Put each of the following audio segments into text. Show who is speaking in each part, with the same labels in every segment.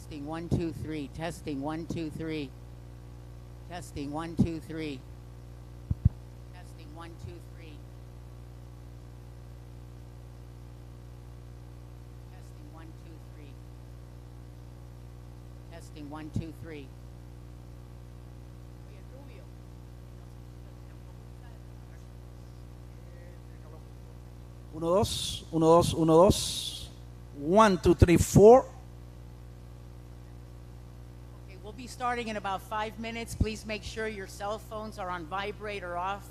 Speaker 1: Testing 1 2 3. Testing 1 2 3. Testing 1 2 3. Testing 1 2 3. Testing 1 2 3. Testing 1 2 3.
Speaker 2: Uno, dos, uno, dos, uno, dos. 1 2 3 4.
Speaker 1: Okay, we'll be starting in about 5 minutes. Please make sure your cell phones are on vibrate or off.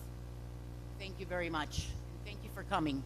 Speaker 1: Thank you very much. And thank you for coming.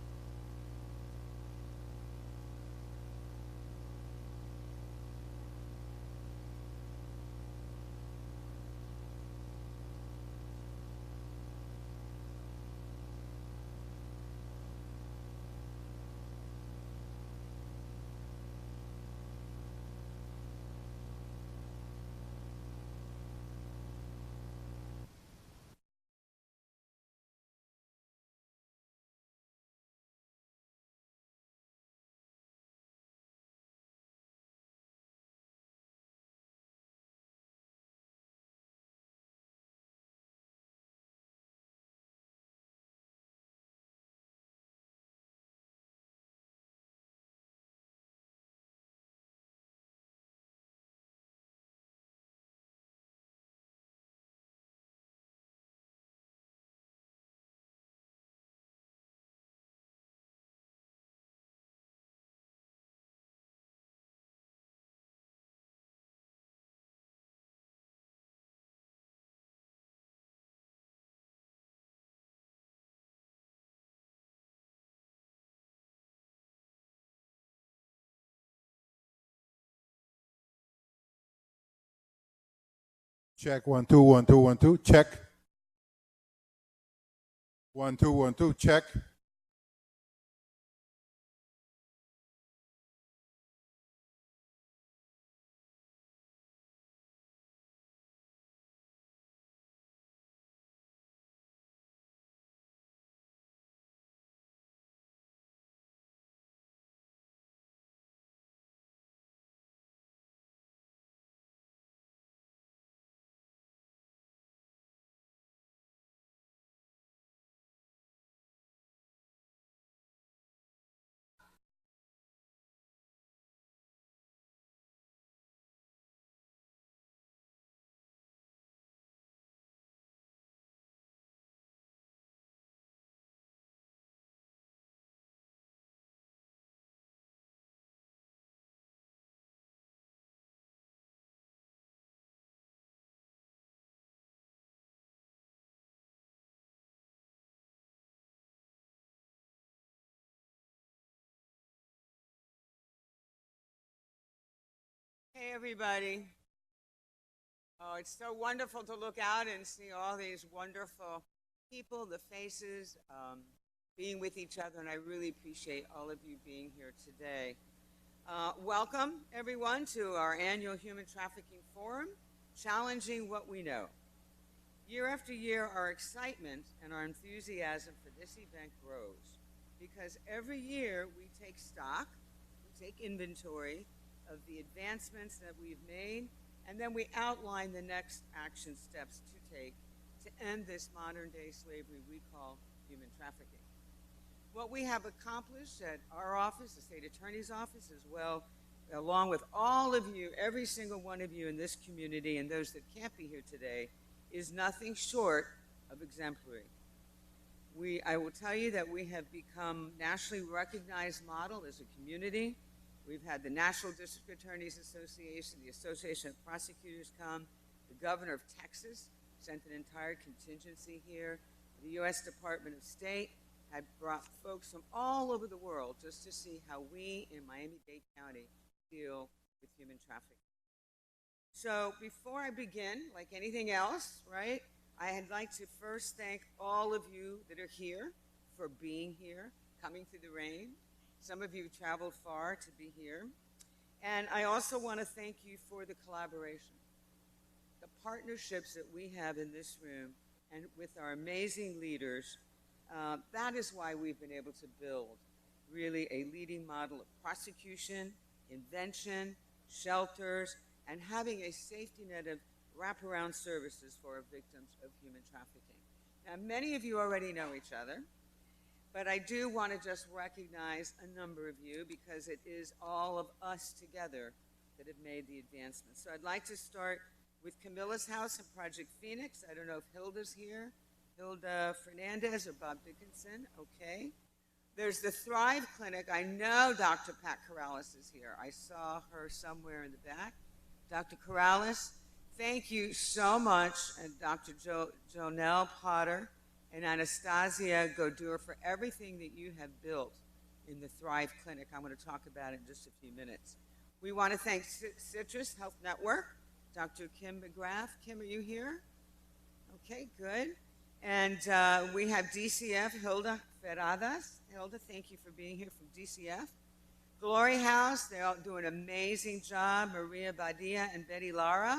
Speaker 3: Check 1 2 1 2 1 2. Check 1 2 1 2. Check.
Speaker 4: Hey, everybody. Oh, it's so wonderful to look out and see all these wonderful people, the faces, being with each other, and I really appreciate all of you being here today. Welcome, everyone, to our annual Human Trafficking Forum, Challenging What We Know. Year after year, our excitement and our enthusiasm for this event grows because every year we take stock, we take inventory of the advancements that we've made, and then we outline the next action steps to take to end this modern-day slavery we call human trafficking. What we have accomplished at our office, the State Attorney's Office, as well, along with all of you, every single one of you in this community and those that can't be here today, is nothing short of exemplary. I will tell you that we have become nationally recognized model as a community. We've had the National District Attorneys Association, the Association of Prosecutors come. The governor of Texas sent an entire contingency here. The U.S. Department of State had brought folks from all over the world just to see how we in Miami-Dade County deal with human trafficking. So before I begin, like anything else, right, I'd like to first thank all of you that are here for being here, coming through the rain. Some of you traveled far to be here. And I also want to thank you for the collaboration, the partnerships that we have in this room and with our amazing leaders. That is why we've been able to build really a leading model of prosecution, invention, shelters, and having a safety net of wraparound services for our victims of human trafficking. Now, many of you already know each other, but I do want to just recognize a number of you because it is all of us together that have made the advancement. So I'd like to start with Camilla's House and Project Phoenix. I don't know if Hilda's here. Hilda Fernandez or Bob Dickinson. Okay. There's the Thrive Clinic. I know Dr. Pat Corrales is here. I saw her somewhere in the back. Dr. Corrales, thank you so much, and Dr. Jonelle Potter and Anastasia Godur for everything that you have built in the Thrive Clinic. I'm going to talk about it in just a few minutes. We want to thank Citrus Health Network, Dr. Kim McGrath. Kim, are you here? Okay, good. And we have DCF, Hilda Ferradas. Hilda, thank you for being here from DCF. Glory House, they're all doing an amazing job. Maria Badia and Betty Lara.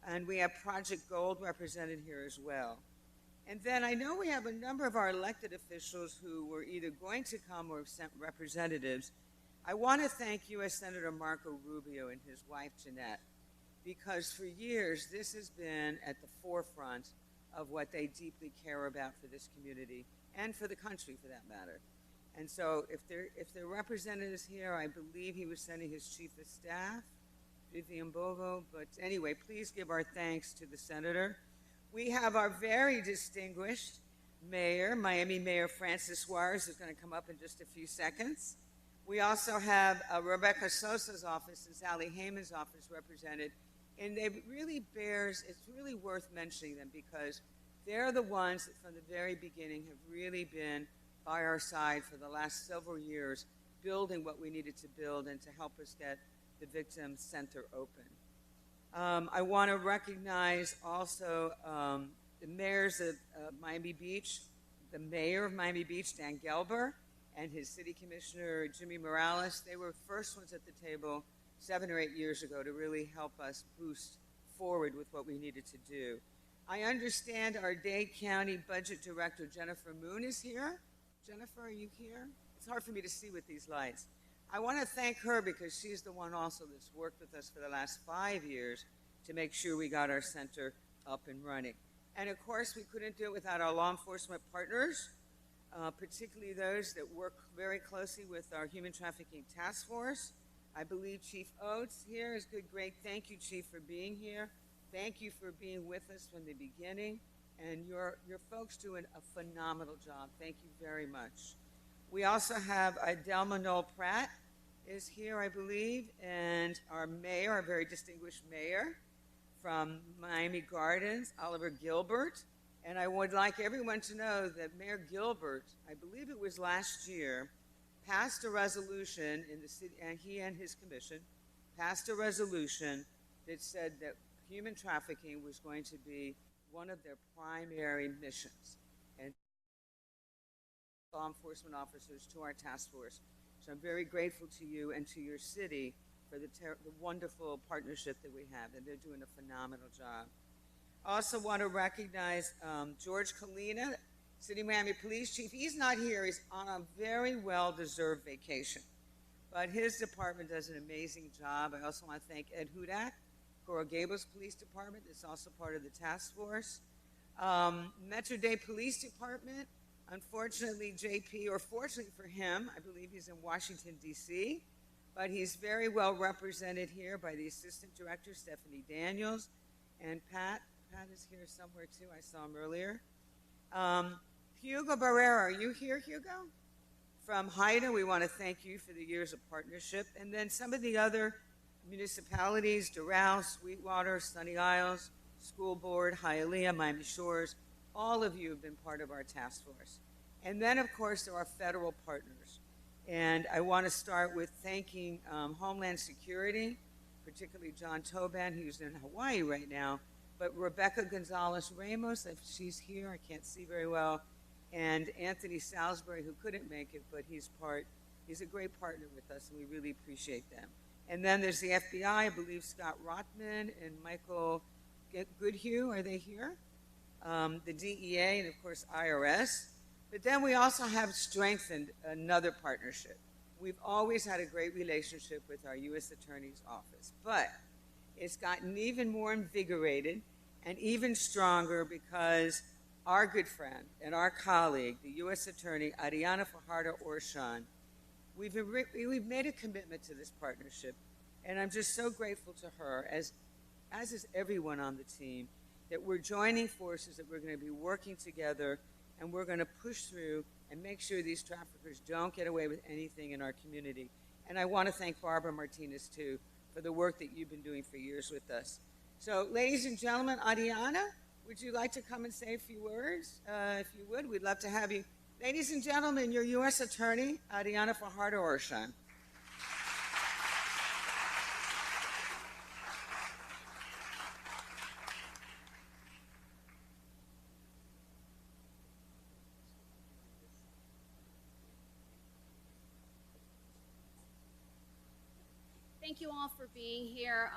Speaker 4: And we have Project Gold represented here as well. And then I know we have a number of our elected officials who were either going to come or sent representatives. I want to thank U.S. Senator Marco Rubio and his wife, Jeanette, because for years this has been at the forefront of what they deeply care about for this community and for the country, for that matter. And so if their representative is here, I believe he was sending his chief of staff, Vivian Bovo. But anyway, please give our thanks to the senator. We have our very distinguished mayor, Miami Mayor Francis Suarez, who's going to come up in just a few seconds. We also have Rebecca Sosa's office and Sally Heyman's office represented. And it's really worth mentioning them because they're the ones that from the very beginning have really been by our side for the last several years, building what we needed to build and to help us get the Victim Center open. I want to recognize also the mayors of Miami Beach, the mayor of Miami Beach, Dan Gelber, and his city commissioner, Jimmy Morales. They were first ones at the table 7 or 8 years ago to really help us boost forward with what we needed to do. I understand our Dade County Budget Director, Jennifer Moon, is here. Jennifer, are you here? It's hard for me to see with these lights. I want to thank her because she's the one also that's worked with us for the last 5 years to make sure we got our center up and running. And of course, we couldn't do it without our law enforcement partners, particularly those that work very closely with our Human Trafficking Task Force. I believe Chief Oates here is good. Great. Thank you, Chief, for being here. Thank you for being with us from the beginning. And your folks doing a phenomenal job. Thank you very much. We also have Adelma Noel Pratt is here, I believe, and our mayor, our very distinguished mayor from Miami Gardens, Oliver Gilbert. And I would like everyone to know that Mayor Gilbert, I believe it was last year, passed a resolution in the city, and he and his commission passed a resolution that said that human trafficking was going to be one of their primary missions. And law enforcement officers to our task force. So I'm very grateful to you and to your city for the wonderful partnership that we have, and they're doing a phenomenal job. I also want to recognize George Kalina, City Miami Police Chief. He's not here. He's on a very well-deserved vacation. But his department does an amazing job. I also want to thank Ed Hudak, Coral Gables Police Department. That's also part of the task force. Metro Dade Police Department. Unfortunately, JP, or fortunately for him, I believe he's in Washington, D.C., but he's very well represented here by the Assistant Director, Stephanie Daniels, and Pat. Pat is here somewhere, too. I saw him earlier. Hugo Barrera, are you here, Hugo? From HIDA, we want to thank you for the years of partnership. And then some of the other municipalities, Doral, Sweetwater, Sunny Isles, School Board, Hialeah, Miami Shores, all of you have been part of our task force. And then, of course, there are federal partners. And I want to start with thanking Homeland Security, particularly John Toban, who's in Hawaii right now, but Rebecca Gonzalez-Ramos, if she's here, I can't see very well, and Anthony Salisbury, who couldn't make it, but he's a great partner with us, and we really appreciate them. And then there's the FBI, I believe Scott Rotman and Michael Goodhue, are they here? The DEA, and of course IRS. But then we also have strengthened another partnership. We've always had a great relationship with our U.S. Attorney's Office, but it's gotten even more invigorated and even stronger because our good friend and our colleague, the U.S. Attorney Ariana Fajardo-Orshan, we've made a commitment to this partnership, and I'm just so grateful to her, as is everyone on the team, that we're joining forces, that we're going to be working together, and we're going to push through and make sure these traffickers don't get away with anything in our community. And I want to thank Barbara Martinez, too, for the work that you've been doing for years with us. So, ladies and gentlemen, Ariana, would you like to come and say a few words? If you would, we'd love to have you. Ladies and gentlemen, your U.S. Attorney, Ariana Fajardo-Orshan.
Speaker 5: Thank you all for being here.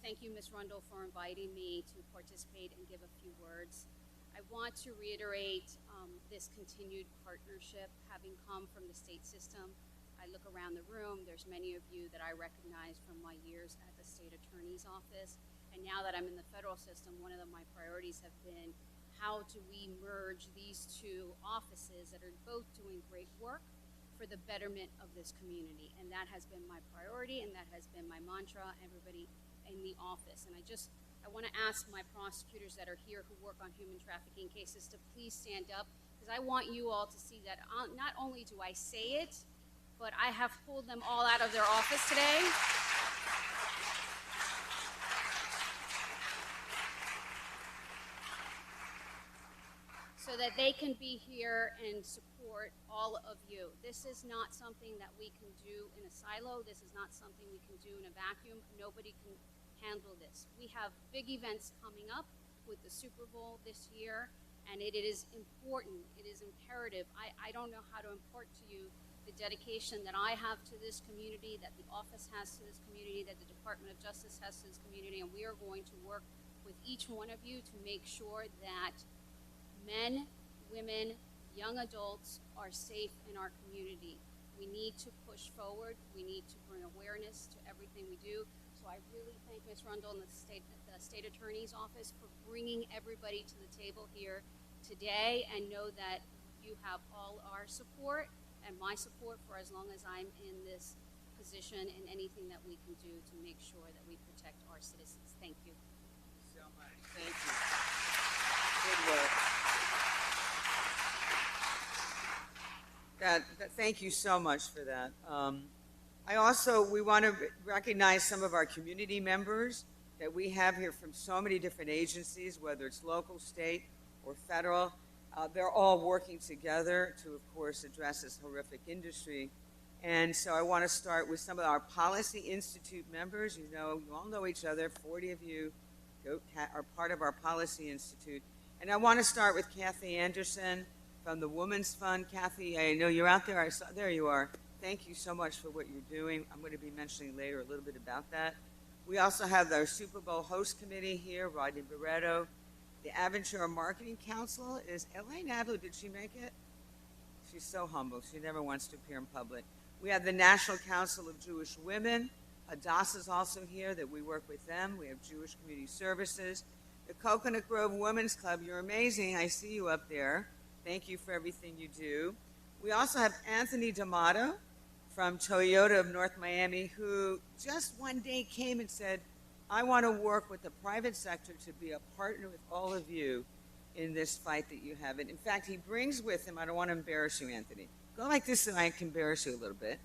Speaker 5: Thank you, Ms. Rundle, for inviting me to participate and give a few words. I want to reiterate this continued partnership having come from the state system. I look around the room, there's many of you that I recognize from my years at the state attorney's office. And now that I'm in the federal system, one of my priorities have been how do we merge these two offices that are both doing great work for the betterment of this community. And that has been my priority, and that has been my mantra, everybody in the office. And I want to ask my prosecutors that are here who work on human trafficking cases to please stand up, because I want you all to see that not only do I say it, but I have pulled them all out of their office today. So that they can be here and support all of you. This is not something that we can do in a silo. This is not something we can do in a vacuum. Nobody can handle this. We have big events coming up with the Super Bowl this year, and it is important, it is imperative. I don't know how to impart to you the dedication that I have to this community, that the office has to this community, that the Department of Justice has to this community, and we are going to work with each one of you to make sure that men, women, young adults are safe in our community. We need to push forward. We need to bring awareness to everything we do. So I really thank Ms. Rundle and the state attorney's office for bringing everybody to the table here today, and know that you have all our support and my support for as long as I'm in this position, and anything that we can do to make sure that we protect our citizens. Thank you.
Speaker 4: So much. Thank you. Good work. Thank you so much for that. We want to recognize some of our community members that we have here from so many different agencies, whether it's local, state, or federal. They're all working together to, of course, address this horrific industry. And so I want to start with some of our Policy Institute members. You all know each other. 40 of you are part of our Policy Institute. And I want to start with Kathy Anderson from the Women's Fund. Kathy, I know you're out there. There you are. Thank you so much for what you're doing. I'm going to be mentioning later a little bit about that. We also have our Super Bowl host committee here, Rodney Barreto. The Aventura Marketing Council is Elaine Adler. Did she make it? She's so humble. She never wants to appear in public. We have the National Council of Jewish Women. Hadassah's also here, that we work with them. We have Jewish Community Services. The Coconut Grove Women's Club. You're amazing. I see you up there. Thank you for everything you do. We also have Anthony D'Amato from Toyota of North Miami, who just one day came and said, I want to work with the private sector to be a partner with all of you in this fight that you have. And in fact, he brings with him, I don't want to embarrass you, Anthony. Go like this and I can embarrass you a little bit.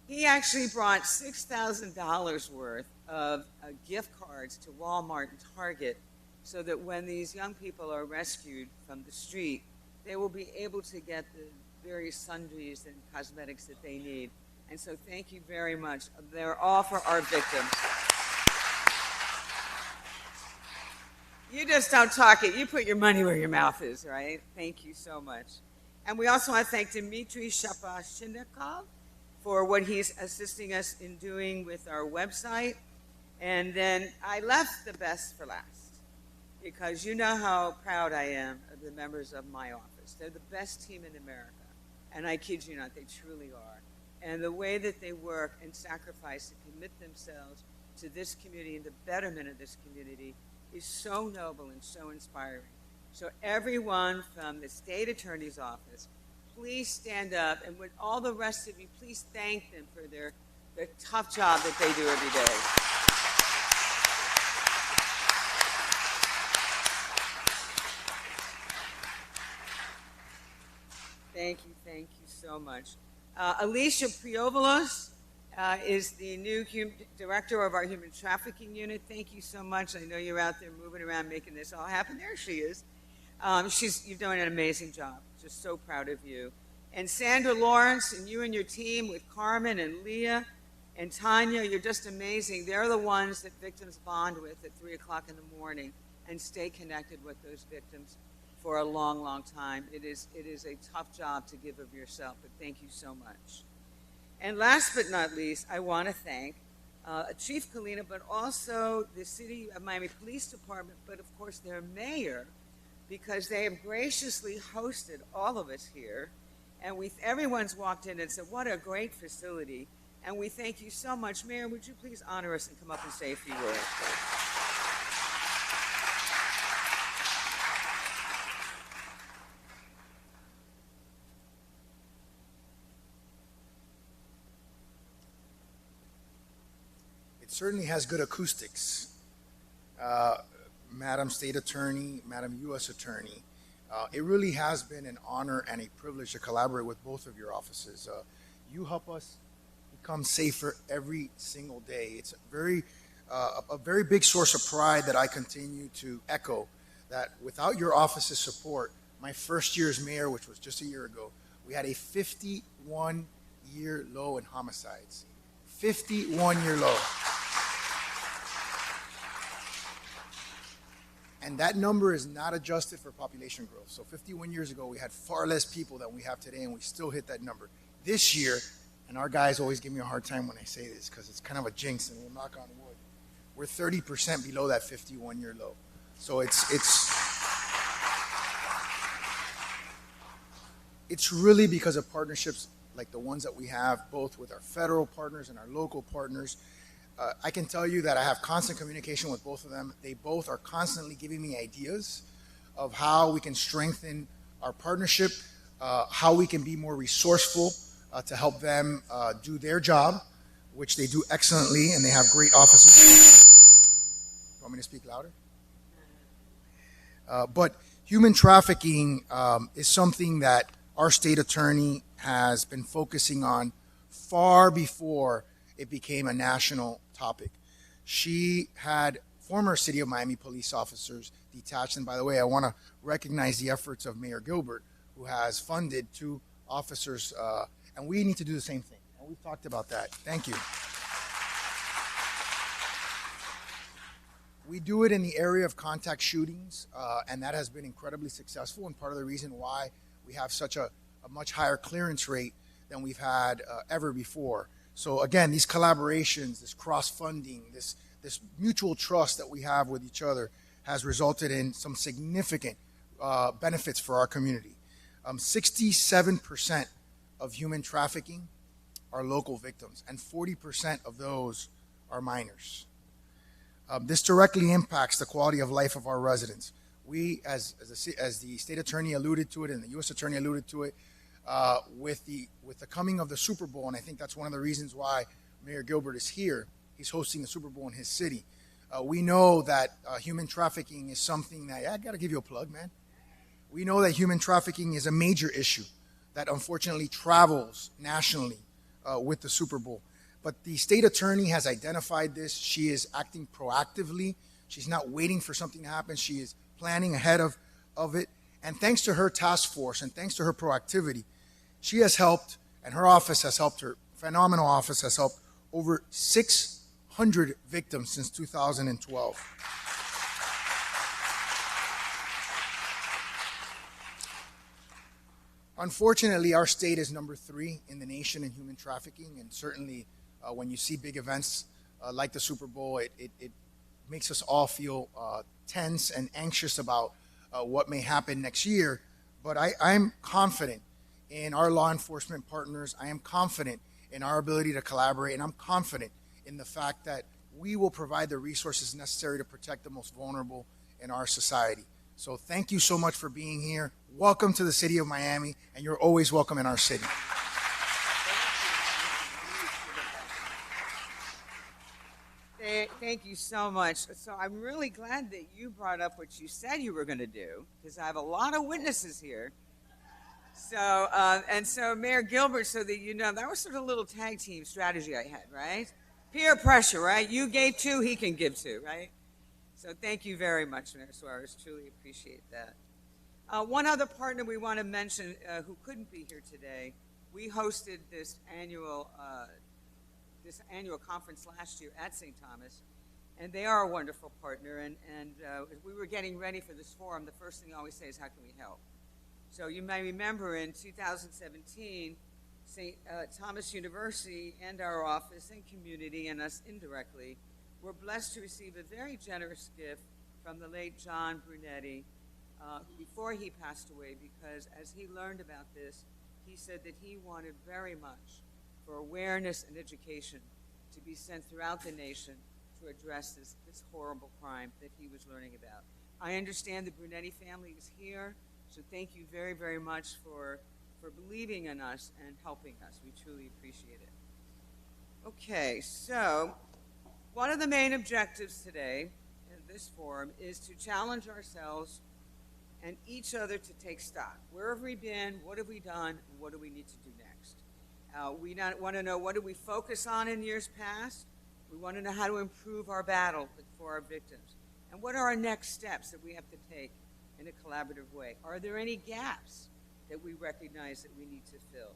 Speaker 4: He actually brought $6,000 worth of gift cards to Walmart and Target, so that when these young people are rescued from the street, they will be able to get the various sundries and cosmetics that they need. And so thank you very much. They're all for our victims. You just don't talk it. You put your money where your mouth is, right? Thank you so much. And we also want to thank Dmitry Shapashnikov for what he's assisting us in doing with our website. And then I left the best for last, because you know how proud I am of the members of my office. They're the best team in America. And I kid you not, they truly are. and the way that they work and sacrifice and commit themselves to this community and the betterment of this community is so noble and so inspiring. So everyone from the state attorney's office, please stand up, and with all the rest of you, please thank them for the tough job that they do every day. Thank you so much. Alicia Priovalos is the new director of our human trafficking unit. Thank you so much. I know you're out there moving around making this all happen. There she is. You're doing an amazing job. Just so proud of you. And Sandra Lawrence and you and your team with Carmen and Leah and Tanya, you're just amazing. They're the ones that victims bond with at 3 o'clock in the morning and stay connected with those victims for a long, long time. It is a tough job to give of yourself, but thank you so much. And last but not least, I want to thank Chief Kalina, but also the City of Miami Police Department, but of course their mayor, because they have graciously hosted all of us here. And everyone's walked in and said, what a great facility. And we thank you so much. Mayor, would you please honor us and come up and say a few words?
Speaker 6: It certainly has good acoustics. Madam State Attorney, Madam U.S. Attorney, it really has been an honor and a privilege to collaborate with both of your offices. You help us become safer every single day. It's a very big source of pride that I continue to echo, that without your office's support, my first year as mayor, which was just a year ago, we had a 51-year low in homicides. 51-year low. And that number is not adjusted for population growth. So 51 years ago, we had far less people than we have today, and we still hit that number. This year, and our guys always give me a hard time when I say this because it's kind of a jinx, and we'll knock on wood, we're 30% below that 51-year low. So it's really because of partnerships like the ones that we have, both with our federal partners and our local partners. I can tell you that I have constant communication with both of them. They both are constantly giving me ideas of how we can strengthen our partnership, how we can be more resourceful to help them do their job, which they do excellently, and they have great offices. You want me to speak louder? But human trafficking is something that our state attorney has been focusing on far before it became a national topic. She had former City of Miami police officers detached, and by the way, I want to recognize the efforts of Mayor Gilbert, who has funded 2 officers, and we need to do the same thing. And we've talked about that. Thank you. We do it in the area of contact shootings, and that has been incredibly successful, and part of the reason why we have such a much higher clearance rate than we've had ever before. So again, these collaborations, this cross-funding, this mutual trust that we have with each other has resulted in some significant benefits for our community. 67% of human trafficking are local victims, and 40% of those are minors. This directly impacts the quality of life of our residents. We, as the state attorney alluded to it and the U.S. attorney alluded to it, with the coming of the Super Bowl, and I think that's one of the reasons why Mayor Gilbert is here. He's hosting the Super Bowl in his city. We know that human trafficking is something that, I got to give you a plug, man. We know that human trafficking is a major issue that unfortunately travels nationally with the Super Bowl. But the state attorney has identified this. She is acting proactively. She's not waiting for something to happen. She is planning ahead of it. And thanks to her task force and thanks to her proactivity, she has helped, and her office has helped, her phenomenal office has helped over 600 victims since 2012. Unfortunately, our state is number 3 in the nation in human trafficking, and certainly when you see big events like the Super Bowl, it makes us all feel tense and anxious about what may happen next year. But I'm confident in our law enforcement partners. I am confident in our ability to collaborate, and I'm confident in the fact that we will provide the resources necessary to protect the most vulnerable in our society. So thank you so much for being here. Welcome to the city of Miami, and you're always welcome in our city.
Speaker 4: Thank you so much. So I'm really glad that you brought up what you said you were going to do, because I have a lot of witnesses here. So Mayor Gilbert, so that you know, that was sort of a little tag team strategy I had, right? Peer pressure, right? You gave two, he can give two, right? So thank you very much, Mayor Suarez. Truly appreciate that. One other partner we want to mention who couldn't be here today, we hosted this annual conference last year at St. Thomas, and they are a wonderful partner. And as we were getting ready for this forum, the first thing I always say is, how can we help? So you may remember in 2017, St. Thomas University and our office and community and us indirectly were blessed to receive a very generous gift from the late John Brunetti before he passed away, because as he learned about this, he said that he wanted very much for awareness and education to be sent throughout the nation to address this horrible crime that he was learning about. I understand the Brunetti family is here, so thank you very, very much for believing in us and helping us. We truly appreciate it. Okay, so one of the main objectives today in this forum is to challenge ourselves and each other to take stock. Where have we been? What have we done? And what do we need to do next? We want to know, what did we focus on in years past? We want to know how to improve our battle for our victims. And what are our next steps that we have to take in a collaborative way? Are there any gaps that we recognize that we need to fill?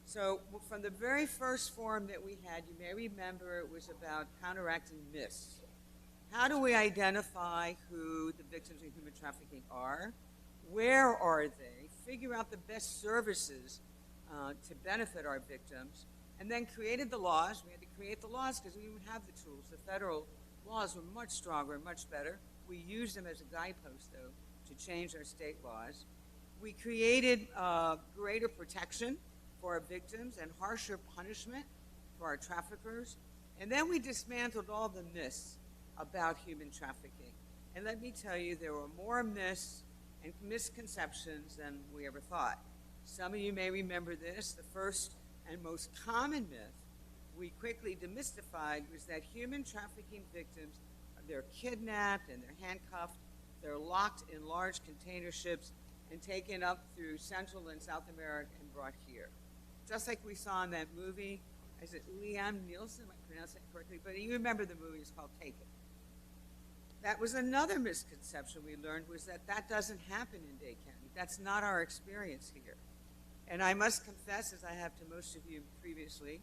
Speaker 4: So from the very first forum that we had, you may remember it was about counteracting myths. How do we identify who the victims of human trafficking are? Where are they? Figure out the best services to benefit our victims, and then created the laws. We had to create the laws because we didn't have the tools. The federal laws were much stronger and much better. We used them as a guidepost, though, to change our state laws. We created greater protection for our victims and harsher punishment for our traffickers. And then we dismantled all the myths about human trafficking. And let me tell you, there were more myths and misconceptions than we ever thought. Some of you may remember this. The first and most common myth we quickly demystified was that human trafficking victims, they're kidnapped and they're handcuffed, they're locked in large container ships and taken up through Central and South America and brought here. Just like we saw in that movie, is it Liam Nielsen? Am I pronouncing it correctly? But you remember the movie, it's called Take It. That was another misconception we learned, was that that doesn't happen in Dade County. That's not our experience here. And I must confess, as I have to most of you previously,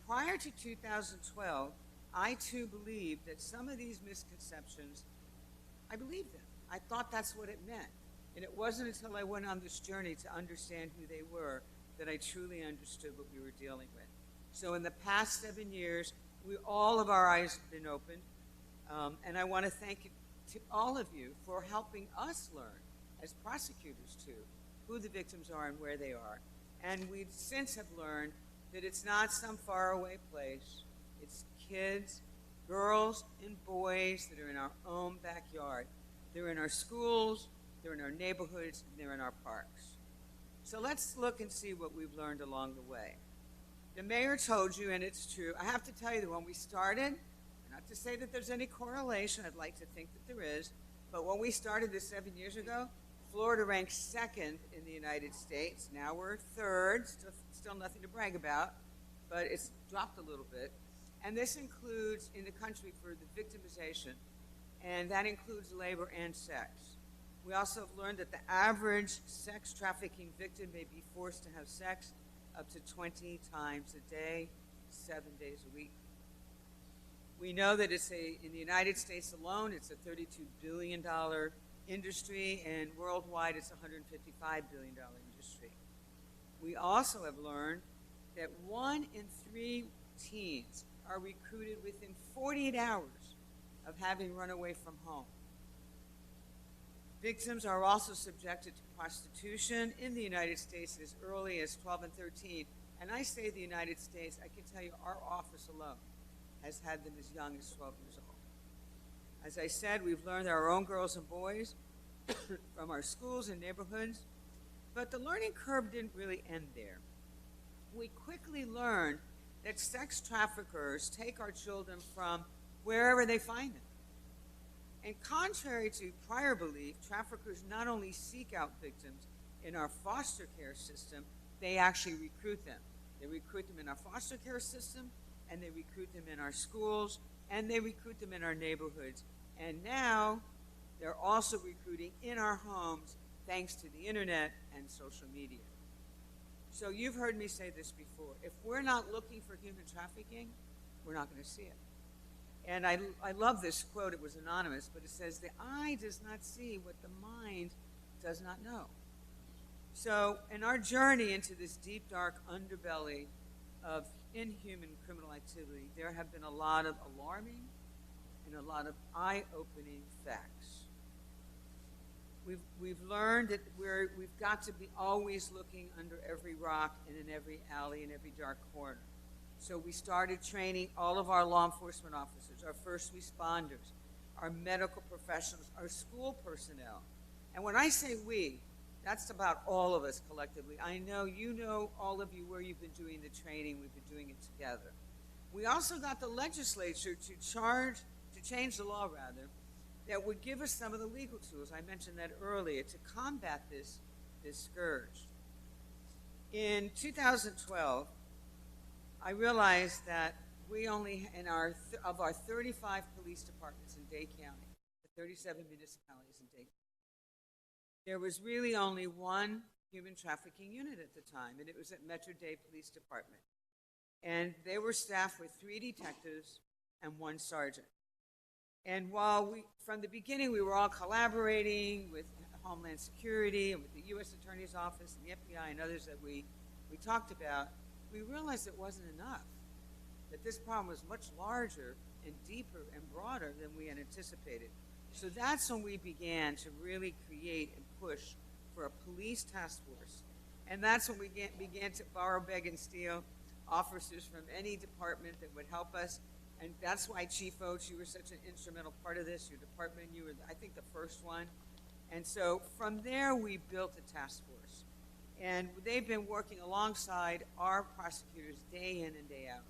Speaker 4: prior to 2012, I too believed that some of these misconceptions, I believed them. I thought that's what it meant. And it wasn't until I went on this journey to understand who they were that I truly understood what we were dealing with. So in the past 7 years, all of our eyes have been opened. And I want to thank to all of you for helping us learn, as prosecutors too, who the victims are and where they are. And we since have learned that it's not some faraway place. It's kids, girls, and boys that are in our own backyard. They're in our schools, they're in our neighborhoods, and they're in our parks. So let's look and see what we've learned along the way. The mayor told you, and it's true, I have to tell you that when we started, not to say that there's any correlation, I'd like to think that there is, but when we started this 7 years ago, Florida ranked second in the United States. Now we're third, still nothing to brag about, but it's dropped a little bit. And this includes in the country for the victimization, and that includes labor and sex. We also have learned that the average sex trafficking victim may be forced to have sex up to 20 times a day, 7 days a week. We know that in the United States alone, it's a $32 billion industry, and worldwide it's a $155 billion industry. We also have learned that 1 in 3 teens are recruited within 48 hours of having run away from home. Victims are also subjected to prostitution in the United States as early as 12 and 13, And I say the United States, I can tell you our office alone has had them as young as 12 years old. As I said, we've learned our own girls and boys from our schools and neighborhoods, but the learning curve didn't really end there. We quickly learned that sex traffickers take our children from wherever they find them. And contrary to prior belief, traffickers not only seek out victims in our foster care system, they actually recruit them. They recruit them in our foster care system, and they recruit them in our schools, and they recruit them in our neighborhoods. And now they're also recruiting in our homes thanks to the internet and social media. So you've heard me say this before. If we're not looking for human trafficking, we're not going to see it. And I love this quote. It was anonymous, but it says, "The eye does not see what the mind does not know." So in our journey into this deep, dark underbelly of inhuman criminal activity, there have been a lot of alarming and a lot of eye-opening facts. We've learned that we've got to be always looking under every rock and in every alley and every dark corner. So we started training all of our law enforcement officers, our first responders, our medical professionals, our school personnel. And when I say we, that's about all of us collectively. I know you know, all of you, where you've been doing the training. We've been doing it together. We also got the legislature to change the law, that would give us some of the legal tools. I mentioned that earlier, to combat this scourge. In 2012, I realized that we only, of our 35 police departments in Dade County, the 37 municipalities in Dade County, there was really only one human trafficking unit at the time, and it was at Metro Dade Police Department. And they were staffed with 3 detectives and 1 sergeant. And while from the beginning, we were all collaborating with Homeland Security and with the U.S. Attorney's Office and the FBI and others that we talked about, we realized it wasn't enough, that this problem was much larger and deeper and broader than we had anticipated. So that's when we began to really create and push for a police task force. And that's when we began to borrow, beg, and steal officers from any department that would help us. And that's why, Chief Oates, you were such an instrumental part of this. Your department, you were, I think, the first one. And so from there, we built a task force. And they've been working alongside our prosecutors day in and day out.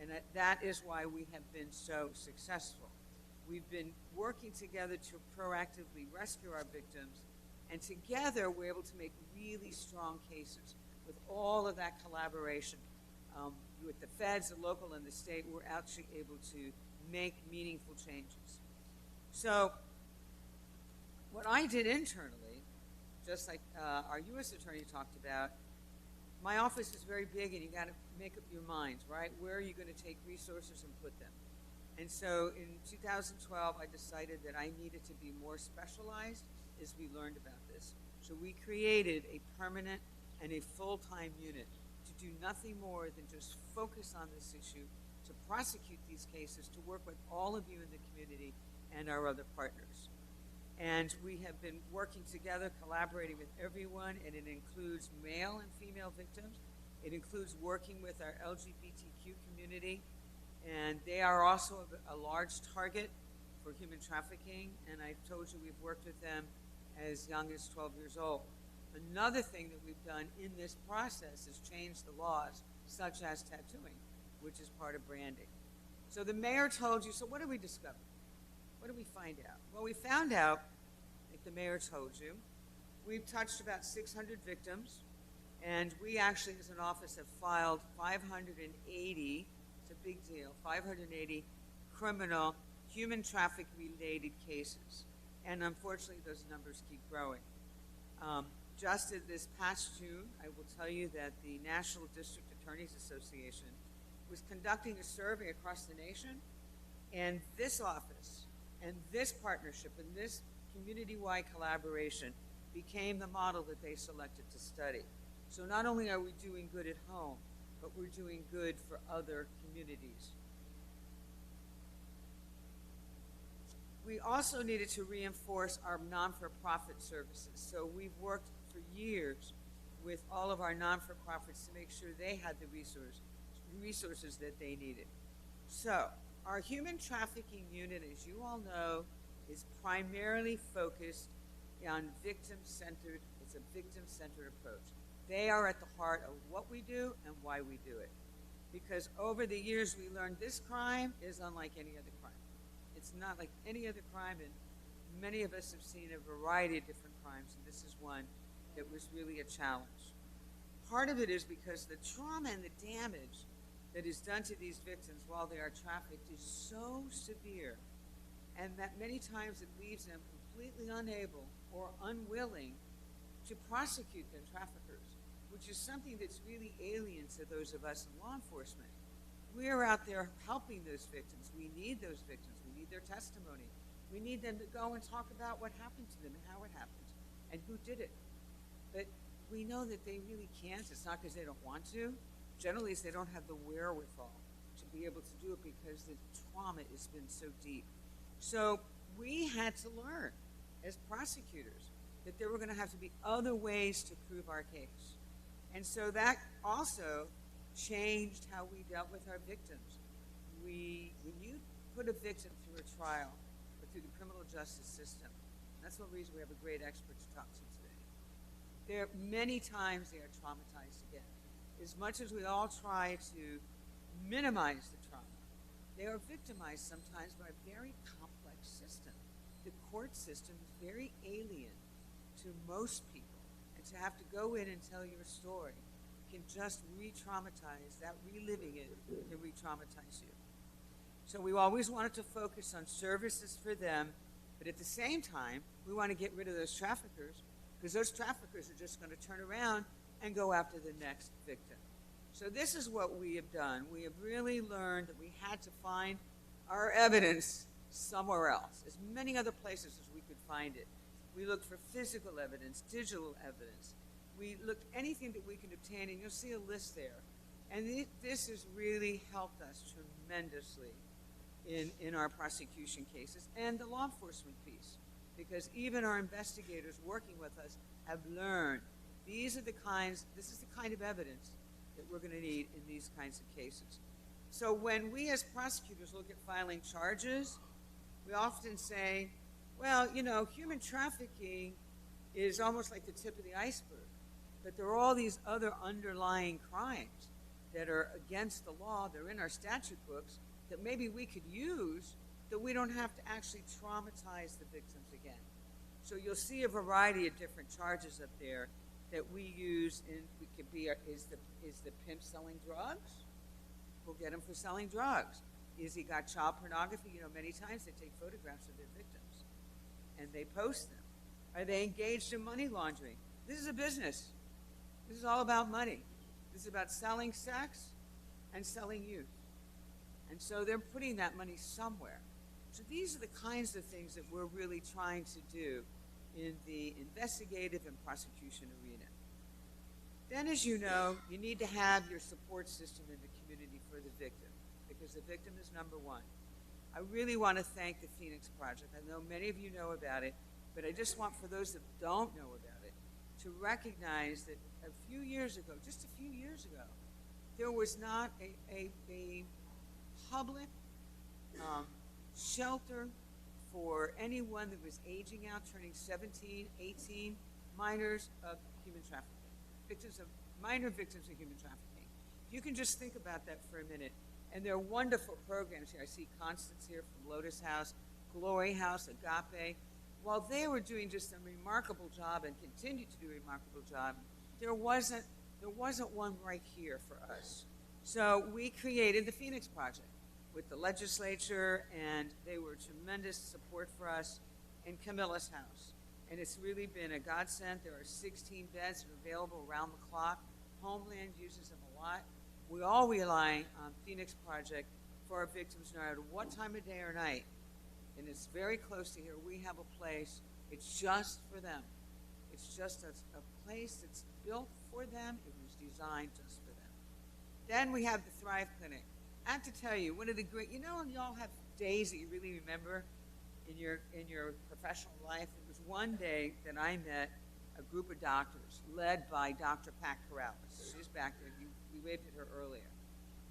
Speaker 4: And that is why we have been so successful. We've been working together to proactively rescue our victims. And together, we're able to make really strong cases with all of that collaboration. With the feds, the local, and the state, we're actually able to make meaningful changes. So what I did internally, just like our U.S. attorney talked about, my office is very big, and you got to make up your minds, right? Where are you going to take resources and put them? And so in 2012, I decided that I needed to be more specialized as we learned about this. So we created a permanent and a full-time unit to do nothing more than just focus on this issue, to prosecute these cases, to work with all of you in the community and our other partners. And we have been working together, collaborating with everyone, and it includes male and female victims. It includes working with our LGBTQ community, and they are also a large target for human trafficking, and I told you we've worked with them as young as 12 years old. Another thing that we've done in this process is change the laws, such as tattooing, which is part of branding. So the mayor told you, so what did we discover? What did we find out? Well, we found out, like the mayor told you, we've touched about 600 victims, and we actually, as an office, have filed 580, it's a big deal, 580 criminal human traffic-related cases. And unfortunately, those numbers keep growing. Just this past June, I will tell you that the National District Attorneys Association was conducting a survey across the nation, and this office and this partnership and this community-wide collaboration became the model that they selected to study. So not only are we doing good at home, but we're doing good for other communities. We also needed to reinforce our non-for-profit services. So we've worked for years with all of our non-for-profits to make sure they had the resources that they needed. So, our human trafficking unit, as you all know, is primarily focused on victim-centered. It's a victim-centered approach. They are at the heart of what we do and why we do it. Because over the years, we learned this crime is unlike any other crime. It's not like any other crime, and many of us have seen a variety of different crimes, and this is one that was really a challenge. Part of it is because the trauma and the damage that is done to these victims while they are trafficked is so severe, and that many times it leaves them completely unable or unwilling to prosecute their traffickers, which is something that's really alien to those of us in law enforcement. We're out there helping those victims. We need those victims. We need their testimony. We need them to go and talk about what happened to them and how it happened and who did it. But we know that they really can't. It's not because they don't want to. Generally, it's they don't have the wherewithal to be able to do it because the trauma has been so deep. So we had to learn as prosecutors that there were going to have to be other ways to prove our case. And so that also changed how we dealt with our victims. When you put a victim through a trial or through the criminal justice system, that's one reason we have a great expert to talk to today. Many times they are traumatized again. As much as we all try to minimize the trauma, they are victimized sometimes by a very complex system. The court system is very alien to most people, and to have to go in and tell your story can just re-traumatize. That reliving it can re-traumatize you. So we always wanted to focus on services for them, but at the same time, we want to get rid of those traffickers, because those traffickers are just going to turn around and go after the next victim. So this is what we have done. We have really learned that we had to find our evidence somewhere else, as many other places as we could find it. We looked for physical evidence, digital evidence. We looked anything that we could obtain, and you'll see a list there. And this has really helped us tremendously in our prosecution cases and the law enforcement piece, because even our investigators working with us have learned this is the kind of evidence that we're going to need in these kinds of cases. So when we as prosecutors look at filing charges, we often say, well, you know, human trafficking is almost like the tip of the iceberg, but there are all these other underlying crimes that are against the law, they're in our statute books, that maybe we could use, that we don't have to actually traumatize the victims again. So you'll see a variety of different charges up there that we use, and we could be, is the pimp selling drugs? We'll get him for selling drugs. Is he got child pornography? You know, many times they take photographs of their victims and they post them. Are they engaged in money laundering? This is a business. This is all about money. This is about selling sex and selling youth. And so they're putting that money somewhere. So these are the kinds of things that we're really trying to do in the investigative and prosecution arena. Then, as you know, you need to have your support system in the community for the victim, because the victim is number one. I really want to thank the Phoenix Project. I know many of you know about it, but I just want, for those that don't know about it, to recognize that a few years ago, just a few years ago, there was not a public shelter for anyone that was aging out, turning 17, 18, minors of human trafficking, minor victims of human trafficking. You can just think about that for a minute. And there are wonderful programs here. I see Constance here from Lotus House, Glory House, Agape. While they were doing just a remarkable job and continue to do a remarkable job, there wasn't one right here for us. So we created the Phoenix Project with the legislature, and they were tremendous support for us, in Camilla's house. And it's really been a godsend. There are 16 beds that are available around the clock. Homeland uses them a lot. We all rely on Phoenix Project for our victims, no matter what time of day or night. And it's very close to here. We have a place. It's just for them. It's just a place that's built for them. It was designed just for them. Then we have the Thrive Clinic. I have to tell you, one of the great, you know, you all have days that you really remember in your professional life. There was one day that I met a group of doctors led by Dr. Pat Corrales. She's back there. We waved at her earlier.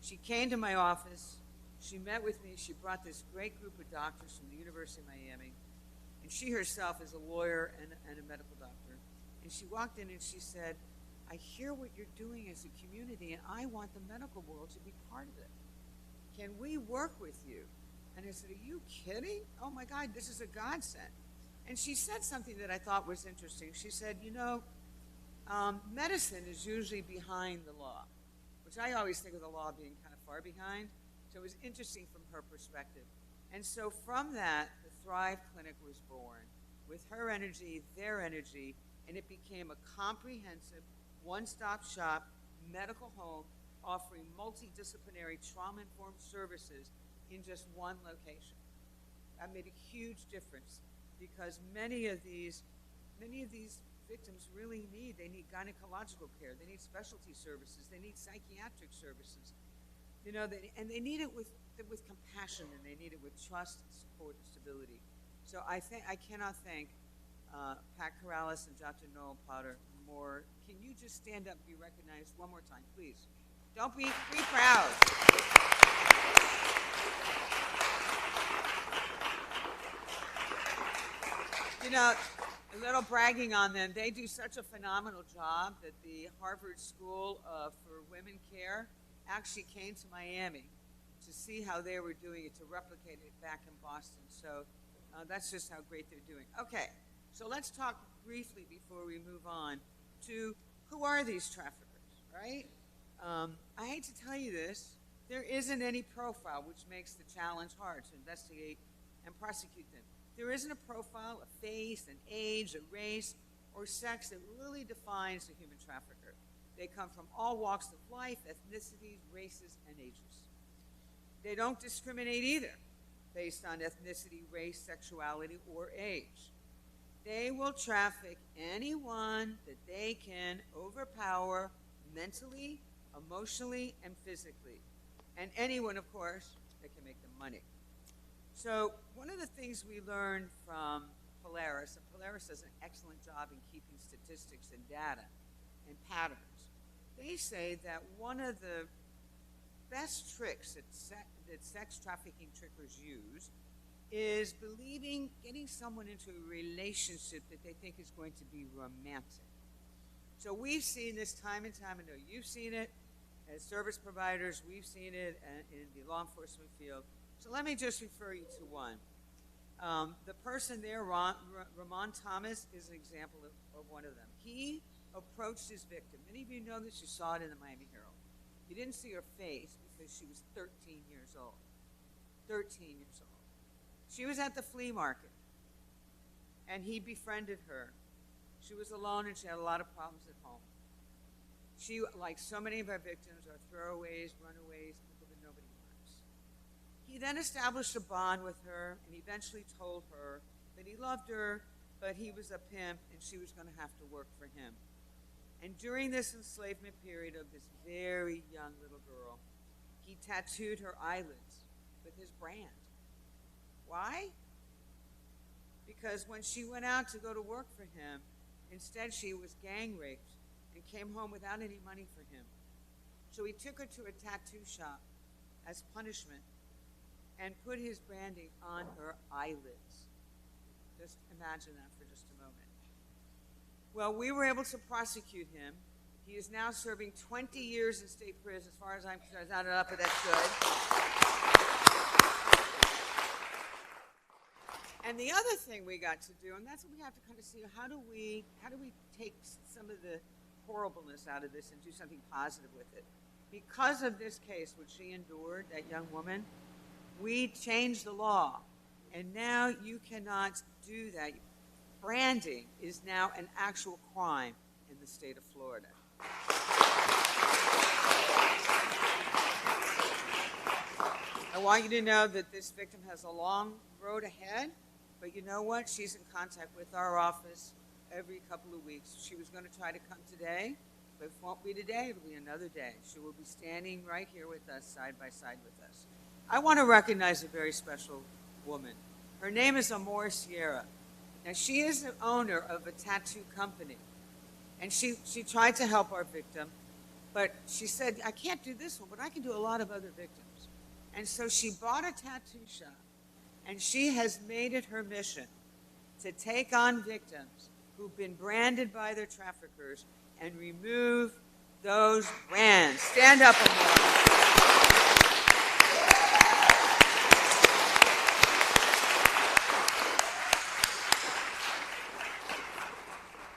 Speaker 4: She came to my office. She met with me. She brought this great group of doctors from the University of Miami. And she herself is a lawyer and a medical doctor. And she walked in and she said, I hear what you're doing as a community, and I want the medical world to be part of it. Can we work with you? And I said, are you kidding? Oh my God, this is a godsend. And she said something that I thought was interesting. She said, medicine is usually behind the law, which I always think of the law being kind of far behind. So it was interesting from her perspective. And so from that, the Thrive Clinic was born with her energy, their energy, and it became a comprehensive, one-stop shop medical home offering multidisciplinary trauma-informed services in just one location. That made a huge difference because many of these victims really need gynecological care, they need specialty services, they need psychiatric services, and they need it with compassion, and they need it with trust, support, and stability. So I cannot thank Pat Corrales and Dr. Noel Potter more. Can you just stand up and be recognized one more time, please? Don't be proud. A little bragging on them. They do such a phenomenal job that the Harvard School for Women Care actually came to Miami to see how they were doing it, to replicate it back in Boston. So that's just how great they're doing. Okay, so let's talk briefly before we move on to who are these traffickers, right? I hate to tell you this, there isn't any profile, which makes the challenge hard to investigate and prosecute them. There isn't a profile, a face, an age, a race, or sex that really defines a human trafficker. They come from all walks of life, ethnicities, races, and ages. They don't discriminate either based on ethnicity, race, sexuality, or age. They will traffic anyone that they can overpower mentally, emotionally, and physically. And anyone, of course, that can make them money. So one of the things we learned from Polaris, and Polaris does an excellent job in keeping statistics and data and patterns, they say that one of the best tricks that sex trafficking trickers use is getting someone into a relationship that they think is going to be romantic. So we've seen this time and time. I know you've seen it as service providers. We've seen it in the law enforcement field. So let me just refer you to one. The person there, Ramon Thomas, is an example of one of them. He approached his victim. Many of you know this. You saw it in the Miami Herald. You didn't see her face because she was 13 years old. 13 years old. She was at the flea market, and he befriended her. She was alone, and she had a lot of problems at home. She, like so many of our victims, are throwaways, runaways, people that nobody wants. He then established a bond with her and eventually told her that he loved her, but he was a pimp and she was going to have to work for him. And during this enslavement period of this very young little girl, he tattooed her eyelids with his brand. Why? Because when she went out to go to work for him, instead she was gang raped and came home without any money for him. So he took her to a tattoo shop as punishment and put his branding on her eyelids. Just imagine that for just a moment. Well, we were able to prosecute him. He is now serving 20 years in state prison, as far as I'm concerned. It's not enough, but that's good. And the other thing we got to do, and that's what we have to kind of see, how do we take some of the horribleness out of this and do something positive with it? Because of this case, which she endured, that young woman, we changed the law. And now you cannot do that. Branding is now an actual crime in the state of Florida. I want you to know that this victim has a long road ahead, but you know what? She's in contact with our office every couple of weeks. She was going to try to come today, but if it won't be today, it'll be another day. She will be standing right here with us, side by side with us. I want to recognize a very special woman. Her name is Amor Sierra. Now, she is the owner of a tattoo company. And she tried to help our victim, but she said, I can't do this one, but I can do a lot of other victims. And so she bought a tattoo shop, and she has made it her mission to take on victims who've been branded by their traffickers and remove those brands. Stand up, Amora.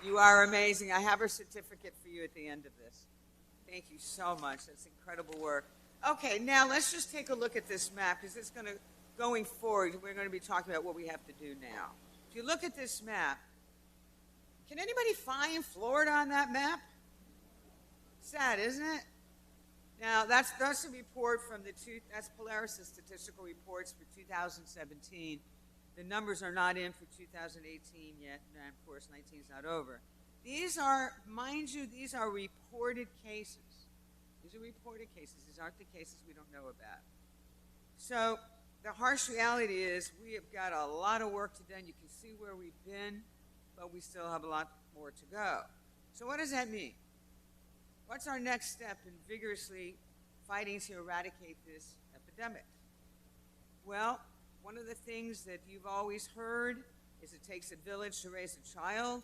Speaker 4: You are amazing. I have a certificate for you at the end of this. Thank you so much. That's incredible work. Okay, now let's just take a look at this map, because it's going forward, we're going to be talking about what we have to do now. If you look at this map, can anybody find Florida on that map? Sad, isn't it? Now, that's a report from that's Polaris' statistical reports for 2017. The numbers are not in for 2018 yet, and of course, 19 is not over. These are, mind you, these are reported cases. These are reported cases. These aren't the cases we don't know about. So the harsh reality is we have got a lot of work to do. You can see where we've been, but we still have a lot more to go. So what does that mean? What's our next step in vigorously fighting to eradicate this epidemic? Well, one of the things that you've always heard is it takes a village to raise a child.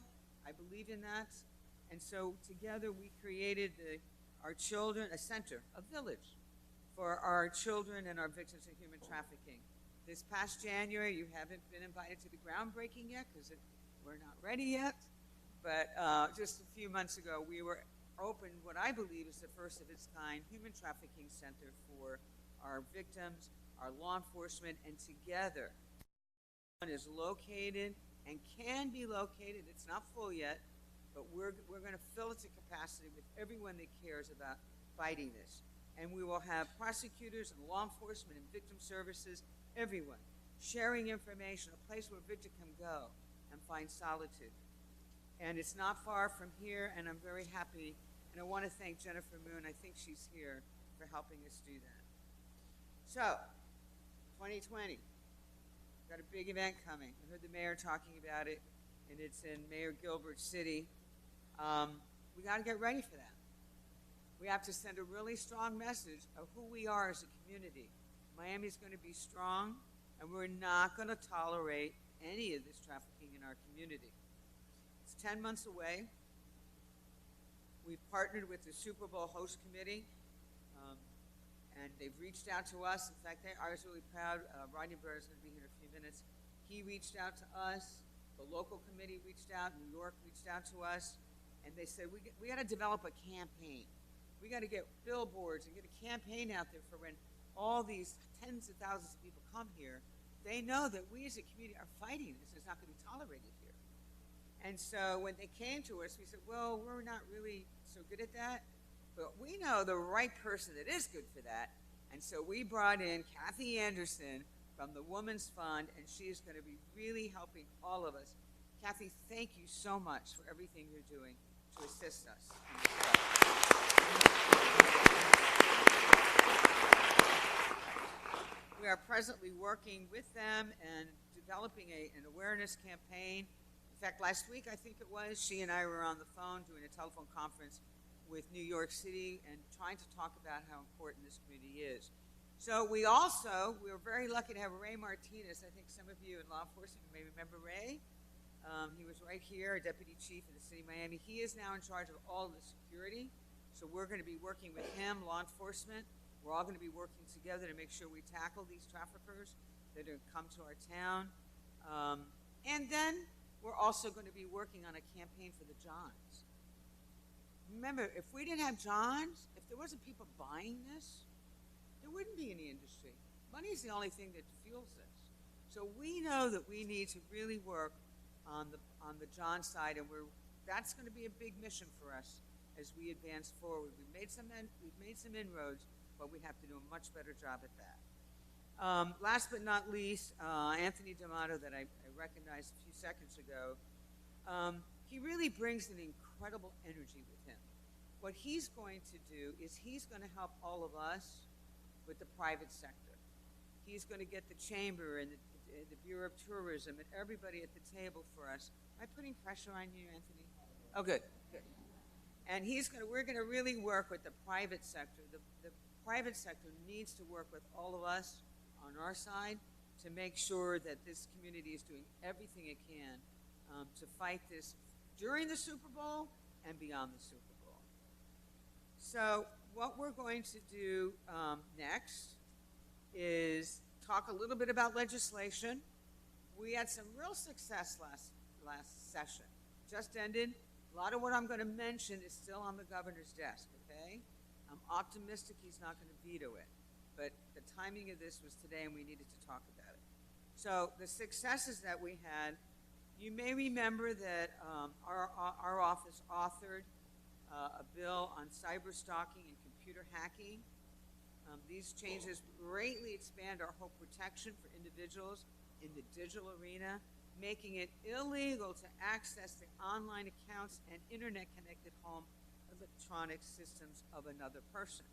Speaker 4: I believe in that. And so together we created our children, a center, a village for our children and our victims of human trafficking. This past January, you haven't been invited to the groundbreaking yet because we're not ready yet. But just a few months ago, we were opened what I believe is the first of its kind human trafficking center for our victims, our law enforcement, and together one is located and can be located. It's not full yet, but we're going to fill it to capacity with everyone that cares about fighting this. And we will have prosecutors and law enforcement and victim services, everyone, sharing information, a place where a victim can go and find solitude. And it's not far from here, and I'm very happy. And I want to thank Jennifer Moon, I think she's here, for helping us do that. So, 2020, we've got a big event coming. I heard the mayor talking about it, and it's in Mayor Gilbert's city. We got to get ready for that. We have to send a really strong message of who we are as a community. Miami's going to be strong, and we're not going to tolerate any of this trafficking in our community. It's 10 months away. We've partnered with the Super Bowl host committee, and they've reached out to us. In fact, I was really proud. Rodney Burr is going to be here in a few minutes. He reached out to us. The local committee reached out. New York reached out to us, and they said, we got to develop a campaign. We got to get billboards and get a campaign out there for when all these tens of thousands of people come here. They know that we as a community are fighting this. It's not going to be tolerated here. And so when they came to us, we said, well, we're not really so good at that, but we know the right person that is good for that. And so we brought in Kathy Anderson from the Women's Fund, and she is going to be really helping all of us. Kathy, thank you so much for everything you're doing to assist us in this fight. We are presently working with them and developing an awareness campaign. In fact, last week, I think it was, she and I were on the phone doing a telephone conference with New York City and trying to talk about how important this community is. So we were very lucky to have Ray Martinez. I think some of you in law enforcement may remember Ray. He was right here, deputy chief of the city of Miami. He is now in charge of all the security. So we're going to be working with him, law enforcement. We're all going to be working together to make sure we tackle these traffickers that are come to our town. And then we're also going to be working on a campaign for the Johns. Remember, if we didn't have Johns, if there wasn't people buying this, there wouldn't be any industry. Money is the only thing that fuels this. So we know that we need to really work on the John side, and that's going to be a big mission for us as we advance forward. We've made some inroads, but we have to do a much better job at that. Last but not least, Anthony D'Amato, that I recognized a few seconds ago, he really brings an incredible energy with him. What he's going to do is he's going to help all of us with the private sector. He's going to get the chamber and the Bureau of Tourism and everybody at the table for us. Am I putting pressure on you, Anthony? Oh, good, good. And we're gonna really work with the private sector. The private sector needs to work with all of us on our side to make sure that this community is doing everything it can to fight this during the Super Bowl and beyond the Super Bowl. So what we're going to do next is talk a little bit about legislation. We had some real success last session. Just ended. A lot of what I'm going to mention is still on the governor's desk, okay? I'm optimistic he's not going to veto it, but the timing of this was today and we needed to talk about it. So the successes that we had, you may remember that our office authored a bill on cyber stalking and computer hacking. These changes greatly expand our home protection for individuals in the digital arena, making it illegal to access the online accounts and internet-connected home electronic systems of another person.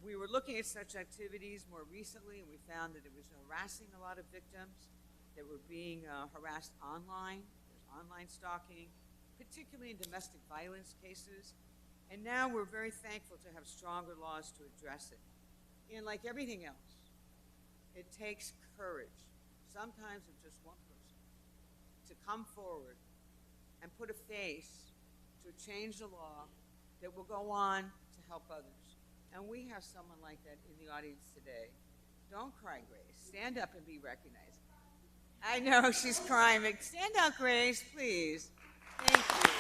Speaker 4: We were looking at such activities more recently, and we found that it was harassing a lot of victims that were being harassed online. There's online stalking, particularly in domestic violence cases. And now we're very thankful to have stronger laws to address it. And like everything else, it takes courage, sometimes of just one person, to come forward and put a face to change the law that will go on to help others. And we have someone like that in the audience today. Don't cry, Grace. Stand up and be recognized. I know she's crying, but stand up, Grace, please. Thank you.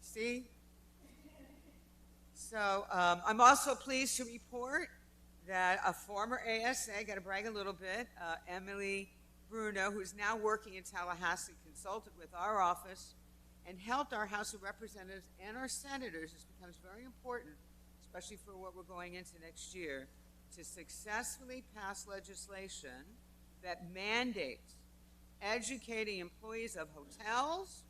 Speaker 4: See? So I'm also pleased to report that a former ASA, got to brag a little bit, Emily Bruno, who's now working in Tallahassee, consulted with our office and helped our House of Representatives and our senators. This becomes very important, especially for what we're going into next year, to successfully pass legislation that mandates educating employees of hotels,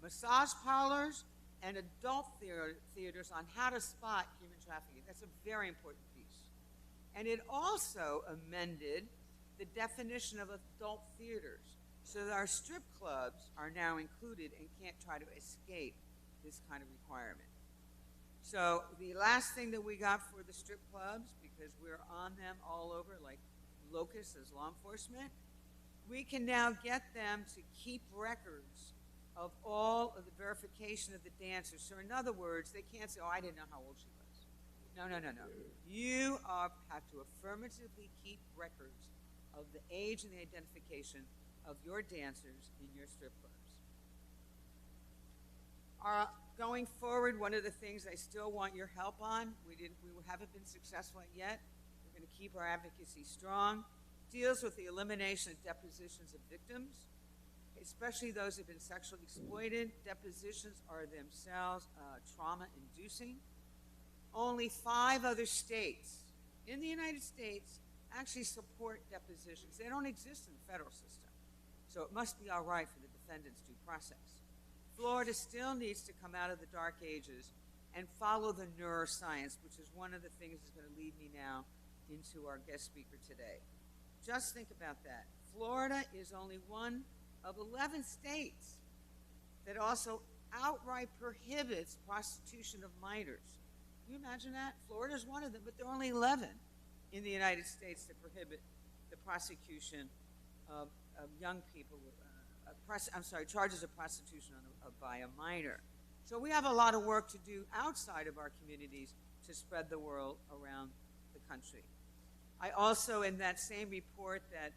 Speaker 4: massage parlors, and adult theaters on how to spot human trafficking. That's a very important piece. And it also amended the definition of adult theaters so that our strip clubs are now included and can't try to escape this kind of requirement. So the last thing that we got for the strip clubs, because we're on them all over like locusts as law enforcement, we can now get them to keep records of all of the verification of the dancers. So in other words, they can't say, oh, I didn't know how old she was. No. You have to affirmatively keep records of the age and the identification of your dancers in your strip clubs. Going forward, one of the things I still want your help on, we haven't been successful at yet, we're going to keep our advocacy strong, deals with the elimination of depositions of victims, especially those who have been sexually exploited. Depositions are themselves trauma-inducing. Only 5 other states in the United States actually support depositions. They don't exist in the federal system. So it must be all right for the defendant's due process. Florida still needs to come out of the dark ages and follow the neuroscience, which is one of the things that's going to lead me now into our guest speaker today. Just think about that. Florida is only one of 11 states that also outright prohibits prostitution of minors. Can you imagine that? Florida is one of them, but there are only 11 in the United States that prohibit the prosecution of young people with, charges of prostitution by a minor. So we have a lot of work to do outside of our communities to spread the word around the country. I also, in that same report that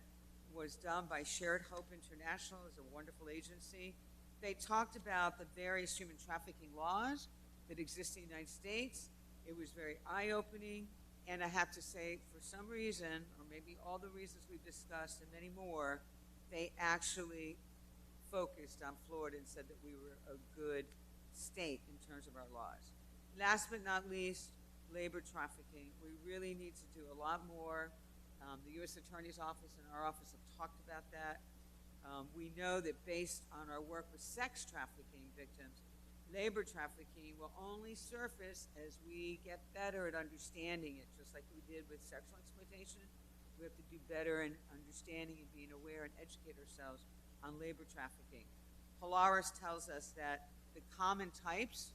Speaker 4: was done by Shared Hope International, is a wonderful agency, they talked about the various human trafficking laws that exist in the United States. It was very eye-opening, and I have to say, for some reason, or maybe all the reasons we've discussed and many more, they actually focused on Florida and said that we were a good state in terms of our laws. Last but not least, labor trafficking. We really need to do a lot more. The U.S. Attorney's Office and our office have talked about that. We know that based on our work with sex trafficking victims, labor trafficking will only surface as we get better at understanding it, just like we did with sexual exploitation. We have to do better in understanding and being aware and educate ourselves on labor trafficking. Polaris tells us that the common types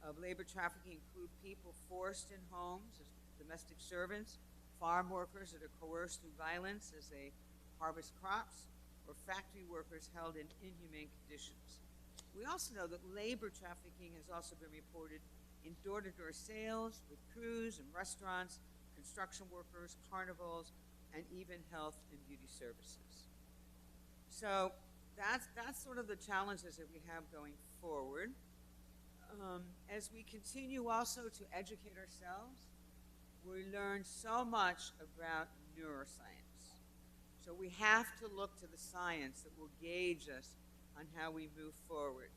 Speaker 4: of labor trafficking include people forced in homes as domestic servants, farm workers that are coerced through violence as they harvest crops, or factory workers held in inhumane conditions. We also know that labor trafficking has also been reported in door-to-door sales with crews and restaurants, construction workers, carnivals, and even health and beauty services. So that's sort of the challenges that we have going forward. As we continue also to educate ourselves, we learn so much about neuroscience. So we have to look to the science that will gauge us on how we move forward.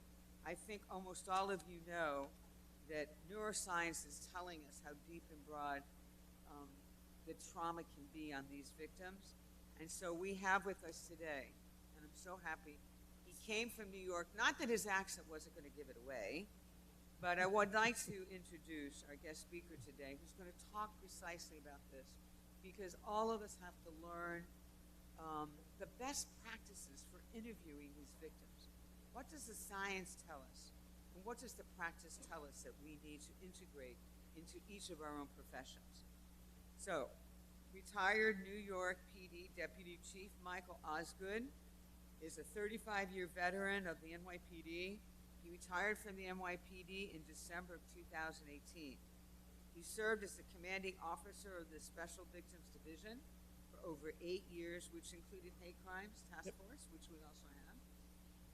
Speaker 4: I think almost all of you know that neuroscience is telling us how deep and broad the trauma can be on these victims. And so we have with us today, and I'm so happy, he came from New York, not that his accent wasn't going to give it away, but I would like to introduce our guest speaker today, who's going to talk precisely about this, because all of us have to learn the best practices for interviewing these victims. What does the science tell us? And what does the practice tell us that we need to integrate into each of our own professions? So, retired New York PD Deputy Chief Michael Osgood is a 35-year veteran of the NYPD. He retired from the NYPD in December of 2018. He served as the commanding officer of the Special Victims Division for over 8 years, which included hate crimes task force, which we also have.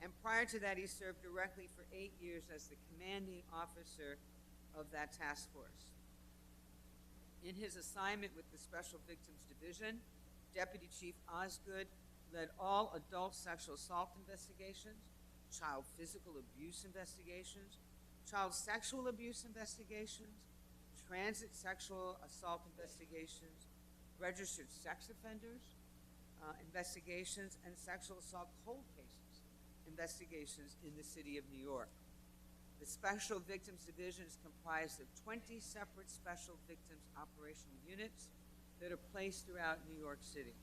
Speaker 4: And prior to that, he served directly for 8 years as the commanding officer of that task force. In his assignment with the Special Victims Division, Deputy Chief Osgood led all adult sexual assault investigations, child physical abuse investigations, child sexual abuse investigations, transit sexual assault investigations, registered sex offenders investigations, and sexual assault cold cases investigations in the city of New York. The Special Victims Division is comprised of 20 separate Special Victims operational units that are placed throughout New York City.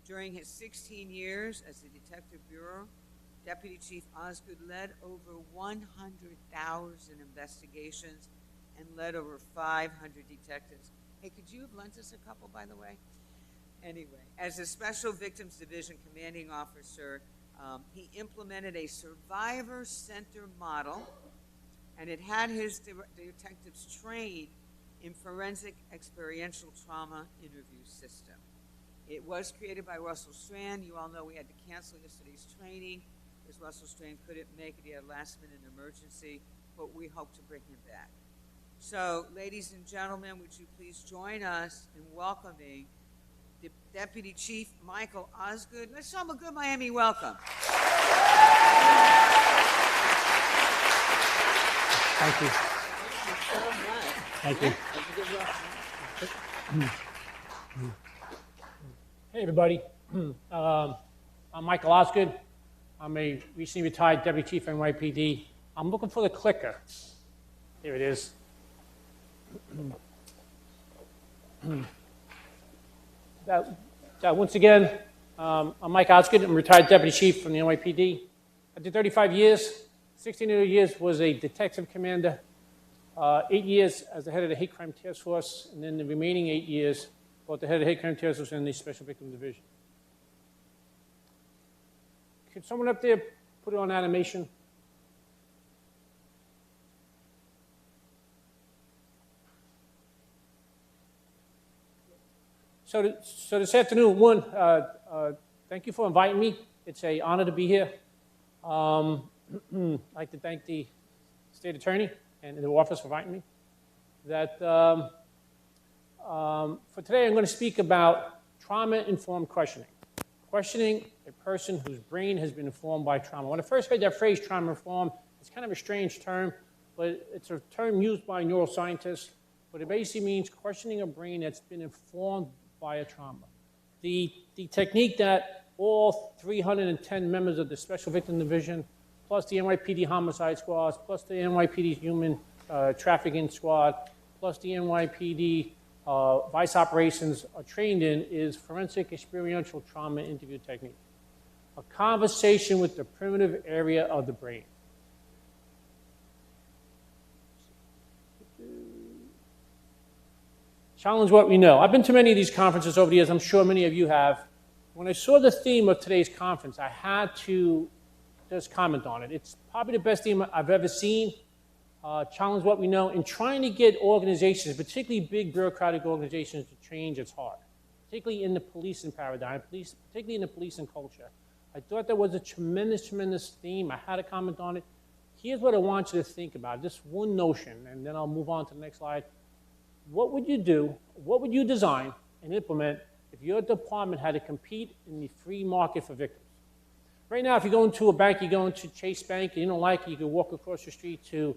Speaker 4: During his 16 years as the Detective Bureau, Deputy Chief Osgood led over 100,000 investigations and led over 500 detectives. Hey, could you have lent us a couple, by the way? Anyway, as a Special Victims Division commanding officer, he implemented a survivor center model, and it had his detectives trained in forensic experiential trauma interview system. It was created by Russell Strand. You all know we had to cancel yesterday's training because Russell Strand couldn't make it. He had a last-minute emergency, but we hope to bring him back. So, ladies and gentlemen, would you please join us in welcoming the Deputy Chief Michael Osgood. Let's show him a good Miami welcome.
Speaker 7: Thank you.
Speaker 4: Thank you so much.
Speaker 7: Hey, everybody. I'm Michael Osgood. I'm a recently retired Deputy Chief NYPD. I'm looking for the clicker. Here it is. Once again, I'm Mike Osgood. I'm a retired Deputy Chief from the NYPD. I did 35 years. 16 of the years was a detective commander. 8 years as the head of the hate crime task force, and then the remaining 8 years, both the head of the hate crime task force and the Special Victims Division. Could someone up there put it on animation? So this afternoon, thank you for inviting me. It's an honor to be here. I'd like to thank the state attorney and the office for inviting me. For today, I'm going to speak about trauma-informed questioning. Questioning a person whose brain has been informed by trauma. When I first heard that phrase, trauma-informed, it's kind of a strange term, but it's a term used by neuroscientists, but it basically means questioning a brain that's been informed by a trauma. The technique that all 310 members of the Special Victim Division, plus the NYPD homicide squads, plus the NYPD human trafficking squad, plus the NYPD vice operations are trained in is forensic experiential trauma interview technique. A conversation with the primitive area of the brain. Challenge what we know. I've been to many of these conferences over the years. I'm sure many of you have. When I saw the theme of today's conference, I had to just comment on it. It's probably the best theme I've ever seen. Challenge what we know. In trying to get organizations, particularly big bureaucratic organizations, to change, it's hard. Particularly in the policing paradigm, particularly in the policing culture. I thought that was a tremendous, tremendous theme. I had a comment on it. Here's what I want you to think about, just one notion, and then I'll move on to the next slide. What would you do, what would you design and implement if your department had to compete in the free market for victims? Right now, if you go into a bank, you go into Chase Bank, and you don't like it, you can walk across the street to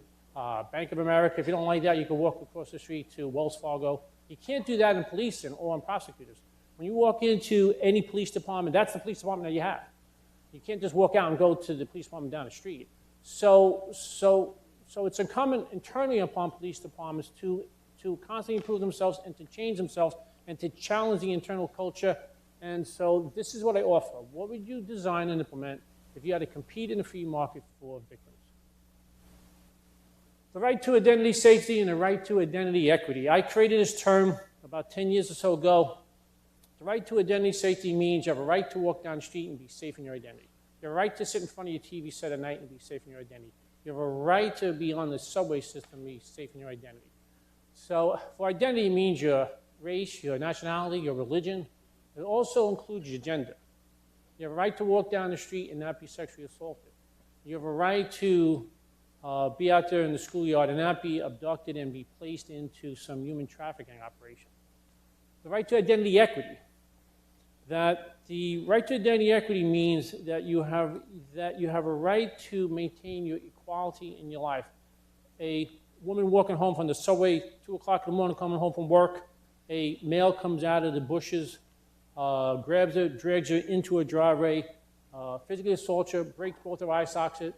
Speaker 7: Bank of America. If you don't like that, you can walk across the street to Wells Fargo. You can't do that in policing or in prosecutors. When you walk into any police department, that's the police department that you have. You can't just walk out and go to the police department down the street. So it's incumbent internally upon police departments to constantly improve themselves and to change themselves and to challenge the internal culture. And so this is what I offer. What would you design and implement if you had to compete in the free market for victims? The right to identity safety and the right to identity equity. I created this term about 10 years or so ago. The right to identity safety means you have a right to walk down the street and be safe in your identity. You have a right to sit in front of your TV set at night and be safe in your identity. You have a right to be on the subway system and be safe in your identity. So for identity means your race, your nationality, your religion. It also includes your gender. You have a right to walk down the street and not be sexually assaulted. You have a right to be out there in the schoolyard and not be abducted and be placed into some human trafficking operation. The right to identity equity. That the right to identity equity means that you have a right to maintain your equality in your life. A woman walking home from the subway, 2 o'clock in the morning, coming home from work, a male comes out of the bushes, grabs her, drags her into a driveway, physically assaults her, breaks both her eye sockets,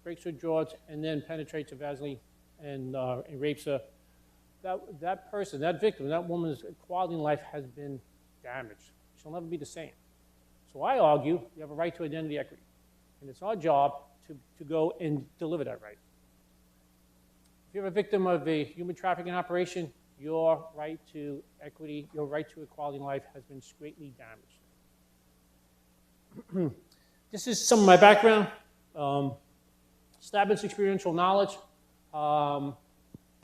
Speaker 7: breaks her jaws, and then penetrates her vaginally and rapes her. That person, that victim, that woman's quality in life has been damaged. She'll never be the same. So I argue you have a right to identity equity. And it's our job to go and deliver that right. If you're a victim of a human trafficking operation, your right to equity, your right to equality in life has been greatly damaged. This is some of my background. Established experiential knowledge.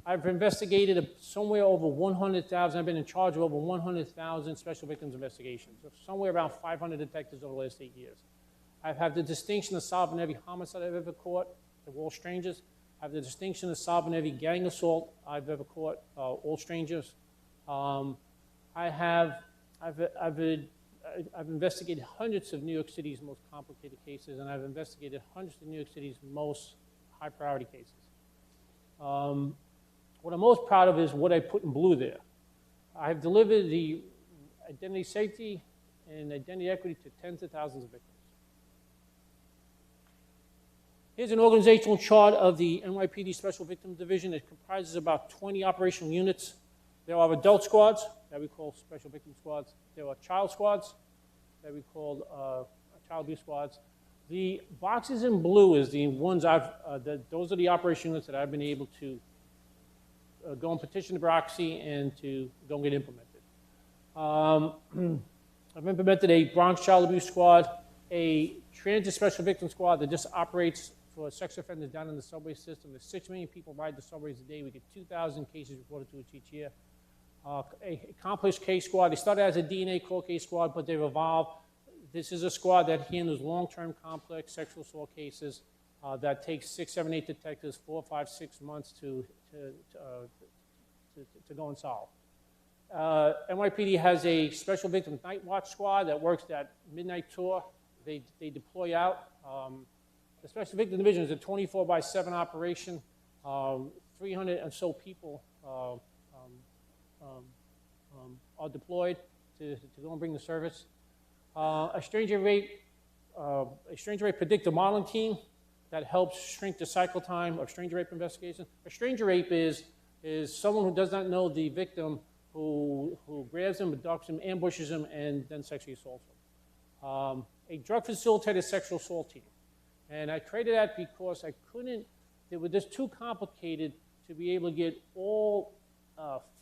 Speaker 7: I've investigated somewhere over 100,000. I've been in charge of over 100,000 special victims investigations. So somewhere around 500 detectives over the last 8 years. I've had the distinction of solving every homicide I've ever caught. They're all strangers. I have the distinction of solving every gang assault I've ever caught, all strangers. I've investigated hundreds of New York City's most complicated cases, and I've investigated hundreds of New York City's most high-priority cases. What I'm most proud of is what I put in blue there. I've delivered the identity safety and identity equity to tens of thousands of victims. Here's an organizational chart of the NYPD Special Victims Division. It comprises about 20 operational units. There are adult squads that we call special victim squads. There are child squads that we call child abuse squads. The boxes in blue is the ones those are the operational units that I've been able to go and petition the bureaucracy and to go and get implemented. I've implemented a Bronx child abuse squad, a transit special victim squad that just operates for sex offenders down in the subway system. There's 6 million people ride the subways a day. We get 2,000 cases reported to us each year. A complex case squad. They started as a DNA cold case squad, but they've evolved. This is a squad that handles long-term complex sexual assault cases that takes 6, 7, 8 detectives 4, 5, 6 months to go and solve. NYPD has a special victim night watch squad that works that midnight tour. They deploy out. The Special Victim Division is a 24/7 operation. 300 and so people are deployed to go and bring the service. A stranger rape predictive modeling team that helps shrink the cycle time of stranger rape investigation. A stranger rape is someone who does not know the victim who grabs him, abducts him, ambushes him, and then sexually assaults him. A drug-facilitated sexual assault team. And I created that because I couldn't, it was just too complicated to be able to get all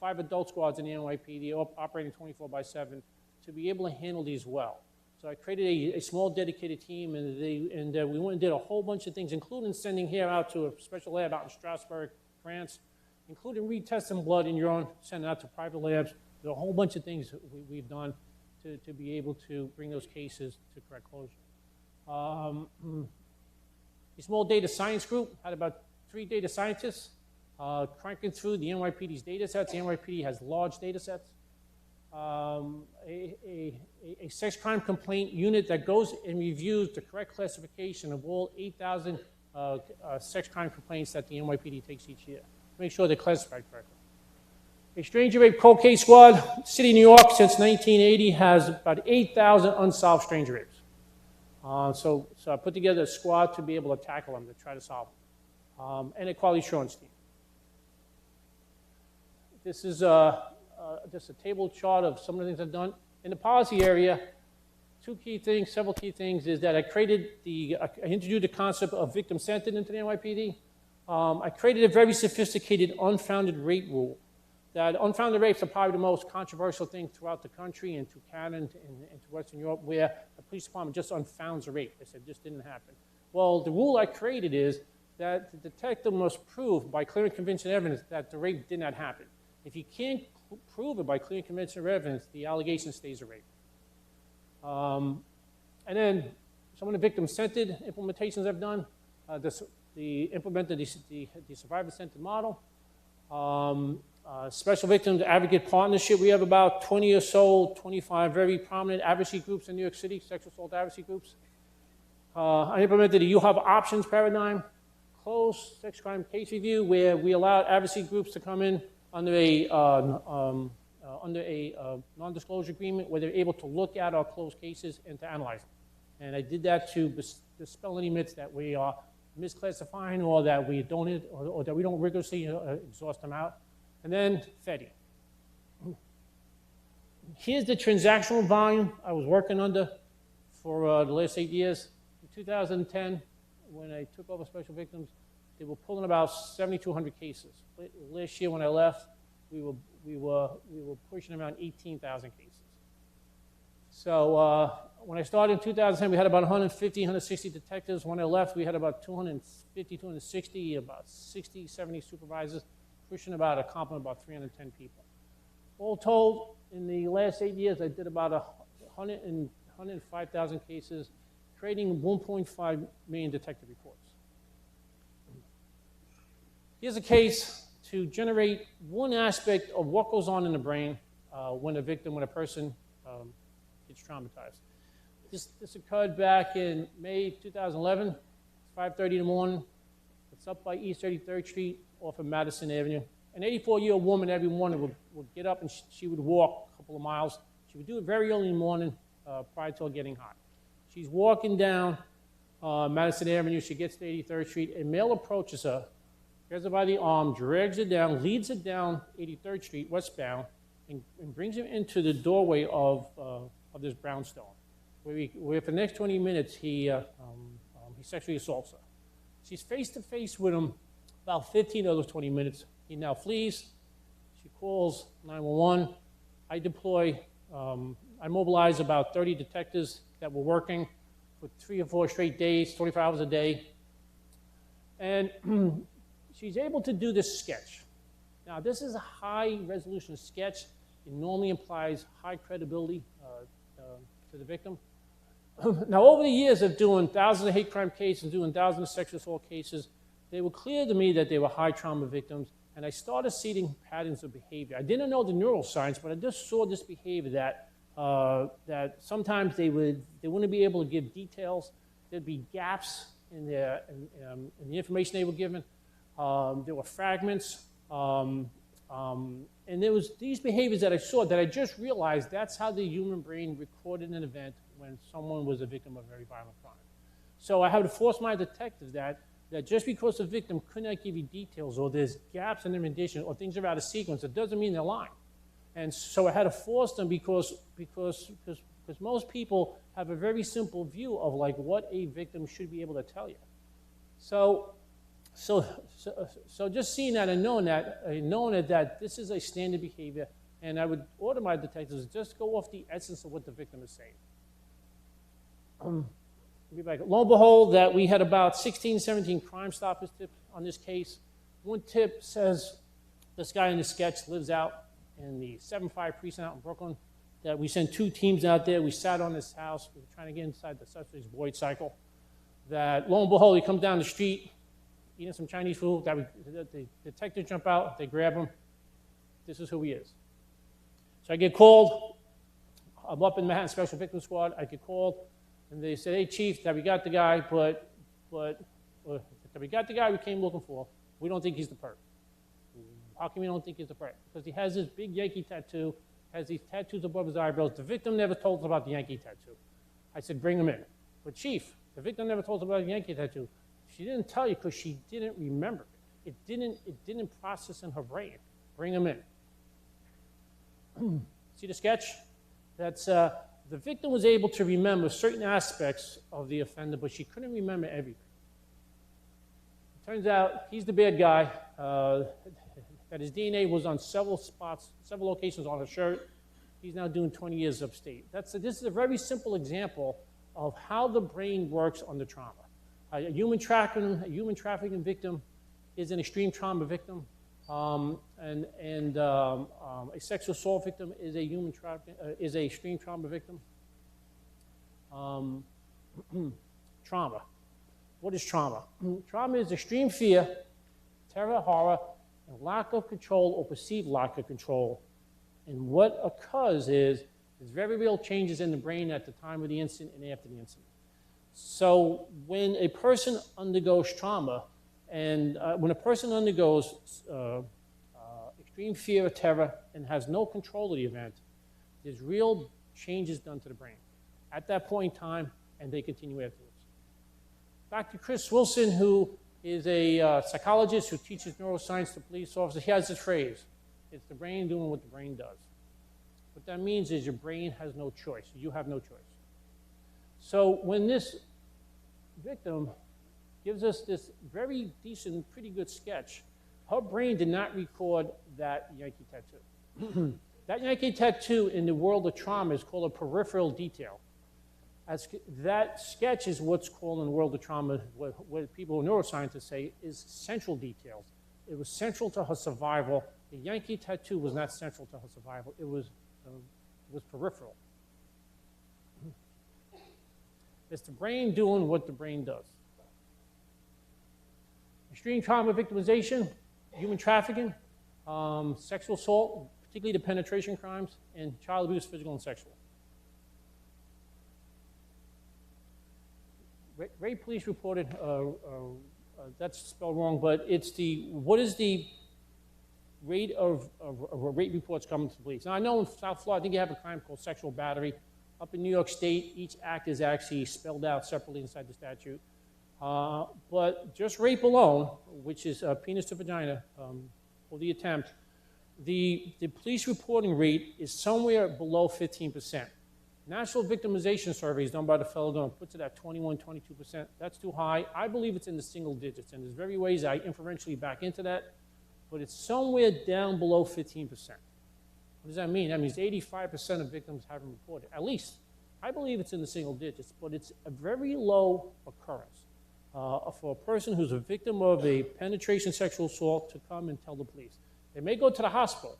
Speaker 7: 5 adult squads in the NYPD operating 24/7 to be able to handle these well. So I created a small dedicated team, and we went and did a whole bunch of things, including sending hair out to a special lab out in Strasbourg, France, including retesting blood and urine, sending out to private labs. There's a whole bunch of things we've done to be able to bring those cases to correct closure. A small data science group had about 3 data scientists cranking through the NYPD's data sets. The NYPD has large data sets. A sex crime complaint unit that goes and reviews the correct classification of all 8,000 sex crime complaints that the NYPD takes each year to make sure they're classified correctly. A stranger rape cold case squad. City of New York since 1980 has about 8,000 unsolved stranger rapes. So I put together a squad to be able to tackle them, to try to solve them. And a quality assurance team. This is just a table chart of some of the things I've done. In the policy area, several key things is that I introduced the concept of victim-centered into the NYPD. I created a very sophisticated unfounded rape rule. That unfounded rapes are probably the most controversial thing throughout the country and to Canada and to Western Europe, where the police department just unfounds a rape. They said this didn't happen. Well, the rule I created is that the detective must prove by clear and convincing evidence that the rape did not happen. If you can't prove it by clear and convincing evidence, the allegation stays a rape. And then some of the victim-centered implementations I've done, implemented the survivor-centered model. Special Victims Advocate Partnership. We have about 20 or so, 25 very prominent advocacy groups in New York City, sexual assault advocacy groups. I implemented a You Have Options paradigm, closed sex crime case review, where we allowed advocacy groups to come in under a non-disclosure agreement where they're able to look at our closed cases and to analyze them. And I did that to dispel any myths that we are misclassifying or that we don't or that we don't rigorously exhaust them out. And then FEDI. Here's the transactional volume I was working under for the last 8 years. In 2010, when I took over Special Victims, they were pulling about 7,200 cases. Last year when I left, we were pushing around 18,000 cases. So when I started in 2010, we had about 150, 160 detectives. When I left, we had about 250, 260, about 60, 70 supervisors, pushing about a complement of about 310 people. All told, in the last 8 years, I did about 105,000 cases, creating 1.5 million detective reports. Here's a case to generate one aspect of what goes on in the brain when a person gets traumatized. This occurred back in May 2011, 5:30 in the morning. It's up by East 33rd Street off of Madison Avenue. An 84-year-old woman every morning would get up and she would walk a couple of miles. She would do it very early in the morning prior to it getting hot. She's walking down Madison Avenue. She gets to 83rd Street. A male approaches her, grabs her by the arm, drags her down, leads her down 83rd Street westbound, and brings her into the doorway of this brownstone, where for the next 20 minutes he sexually assaults her. She's face-to-face with him about 15 of those 20 minutes. He now flees. She calls 911. I deploy, I mobilize about 30 detectives that were working for 3 or 4 straight days, 24 hours a day. And she's able to do this sketch. Now, this is a high-resolution sketch. It normally implies high credibility to the victim. Now, over the years of doing thousands of hate crime cases, doing thousands of sexual assault cases, they were clear to me that they were high trauma victims, and I started seeing patterns of behavior. I didn't know the neuroscience, but I just saw this behavior that sometimes they wouldn't be able to give details. There'd be gaps in the information they were given. There were fragments. And there was these behaviors that I saw that I just realized that's how the human brain recorded an event when someone was a victim of a very violent crime. So I had to force my detectives that just because the victim could not give you details or there's gaps in their rendition or things are out of sequence, it doesn't mean they're lying. And so I had to force them because most people have a very simple view of like what a victim should be able to tell you. So just seeing that and knowing that this is a standard behavior, and I would order my detectives to just go off the essence of what the victim is saying. Lo and behold, that we had about 16, 17 Crime Stoppers tips on this case. One tip says this guy in the sketch lives out in the 7-5 precinct out in Brooklyn. That we sent 2 teams out there. We sat on his house. We were trying to get inside the suspect's Boyd cycle. That lo and behold, he comes down the street, eating some Chinese food. The detectives jump out. They grab him. This is who he is. So I get called. I'm up in Manhattan Special Victims Squad. I get called, and they say, "Hey, Chief, that we got the guy, but that we got the guy we came looking for. We don't think he's the perp." How come we don't think he's the perp? Because he has this big Yankee tattoo, has these tattoos above his eyebrows. The victim never told us about the Yankee tattoo. I said, bring him in. But Chief, the victim never told us about the Yankee tattoo. She didn't tell you because she didn't remember it. It didn't process in her brain. Bring him in. See the sketch? That's the victim was able to remember certain aspects of the offender, but she couldn't remember everything. It turns out he's the bad guy. That his DNA was on several spots, several locations on her shirt. He's now doing 20 years upstate. This is a very simple example of how the brain works under trauma. A human trafficking victim is an extreme trauma victim, and a sexual assault victim is a extreme trauma victim. Trauma. What is trauma? Trauma is extreme fear, terror, horror, and lack of control or perceived lack of control. And what occurs is there's very real changes in the brain at the time of the incident and after the incident. So when a person undergoes trauma, and when a person undergoes extreme fear or terror and has no control of the event, there's real changes done to the brain at that point in time, and they continue afterwards. Dr. Chris Wilson, who is a psychologist who teaches neuroscience to police officers. He has this phrase, it's the brain doing what the brain does. What that means is your brain has no choice. You have no choice. So when this victim gives us this very decent, pretty good sketch, her brain did not record that Yankee tattoo. That Yankee tattoo in the world of trauma is called a peripheral detail. That sketch is what's called in the world of trauma, what people, neuroscientists say, is central details. It was central to her survival. The Yankee tattoo was not central to her survival. It was peripheral. It's the brain doing what the brain does. Extreme trauma victimization, human trafficking, sexual assault, particularly the penetration crimes, and child abuse, physical and sexual. Rape police reported, that's spelled wrong, but it's what is the rate of rape reports coming to the police? Now I know in South Florida, I think you have a crime called sexual battery. Up in New York State, each act is actually spelled out separately inside the statute. But just rape alone, which is penis to vagina, or the attempt, the police reporting rate is somewhere below 15%. National victimization surveys done by the federal government puts it at 21, 22%. That's too high. I believe it's in the single digits, and there's very ways I inferentially back into that, but it's somewhere down below 15%. What does that mean? That means 85% of victims haven't reported, at least. I believe it's in the single digits, but it's a very low occurrence for a person who's a victim of a penetration sexual assault to come and tell the police. They may go to the hospital.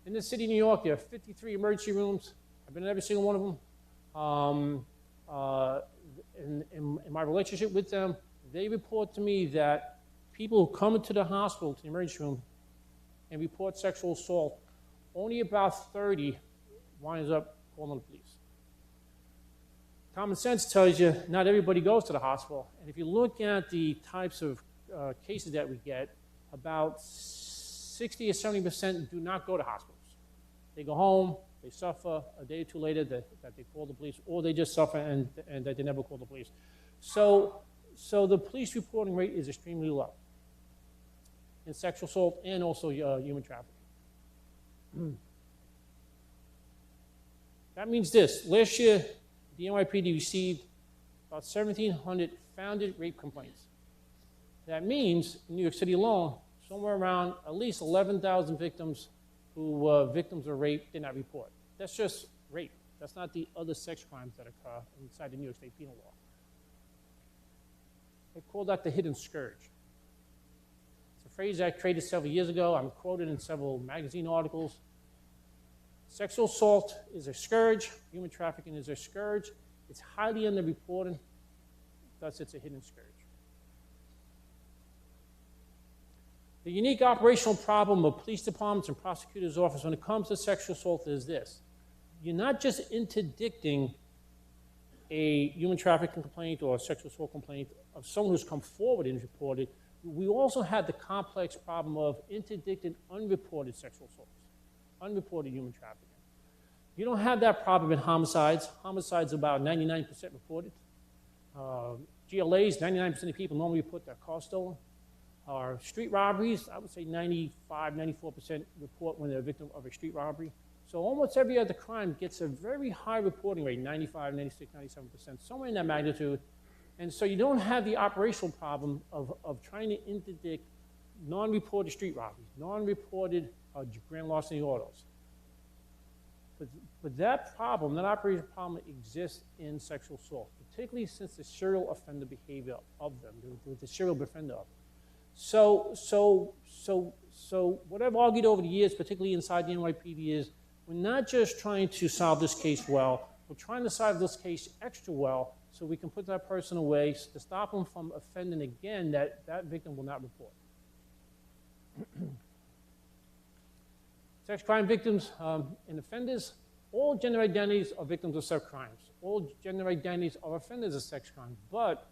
Speaker 7: In the city of New York, there are 53 emergency rooms. I've been in every single one of them. In my relationship with them, they report to me that people who come into the hospital, to the emergency room, and report sexual assault, only about 30 winds up calling the police. Common sense tells you not everybody goes to the hospital. And if you look at the types of cases that we get, about 60 or 70% do not go to hospitals. They go home, they suffer, a day or two later that they call the police, or they just suffer and that they never call the police. So the police reporting rate is extremely low in sexual assault and also human trafficking. That means this. Last year, the NYPD received about 1,700 founded rape complaints. That means, in New York City alone, somewhere around at least 11,000 victims who were victims of rape did not report. That's just rape. That's not the other sex crimes that occur inside the New York State penal law. They call that the hidden scourge. It's a phrase I created several years ago. I'm quoted in several magazine articles. Sexual assault is a scourge. Human trafficking is a scourge. It's highly underreported. Thus, it's a hidden scourge. The unique operational problem of police departments and prosecutors' office when it comes to sexual assault is this. You're not just interdicting a human trafficking complaint or a sexual assault complaint of someone who's come forward and reported. We also have the complex problem of interdicted unreported sexual assaults, unreported human trafficking. You don't have that problem in homicides. Homicides are about 99% reported. GLAs, 99% of people normally report their car stolen. Our street robberies, I would say 95, 94% report when they're a victim of a street robbery. So almost every other crime gets a very high reporting rate, 95, 96, 97%, somewhere in that magnitude. And so you don't have the operational problem of trying to interdict non-reported street robberies, non-reported grand larceny autos. But that problem, that operational problem exists in sexual assault, particularly since the serial offender behavior of them, the serial offender of them. So what I've argued over the years, particularly inside the NYPD, is we're not just trying to solve this case well, we're trying to solve this case extra well so we can put that person away to stop them from offending again that that victim will not report. Sex crime victims and offenders, all gender identities are victims of sex crimes. All gender identities are offenders of sex crimes. But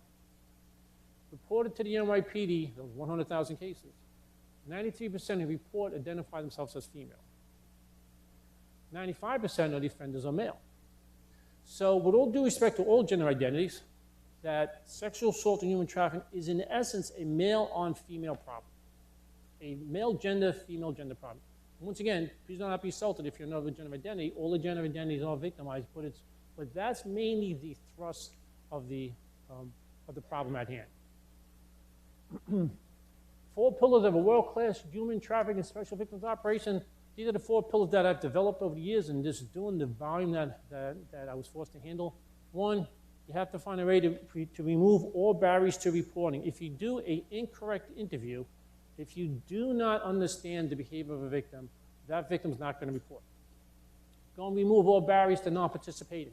Speaker 7: reported to the NYPD, those 100,000 cases, 93% who report identify themselves as female. 95% of the offenders are male. So with all due respect to all gender identities, that sexual assault and human trafficking is in essence a male on female problem. A male gender, female gender problem. Once again, please do not be insulted if you're another gender identity. All the gender identities are victimized, but that's mainly the thrust of the problem at hand. 4 pillars of a world-class human trafficking special victims operation. These are the 4 pillars that I've developed over the years and just doing the volume that I was forced to handle. 1, you have to find a way to remove all barriers to reporting. If you do an incorrect interview, if you do not understand the behavior of a victim, that victim is not going to report. Go and remove all barriers to non-participating.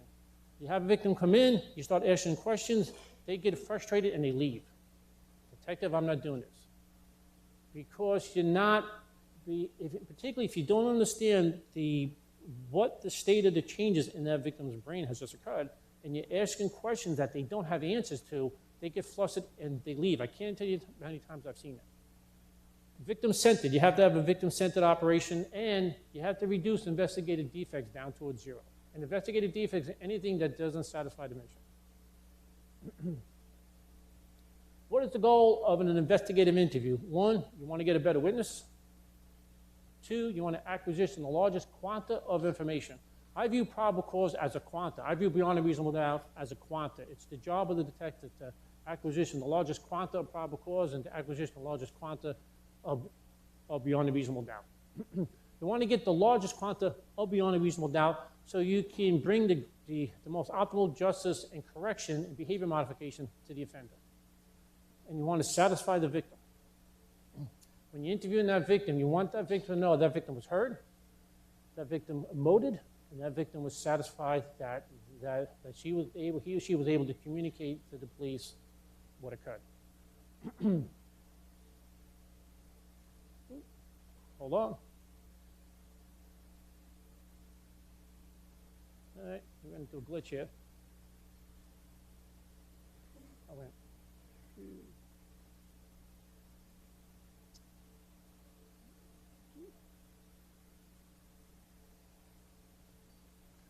Speaker 7: You have a victim come in, you start asking questions, they get frustrated and they leave. Detective, I'm not doing this. Because you're not, particularly if you don't understand what the state of the changes in that victim's brain has just occurred, and you're asking questions that they don't have answers to, they get flustered and they leave. I can't tell you how many times I've seen that. Victim-centered, you have to have a victim-centered operation, and you have to reduce investigative defects down towards 0. And investigative defects are anything that doesn't satisfy the mission. What is the goal of an investigative interview? 1, you want to get a better witness. 2, you want to acquisition the largest quanta of information. I view probable cause as a quanta. I view beyond a reasonable doubt as a quanta. It's the job of the detective to acquisition the largest quanta of probable cause and to acquisition the largest quanta of beyond a reasonable doubt. You want to get the largest quanta of beyond a reasonable doubt so you can bring the most optimal justice and correction and behavior modification to the offender. And you want to satisfy the victim. When you're interviewing that victim, you want that victim to know that victim was heard, that victim emoted, and that victim was satisfied that he or she was able to communicate to the police what occurred. Hold on. All right, we're going to do a glitch here. I went.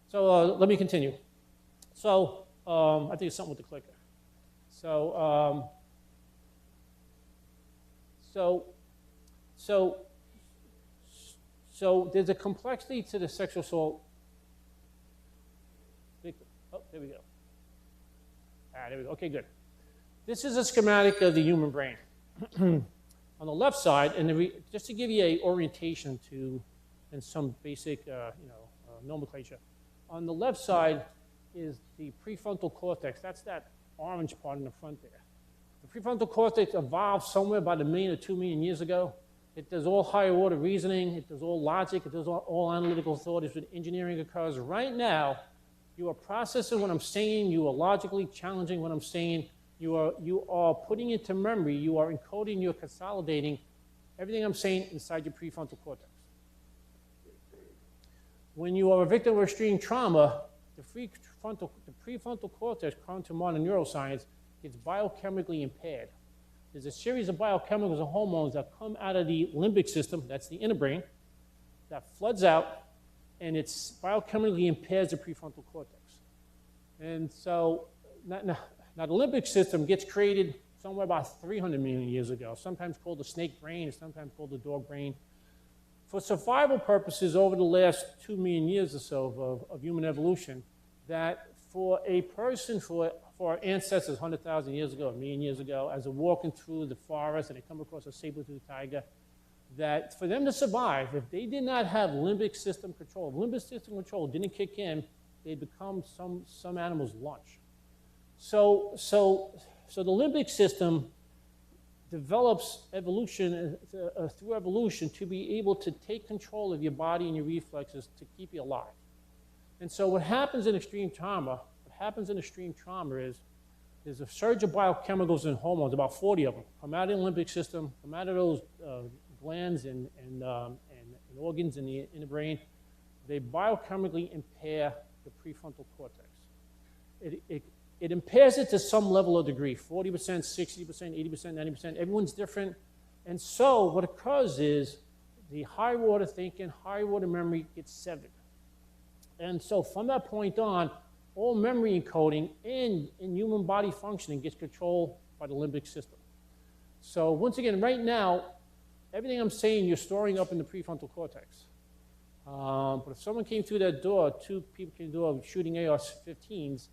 Speaker 7: So let me continue. So I think it's something with the clicker. So there's a complexity to the sexual assault There we go. There we go. Okay, good. This is a schematic of the human brain. On the left side, and just to give you a orientation to, and some basic, nomenclature. On the left side is the prefrontal cortex. That's that orange part in the front there. The prefrontal cortex evolved somewhere about 1 million or 2 million years ago. It does all higher order reasoning. It does all logic. It does all analytical thought. It's what engineering occurs. Right now, you are processing what I'm saying. You are logically challenging what I'm saying. You are putting into memory. You are encoding. You're consolidating everything I'm saying inside your prefrontal cortex. When you are a victim of extreme trauma, the prefrontal cortex, according to modern neuroscience, gets biochemically impaired. There's a series of biochemicals and hormones that come out of the limbic system, that's the inner brain, that floods out, and it biochemically impairs the prefrontal cortex. And so, now the limbic system gets created somewhere about 300 million years ago, sometimes called the snake brain, sometimes called the dog brain. For survival purposes over the last 2 million years or so of human evolution, that for a person, for our ancestors 100,000 years ago, 1 million years ago, as they're walking through the forest and they come across a saber-toothed tiger, that for them to survive, if they did not have limbic system control, if limbic system control didn't kick in, they'd become some animal's lunch. So the limbic system develops evolution through evolution to be able to take control of your body and your reflexes to keep you alive. And so what happens in extreme trauma is there's a surge of biochemicals and hormones, about 40 of them, come out of the limbic system, come out of those glands and organs in the brain. They biochemically impair the prefrontal cortex. It impairs it to some level of degree, 40%, 60%, 80%, 90%. Everyone's different. And so what occurs is the high order thinking, high order memory gets severed. And so from that point on, all memory encoding and human body functioning gets controlled by the limbic system. So once again, right now, everything I'm saying, you're storing up in the prefrontal cortex. But if someone came through that door, 2 people came through the door shooting AR-15s,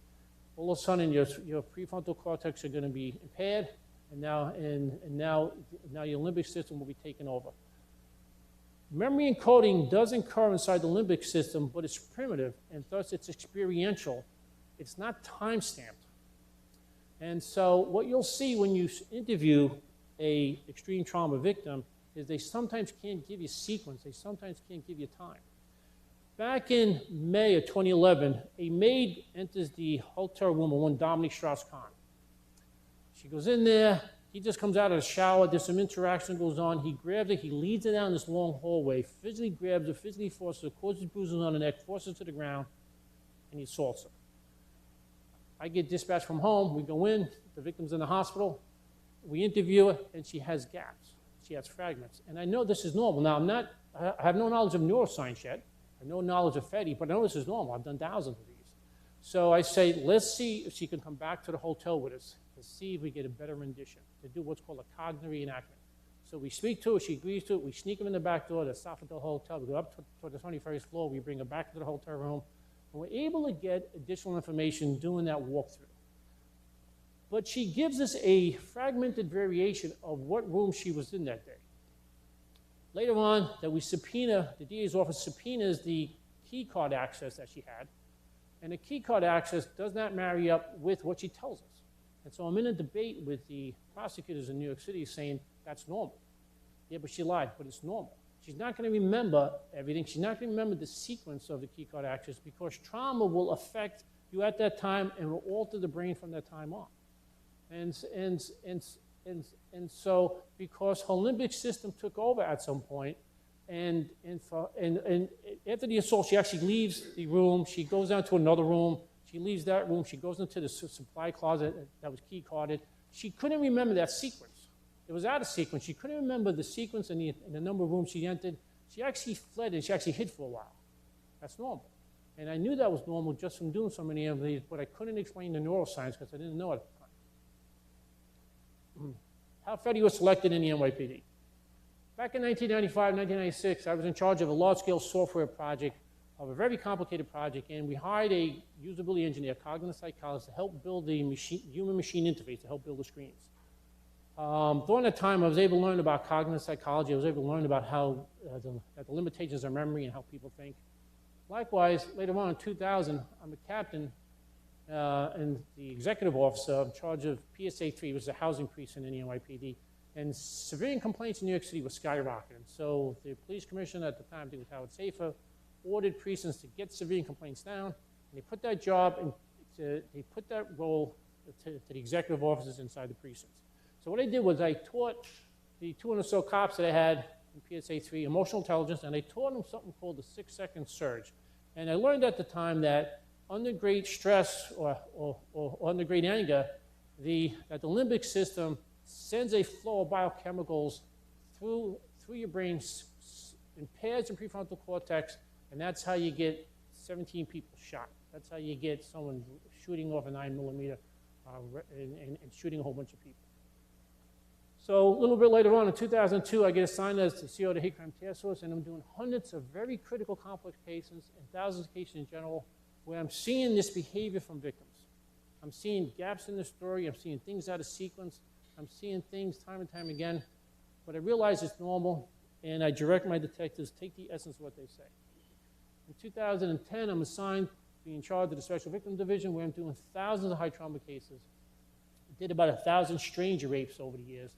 Speaker 7: all of a sudden your prefrontal cortex are going to be impaired, and now your limbic system will be taken over. Memory encoding does occur inside the limbic system, but it's primitive, and thus it's experiential. It's not time-stamped. And so what you'll see when you interview an extreme trauma victim is they sometimes can't give you sequence. They sometimes can't give you time. Back in May of 2011, a maid enters the hotel room of one Dominique Strauss-Kahn. She goes in there. He just comes out of the shower. There's some interaction goes on. He grabs her. He leads her down this long hallway, physically grabs her, physically forces her, causes bruises on the neck, forces her to the ground, and he assaults her. I get dispatched from home. We go in. The victim's in the hospital. We interview her, and she has gaps. She has fragments. And I know this is normal. Now, I have no knowledge of neuroscience yet. I have no knowledge of FETI, but I know this is normal. I've done thousands of these. So I say, let's see if she can come back to the hotel with us to see if we get a better rendition, to do what's called a cognitive reenactment. So we speak to her, she agrees to it, we sneak her in the back door, they stop at the hotel, we go up to the 21st floor, we bring her back to the hotel room, and we're able to get additional information doing that walkthrough. But she gives us a fragmented variation of what room she was in that day. Later on, that we subpoena, the DA's office subpoenas the key card access that she had, and the key card access does not marry up with what she tells us. And so I'm in a debate with the prosecutors in New York City saying, that's normal. Yeah, but she lied, but it's normal. She's not going to remember everything. She's not going to remember the sequence of the key card access because trauma will affect you at that time and will alter the brain from that time on. And so because her limbic system took over at some point, and after the assault, she actually leaves the room. She goes down to another room. She leaves that room. She goes into the supply closet that was key carded. She couldn't remember that sequence. It was out of sequence. She couldn't remember the sequence and the number of rooms she entered. She actually fled and she actually hid for a while. That's normal. And I knew that was normal just from doing so many of these, but I couldn't explain the neuroscience because I didn't know it at the time. How FETI was selected in the NYPD. Back in 1995, 1996, I was in charge of a large-scale software project of a very complicated project, and we hired a usability engineer, cognitive psychologist, to help build the human-machine interface, to help build the screens. During that time, I was able to learn about cognitive psychology. I was able to learn about how the limitations of memory and how people think. Likewise, later on in 2000, I'm a captain and the executive officer in charge of PSA 3, which is a housing precinct in the NYPD. And civilian complaints in New York City were skyrocketing. So the police commissioner at the time, I think it was Howard Safer, ordered precincts to get civilian complaints down. And they put that job, they put that role to the executive officers inside the precincts. So what I did was I taught the 200 or so cops that I had in PSA 3 emotional intelligence, and I taught them something called the 6-second surge. And I learned at the time that under great stress or under great anger, that the limbic system sends a flow of biochemicals through your brain, impairs the prefrontal cortex, and that's how you get 17 people shot. That's how you get someone shooting off a 9mm and shooting a whole bunch of people. So a little bit later on, in 2002, I get assigned as the CEO of the Hate Crime Task Force, and I'm doing hundreds of very critical, complex cases and thousands of cases in general, where I'm seeing this behavior from victims. I'm seeing gaps in the story. I'm seeing things out of sequence. I'm seeing things time and time again. But I realize it's normal, and I direct my detectives, take the essence of what they say. In 2010, I'm assigned to be in charge of the Special Victim Division, where I'm doing thousands of high trauma cases. I did about 1,000 stranger rapes over the years.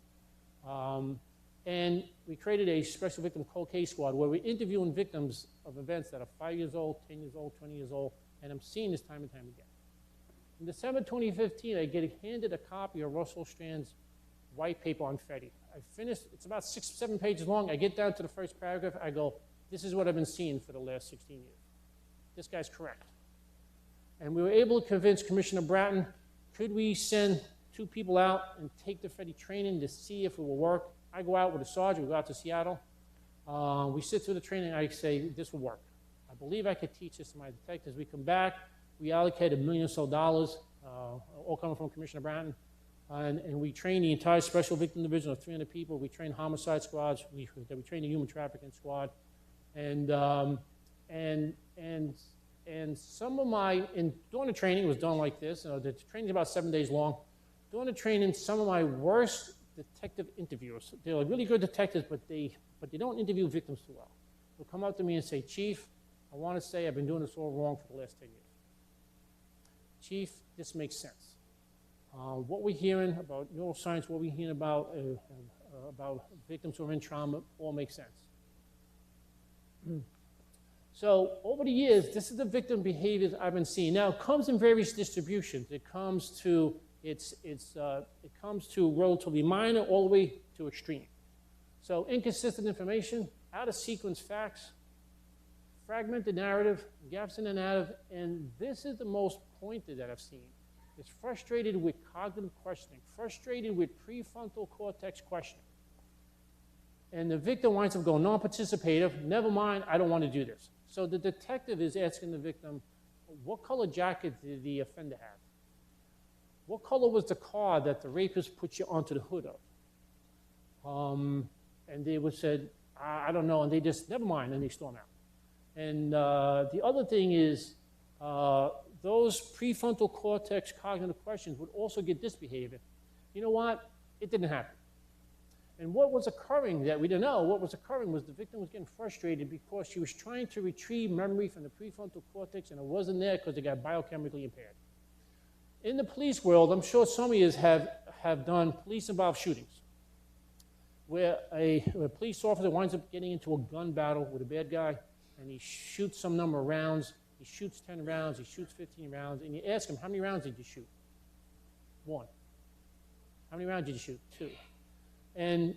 Speaker 7: And we created a Special Victim Cold Case Squad where we're interviewing victims of events that are 5 years old, 10 years old, 20 years old, and I'm seeing this time and time again. In December 2015, I get handed a copy of Russell Strand's white paper on Fetty. I finished, it's about 6 or 7 pages long. I get down to the first paragraph. I go, this is what I've been seeing for the last 16 years. This guy's correct. And we were able to convince Commissioner Bratton, could we send 2 people out and take the Fetty training to see if it will work? I go out with a sergeant. We go out to Seattle. We sit through the training. I say, this will work. I believe I could teach this to my detectives. We come back. We allocate $1 million or so, all coming from Commissioner Bratton. And we train the entire Special Victim Division of 300 people. We train homicide squads. We train the human trafficking squad. And some of my, during the training, it was done like this. The training's about 7 days long. During the training, some of my worst detective interviewers, they're like really good detectives, but they don't interview victims too well. They'll come up to me and say, Chief, I want to say I've been doing this all wrong for the last 10 years. Chief, this makes sense. What we're hearing about neuroscience, what we're hearing about victims who are in trauma, all makes sense. So over the years, this is the victim behaviors I've been seeing. Now, it comes in various distributions. It comes to relatively minor all the way to extreme. So inconsistent information, out of sequence facts, fragmented narrative, gaps in the narrative, and this is the most pointed that I've seen. It's frustrated with cognitive questioning, frustrated with prefrontal cortex questioning. And the victim winds up going non-participative, never mind, I don't want to do this. So the detective is asking the victim, what color jacket did the offender have? What color was the car that the rapist put you onto the hood of? And they would say, I don't know, and they just, never mind, and they storm out. And the other thing is, those prefrontal cortex cognitive questions would also get this behavior. You know what? It didn't happen. And what was occurring that we didn't know, what was occurring was the victim was getting frustrated because she was trying to retrieve memory from the prefrontal cortex and it wasn't there because it got biochemically impaired. In the police world, I'm sure some of you have done police-involved shootings where a police officer winds up getting into a gun battle with a bad guy and he shoots some number of rounds. He shoots 10 rounds, he shoots 15 rounds, and you ask him, how many rounds did you shoot? 1. How many rounds did you shoot? 2. And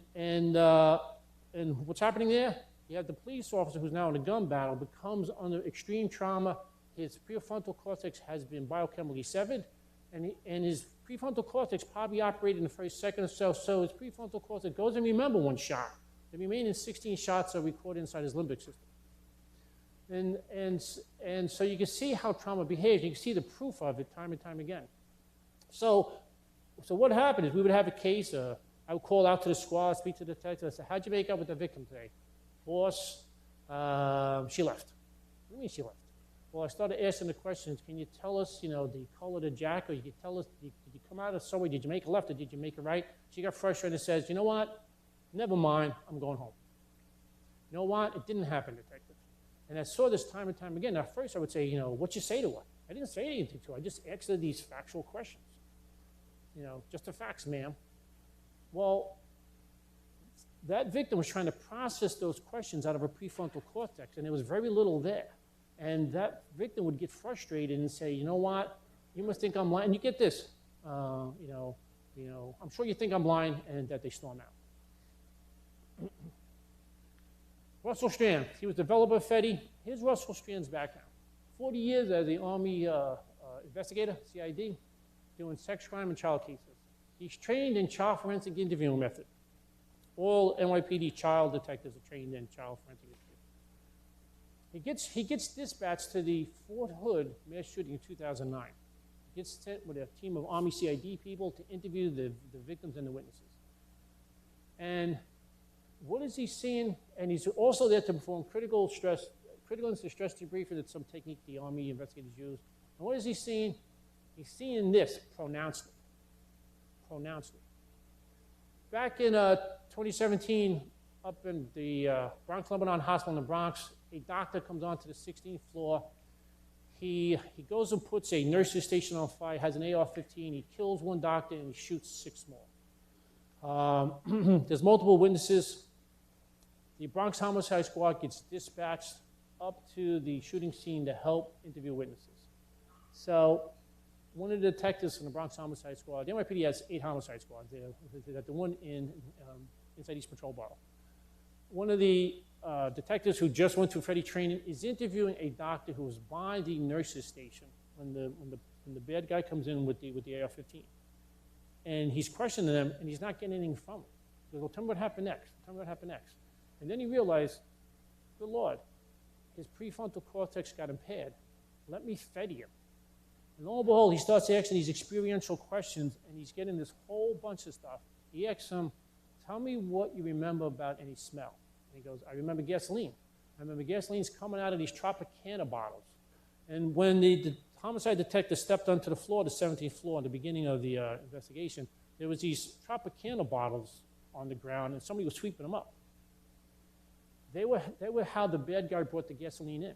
Speaker 7: what's happening there? You have the police officer who's now in a gun battle, becomes under extreme trauma. His prefrontal cortex has been biochemically severed, and his prefrontal cortex probably operated in the first second or so, so his prefrontal cortex goes and remember 1 shot. The remaining 16 shots are recorded inside his limbic system. And so you can see how trauma behaves. You can see the proof of it time and time again. So what happened is we would have a case. I would call out to the squad, speak to the detective. I said, how'd you make up with the victim today? Boss, she left. What do you mean she left? Well, I started asking the questions. Can you tell us, the color of the jacket? Or you could tell us, did you come out of the subway? Did you make a left or did you make a right? She got frustrated and says, you know what? Never mind. I'm going home. You know what? It didn't happen, detective. And I saw this time and time again. At first, I would say, what'd you say to her? I didn't say anything to her. I just asked her these factual questions. Just the facts, ma'am. Well, that victim was trying to process those questions out of her prefrontal cortex, and there was very little there. And that victim would get frustrated and say, you know what, you must think I'm lying. And you get this, I'm sure you think I'm lying, and that they storm out. Russell Strand, he was developer of FETI. Here's Russell Strand's background. 40 years as the Army investigator, CID, doing sex crime and child cases. He's trained in child forensic interviewing method. All NYPD child detectives are trained in child forensic interviewing. He gets dispatched to the Fort Hood mass shooting in 2009. He gets sent with a team of Army CID people to interview the victims and the witnesses. And what is he seeing? And he's also there to perform critical incident stress debriefing. That's some technique the Army investigators use. And what is he seeing? He's seeing this pronouncedly. Back in 2017, up in the Bronx Lebanon Hospital in the Bronx, a doctor comes onto the 16th floor. He goes and puts a nurse's station on fire, has an AR-15. He kills one doctor and he shoots 6 more. There's multiple witnesses. The Bronx Homicide Squad gets dispatched up to the shooting scene to help interview witnesses. So one of the detectives from the Bronx Homicide Squad, the NYPD has 8 homicide squads. The one inside East Patrol Borough. One of the detectives who just went through FETI training is interviewing a doctor who was by the nurse's station when the bad guy comes in with the AR-15. And he's questioning them, and he's not getting anything from him. He goes, well, tell me what happened next. Tell me what happened next. And then he realized, good Lord, his prefrontal cortex got impaired. Let me FETI him. And lo and behold, he starts asking these experiential questions, and he's getting this whole bunch of stuff. He asks him, tell me what you remember about any smell. And he goes, I remember gasoline. I remember gasoline's coming out of these Tropicana bottles. And when the homicide detective stepped onto the floor, the 17th floor, at the beginning of the investigation, there was these Tropicana bottles on the ground, and somebody was sweeping them up. They were how the bad guy brought the gasoline in.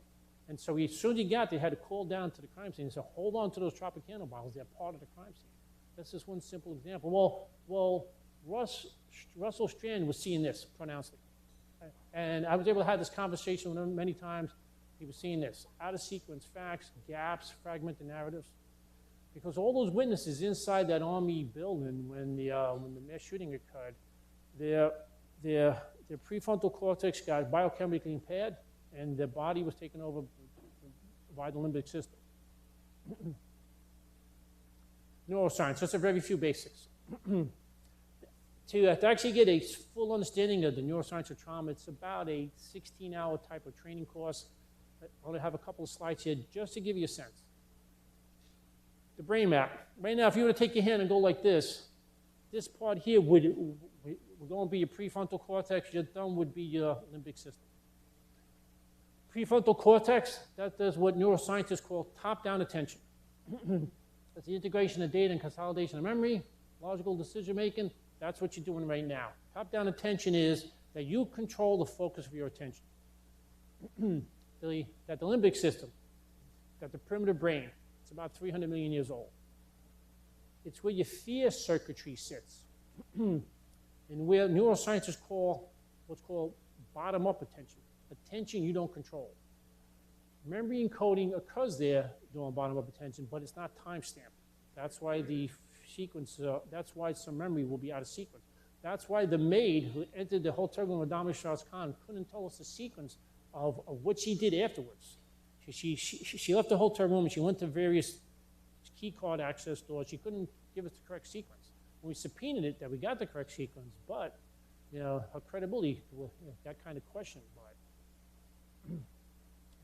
Speaker 7: And so as soon as he got there, he had to call down to the crime scene and say, hold on to those Tropicana bottles. They're part of the crime scene. That's just one simple example. Well, Russell Strand was seeing this pronouncedly. And I was able to have this conversation with him many times. He was seeing this. Out-of-sequence facts, gaps, fragmented narratives. Because all those witnesses inside that Army building when the mass shooting occurred, their prefrontal cortex got biochemically impaired, and their body was taken over by the limbic system. Neuroscience, just a very few basics. To actually get a full understanding of the neuroscience of trauma, it's about a 16-hour type of training course. I only have a couple of slides here just to give you a sense. The brain map. Right now, if you were to take your hand and go like this part here would going to be your prefrontal cortex, your thumb would be your limbic system. Prefrontal cortex, that does what neuroscientists call top-down attention. That's the integration of data and consolidation of memory, logical decision-making. That's what you're doing right now. Top-down attention is that you control the focus of your attention. That the limbic system, that the primitive brain, it's about 300 million years old. It's where your fear circuitry sits. And where neuroscientists call what's called bottom-up attention. Attention you don't control. Memory encoding occurs there during bottom-up attention, but it's not time-stamped. That's why the sequence, that's why some memory will be out of sequence. That's why the maid who entered the hotel room with Dahmer Strauss-Kahn couldn't tell us the sequence of what she did afterwards. She left the hotel room and she went to various key card access doors. She couldn't give us the correct sequence. When we subpoenaed it, that we got the correct sequence, but her credibility, that kind of question.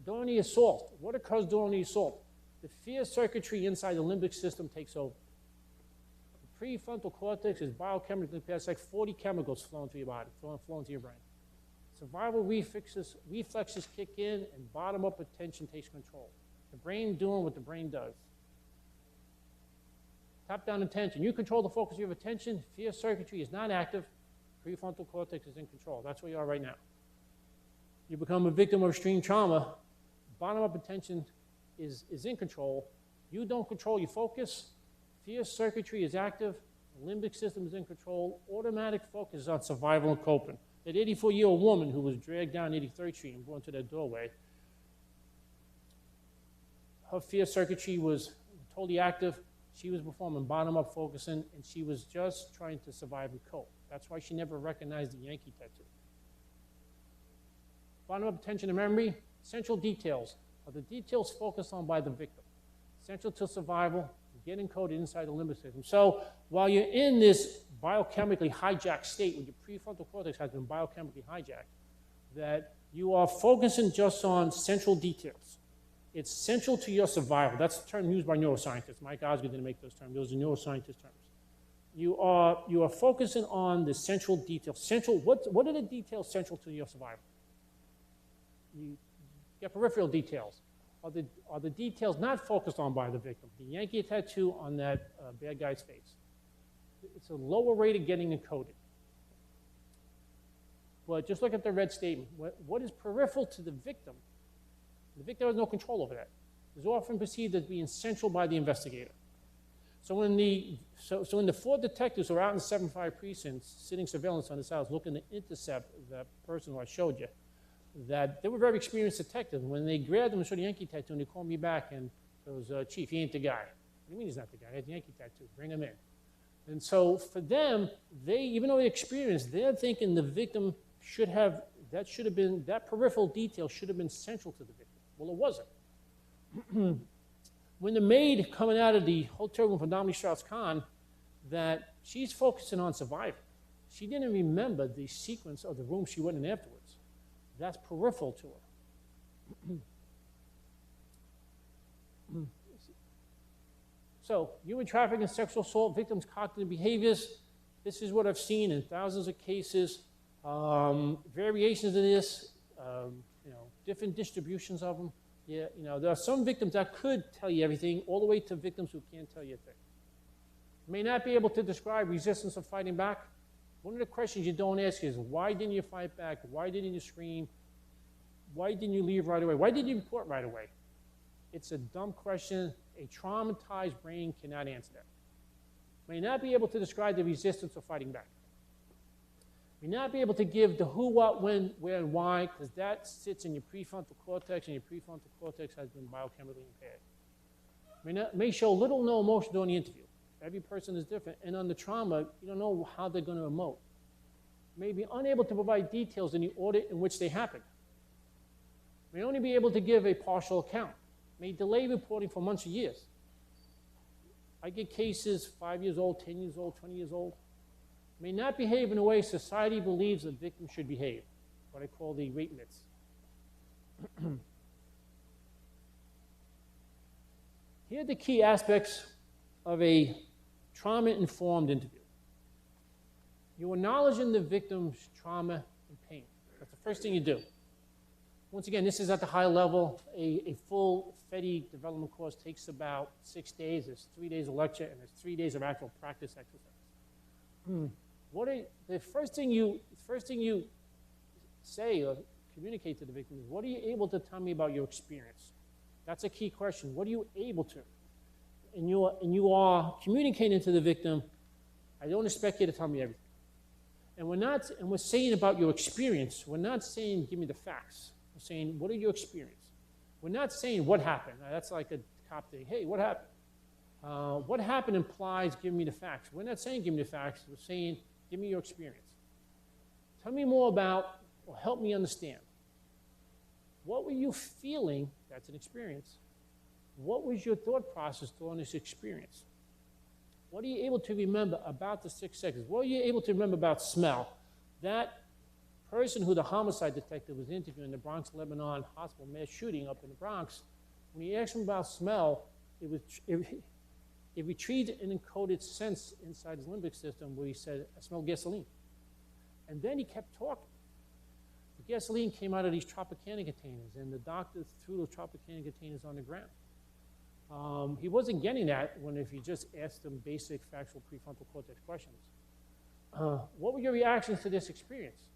Speaker 7: During the assault, what occurs during the assault? The fear circuitry inside the limbic system takes over. The prefrontal cortex is biochemically impaired. It's like 40 chemicals flowing through your body, flowing through your brain. Survival reflexes kick in, and bottom-up attention takes control. The brain doing what the brain does. Top-down attention. You control the focus of your attention. Fear circuitry is not active. Prefrontal cortex is in control. That's where you are right now. You become a victim of extreme trauma. Bottom-up attention is in control. You don't control your focus. Fear circuitry is active. The limbic system is in control. Automatic focus is on survival and coping. That 84-year-old woman who was dragged down 83rd Street and brought into that doorway, her fear circuitry was totally active. She was performing bottom-up focusing, and she was just trying to survive and cope. That's why she never recognized the Yankee tattoo. Bottom-up attention and memory, central details are the details focused on by the victim. Central to survival, get encoded inside the limbic system. So while you're in this biochemically hijacked state, where your prefrontal cortex has been biochemically hijacked, that you are focusing just on central details. It's central to your survival. That's the term used by neuroscientists. Mike Osgood didn't make those terms. Those are neuroscientist terms. You are focusing on the central details. Central. What are the details central to your survival? You get peripheral details. Are the details not focused on by the victim? The Yankee tattoo on that bad guy's face. It's a lower rate of getting encoded. But just look at the red statement. What is peripheral to the victim? The victim has no control over that. It's often perceived as being central by the investigator. So when the 4 detectives who are out in the 7-5 precincts sitting surveillance on this house looking to intercept the person who I showed you, that they were very experienced detectives. When they grabbed him and showed the Yankee tattoo, and they called me back and goes, Chief, he ain't the guy. What do you mean he's not the guy? He has the Yankee tattoo. Bring him in. And so for them, even though they're experienced, they're thinking the victim that peripheral detail should have been central to the victim. Well, it wasn't. When the maid coming out of the hotel room for Dominique Strauss-Kahn, that she's focusing on surviving. She didn't remember the sequence of the room she went in afterwards. That's peripheral to her. So, human trafficking and sexual assault victims' cognitive behaviors. This is what I've seen in thousands of cases. Variations of this, different distributions of them. Yeah, there are some victims that could tell you everything, all the way to victims who can't tell you a thing. May not be able to describe resistance or fighting back. One of the questions you don't ask is, why didn't you fight back? Why didn't you scream? Why didn't you leave right away? Why didn't you report right away? It's a dumb question. A traumatized brain cannot answer that. May not be able to describe the resistance or fighting back. May not be able to give the who, what, when, where, and why, because that sits in your prefrontal cortex, and your prefrontal cortex has been biochemically impaired. May show little or no emotion during the interview. Every person is different, and on the trauma, you don't know how they're going to emote. May be unable to provide details in the order in which they happened. May only be able to give a partial account. May delay reporting for months or years. I get cases 5 years old, 10 years old, 20 years old. May not behave in a way society believes a victim should behave, what I call the rape myths. Here are the key aspects of a trauma-informed interview. You acknowledge the victim's trauma and pain. That's the first thing you do. Once again, this is at the high level. A full FEDI development course takes about 6 days. There's 3 days of lecture, and there's 3 days of actual practice exercise. The first thing you say or communicate to the victim is, what are you able to tell me about your experience? That's a key question. What are you able to? And you are communicating to the victim, I don't expect you to tell me everything. And we're saying about your experience. We're not saying, give me the facts. We're saying, what are your experience? We're not saying what happened. That's like a cop thing. Hey, what happened? What happened implies give me the facts. We're not saying give me the facts. We're saying give me your experience. Tell me more about, or help me understand. What were you feeling? That's an experience. What was your thought process during this experience? What are you able to remember about the 6 seconds? What are you able to remember about smell? That person who the homicide detective was interviewing in the Bronx, Lebanon hospital mass shooting up in the Bronx, when he asked him about smell, it retrieved an encoded sense inside his limbic system where he said, I smell gasoline. And then he kept talking. The the gasoline came out of these Tropicana containers, and the doctor threw those Tropicana containers on the ground. He wasn't getting that if you just asked him basic factual prefrontal cortex questions. What were your reactions to this experience?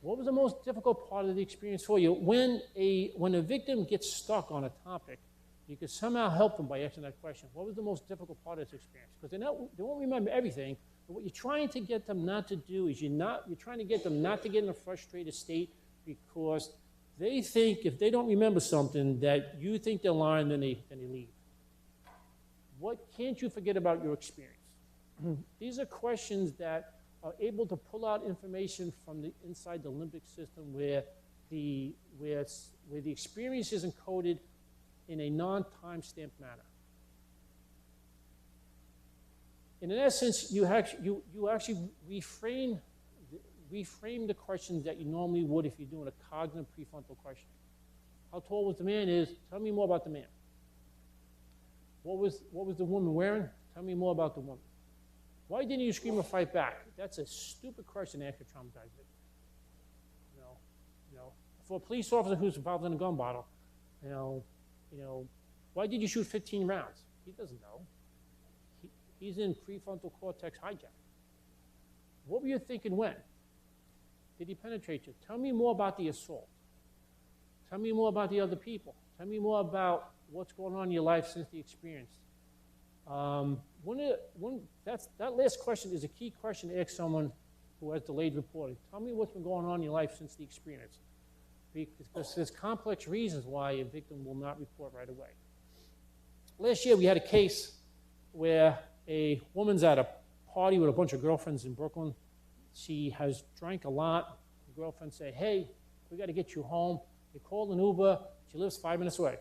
Speaker 7: What was the most difficult part of the experience for you? When a victim gets stuck on a topic, you could somehow help them by asking that question. What was the most difficult part of this experience? Because they won't remember everything, but what you're trying to get them not to do is you're trying to get them not to get in a frustrated state because they think if they don't remember something that you think they're lying, then they leave. What can't you forget about your experience? These are questions that are able to pull out information from the inside the limbic system where the experience is encoded in a non-time-stamped manner. And in essence, you actually reframe the questions that you normally would if you're doing a cognitive prefrontal question. How tall was the man? Tell me more about the man. What was the woman wearing? Tell me more about the woman. Why didn't you scream or fight back? That's a stupid question to ask a traumatized victim. For a police officer who's involved in a gun battle, why did you shoot 15 rounds? He doesn't know. He's in prefrontal cortex hijack. What were you thinking when? Did he penetrate you? Tell me more about the assault. Tell me more about the other people. Tell me more about what's going on in your life since the experience. That last question is a key question to ask someone who has delayed reporting. Tell me what's been going on in your life since the experience. Because there's complex reasons why a victim will not report right away. Last year we had a case where a woman's at a party with a bunch of girlfriends in Brooklyn. She has drank a lot. The girlfriend said, hey, we got to get you home. They called an Uber. She lives 5 minutes away.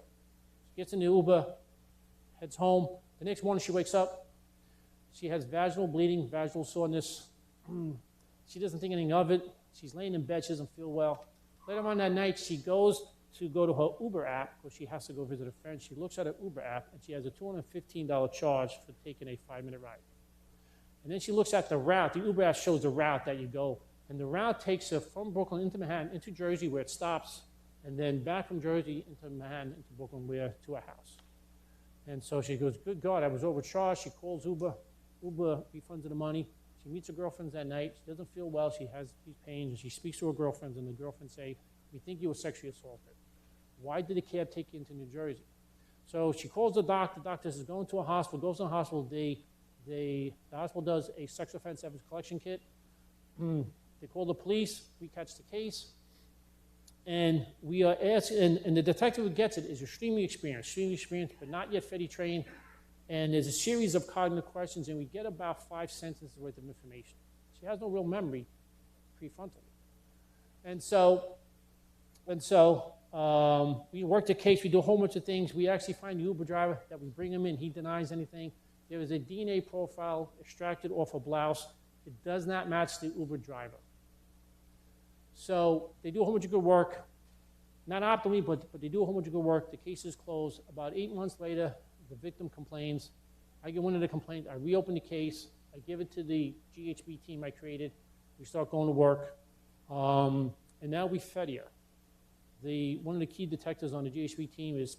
Speaker 7: She gets in the Uber, heads home. The next morning she wakes up. She has vaginal bleeding, vaginal soreness. She doesn't think anything of it. She's laying in bed. She doesn't feel well. Later on that night, she goes to go to her Uber app because she has to go visit a friend. She looks at her Uber app, and she has a $215 charge for taking a 5-minute ride. And then she looks at the route. The Uber app shows the route that you go. And the route takes her from Brooklyn into Manhattan, into Jersey, where it stops, and then back from Jersey into Manhattan, into Brooklyn, to a house. And so she goes, good God, I was overcharged. She calls Uber. Uber refunds her the money. She meets her girlfriends that night. She doesn't feel well. She has these pains, and she speaks to her girlfriends, and the girlfriends say, we think you were sexually assaulted. Why did the cab take you into New Jersey? So she calls the doctor. The doctor says, going to a hospital, goes to the hospital. The hospital does a sex offense evidence collection kit. They call the police. We catch the case. And we are asking, and the detective who gets it is extremely experienced, but not yet FETI trained. And there's a series of cognitive questions, and we get about 5 sentences worth of information. She has no real memory prefrontally. And so we work the case. We do a whole bunch of things. We actually find the Uber driver that we bring him in. He denies anything. There is a DNA profile extracted off a blouse. It does not match the Uber driver. So they do a whole bunch of good work. Not optimally, but they do a whole bunch of good work. The case is closed. About 8 months later, the victim complains. I get one of the complaints. I reopen the case. I give it to the GHB team I created. We start going to work. And now we FETI her. One of the key detectives on the GHB team is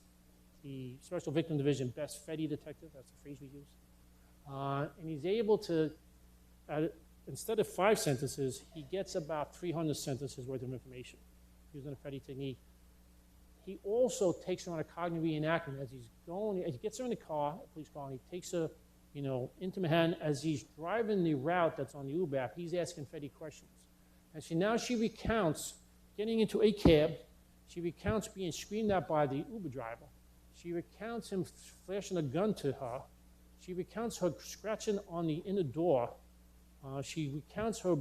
Speaker 7: the Special Victim Division Best FETI Detective. That's the phrase we use. And he's able to, instead of 5 sentences, he gets about 300 sentences worth of information using a FETI technique. He also takes her on a cognitive reenactment as he's going. He gets her in the car, a police car, and he takes her, into Manhattan. As he's driving the route that's on the Uber app, he's asking FETI questions. And she recounts getting into a cab. She recounts being screamed at by the Uber driver. She recounts him flashing a gun to her. She recounts her scratching on the inner door. She recounts her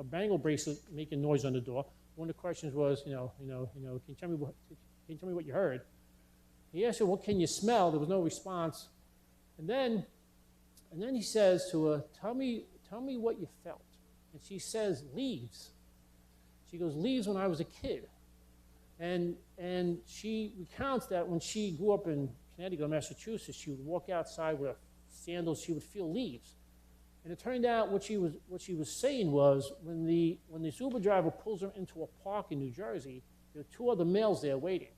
Speaker 7: bangle bracelet making noise on the door. One of the questions was, can you tell me what you heard? He asked her, what can you smell? There was no response. And then he says to her, tell me what you felt. And she says, leaves. She goes, leaves when I was a kid. And she recounts that when she grew up in Connecticut, Massachusetts, she would walk outside with sandals, she would feel leaves. And it turned out what she was saying was when this Uber driver pulls her into a park in New Jersey, there were two other males there waiting.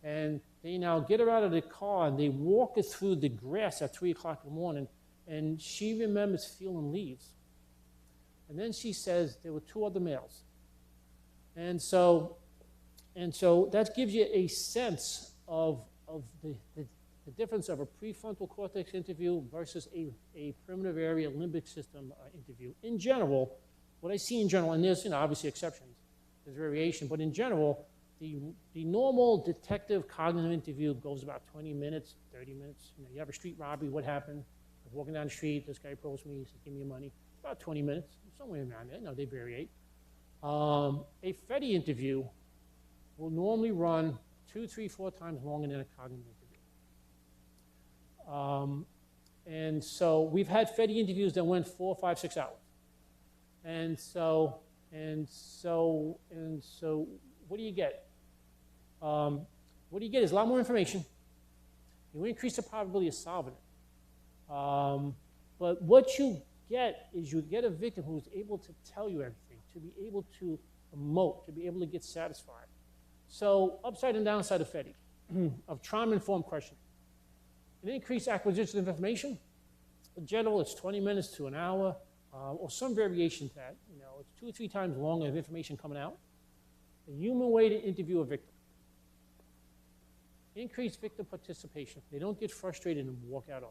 Speaker 7: And they now get her out of the car and they walk her through the grass at 3 o'clock in the morning, and she remembers feeling leaves. And then she says there were two other males. And so that gives you a sense of the difference of a prefrontal cortex interview versus a primitive area limbic system interview. In general, what I see in general, and there's obviously exceptions, there's variation, but in general, the normal detective cognitive interview goes about 20 minutes, 30 minutes. You have a street robbery, what happened? I was walking down the street, this guy approached me, he said, give me your money. About 20 minutes, somewhere around there. They variate. A FEDI interview will normally run 2, 3, 4 times longer than a cognitive interview. And so we've had FEDI interviews that went 4, 5, 6 hours. And so what do you get? What you get is a lot more information. You increase the probability of solving it. But what you get is you get a victim who's able to tell you everything, to be able to emote, to be able to get satisfied. So upside and downside of FEDI, of trauma-informed questioning. An increased acquisition of information. In general, it's 20 minutes to an hour, or some variation to that. It's 2 or 3 times longer of information coming out. A human way to interview a victim. Increased victim participation. They don't get frustrated and walk out on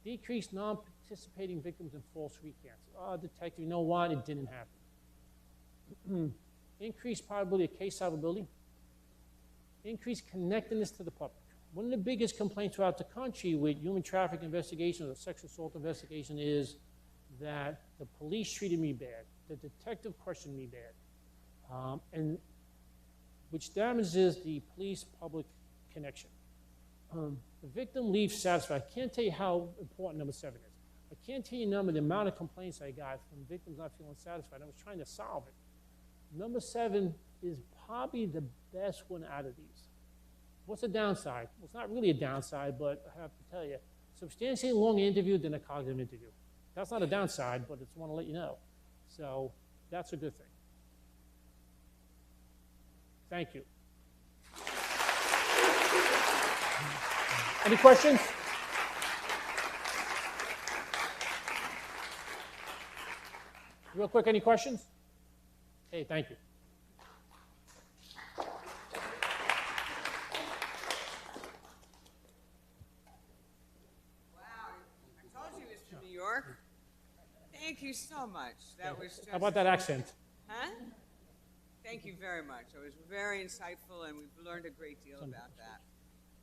Speaker 7: you. Decreased non-participating victims in false recants. Oh, detective, you know what? It didn't happen. Increased probability of case solvability. Increased connectedness to the public. One of the biggest complaints throughout the country with human trafficking investigations or sexual assault investigation is that the police treated me bad, the detective questioned me bad, and which damages the police-public connection. The victim leaves satisfied. I can't tell you how important number 7 is. I can't tell you the amount of complaints I got from victims not feeling satisfied. I was trying to solve it. Number 7 is probably the best one out of these. What's the downside? Well, it's not really a downside, but I have to tell you, substantially longer interview than a cognitive interview. That's not a downside, but I just want to let you know. So that's a good thing. Thank you. Any questions? Real quick, any questions? Hey, thank you.
Speaker 4: Thank you so much. That was just...
Speaker 7: How about that accent?
Speaker 4: Huh? Thank you very much. It was very insightful, and we've learned a great deal about that.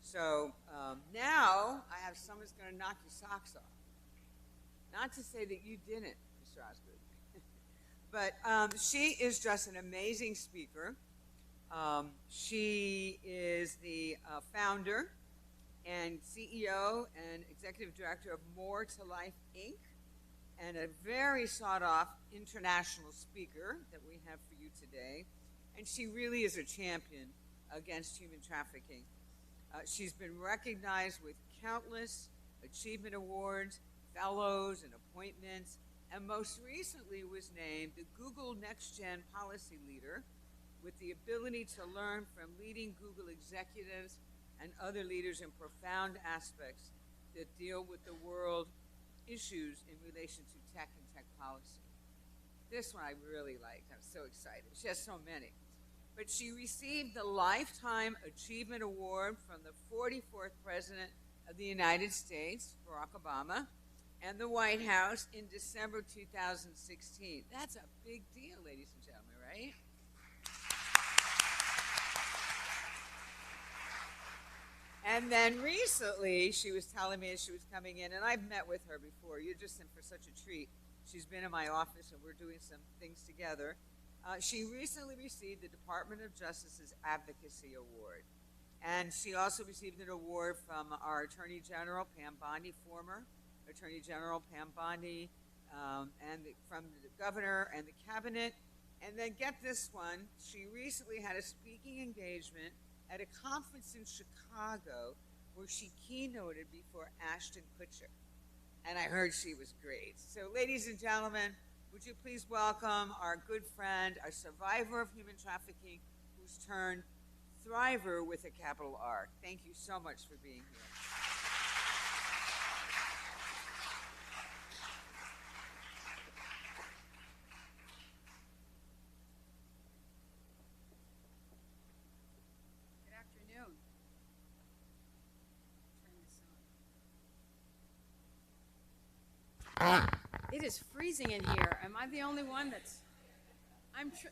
Speaker 4: So now I have someone's going to knock your socks off. Not to say that you didn't, Mr. Osgood, but she is just an amazing speaker. She is the founder and CEO and executive director of More to Life, Inc., and a very sought-off international speaker that we have for you today. And she really is a champion against human trafficking. She's been recognized with countless achievement awards, fellows, and appointments, and most recently was named the Google Next Gen Policy Leader with the ability to learn from leading Google executives and other leaders in profound aspects that deal with the world issues in relation to tech and tech policy. This one I really liked. I'm so excited. She has so many. But she received the Lifetime Achievement Award from the 44th President of the United States, Barack Obama, and the White House in December 2016. That's a big deal, ladies and gentlemen, right? And then recently, she was telling me as she was coming in, and I've met with her before. You're just in for such a treat. She's been in my office, and we're doing some things together. She recently received the Department of Justice's Advocacy Award. And she also received an award from our Attorney General, Pam Bondi, former Attorney General Pam Bondi, from the governor and the cabinet. And then get this one, she recently had a speaking engagement at a conference in Chicago where she keynoted before Ashton Kutcher. and I heard she was great. So, ladies and gentlemen, would you please welcome our good friend, a survivor of human trafficking, who's turned thriver with a capital R. Thank you so much for being here.
Speaker 8: Good afternoon. Turn this on. It is freezing in here. Am I the only one that's?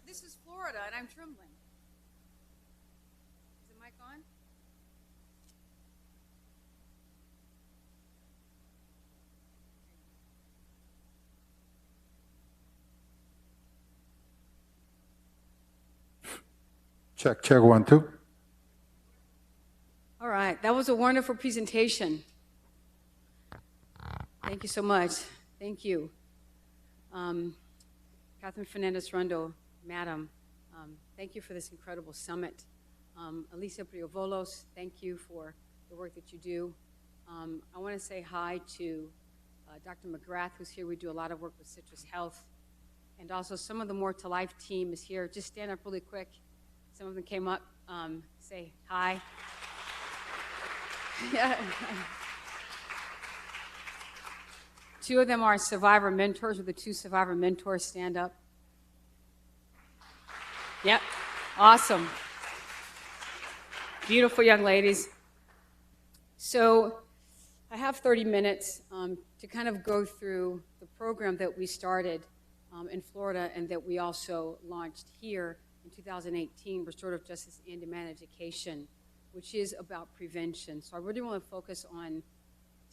Speaker 8: This is Florida, and I'm trembling. Is the mic on?
Speaker 3: Check 1 2.
Speaker 8: All right, that was a wonderful presentation. Thank you so much. Thank you. Catherine Fernandez-Rondo, Madam, thank you for this incredible summit. Alicia Priovolos, thank you for the work that you do. I want to say hi to Dr. McGrath, who's here. We do a lot of work with Citrus Health. And also some of the More to Life team is here. Just stand up really quick. Some of them came up. Say hi. Two of them are survivor mentors. With the two survivor mentors, stand up. Yep, awesome. Beautiful young ladies. So I have 30 minutes to kind of go through the program that we started in Florida and that we also launched here in 2018, Restorative Justice and Demand Education, which is about prevention. So I really want to focus on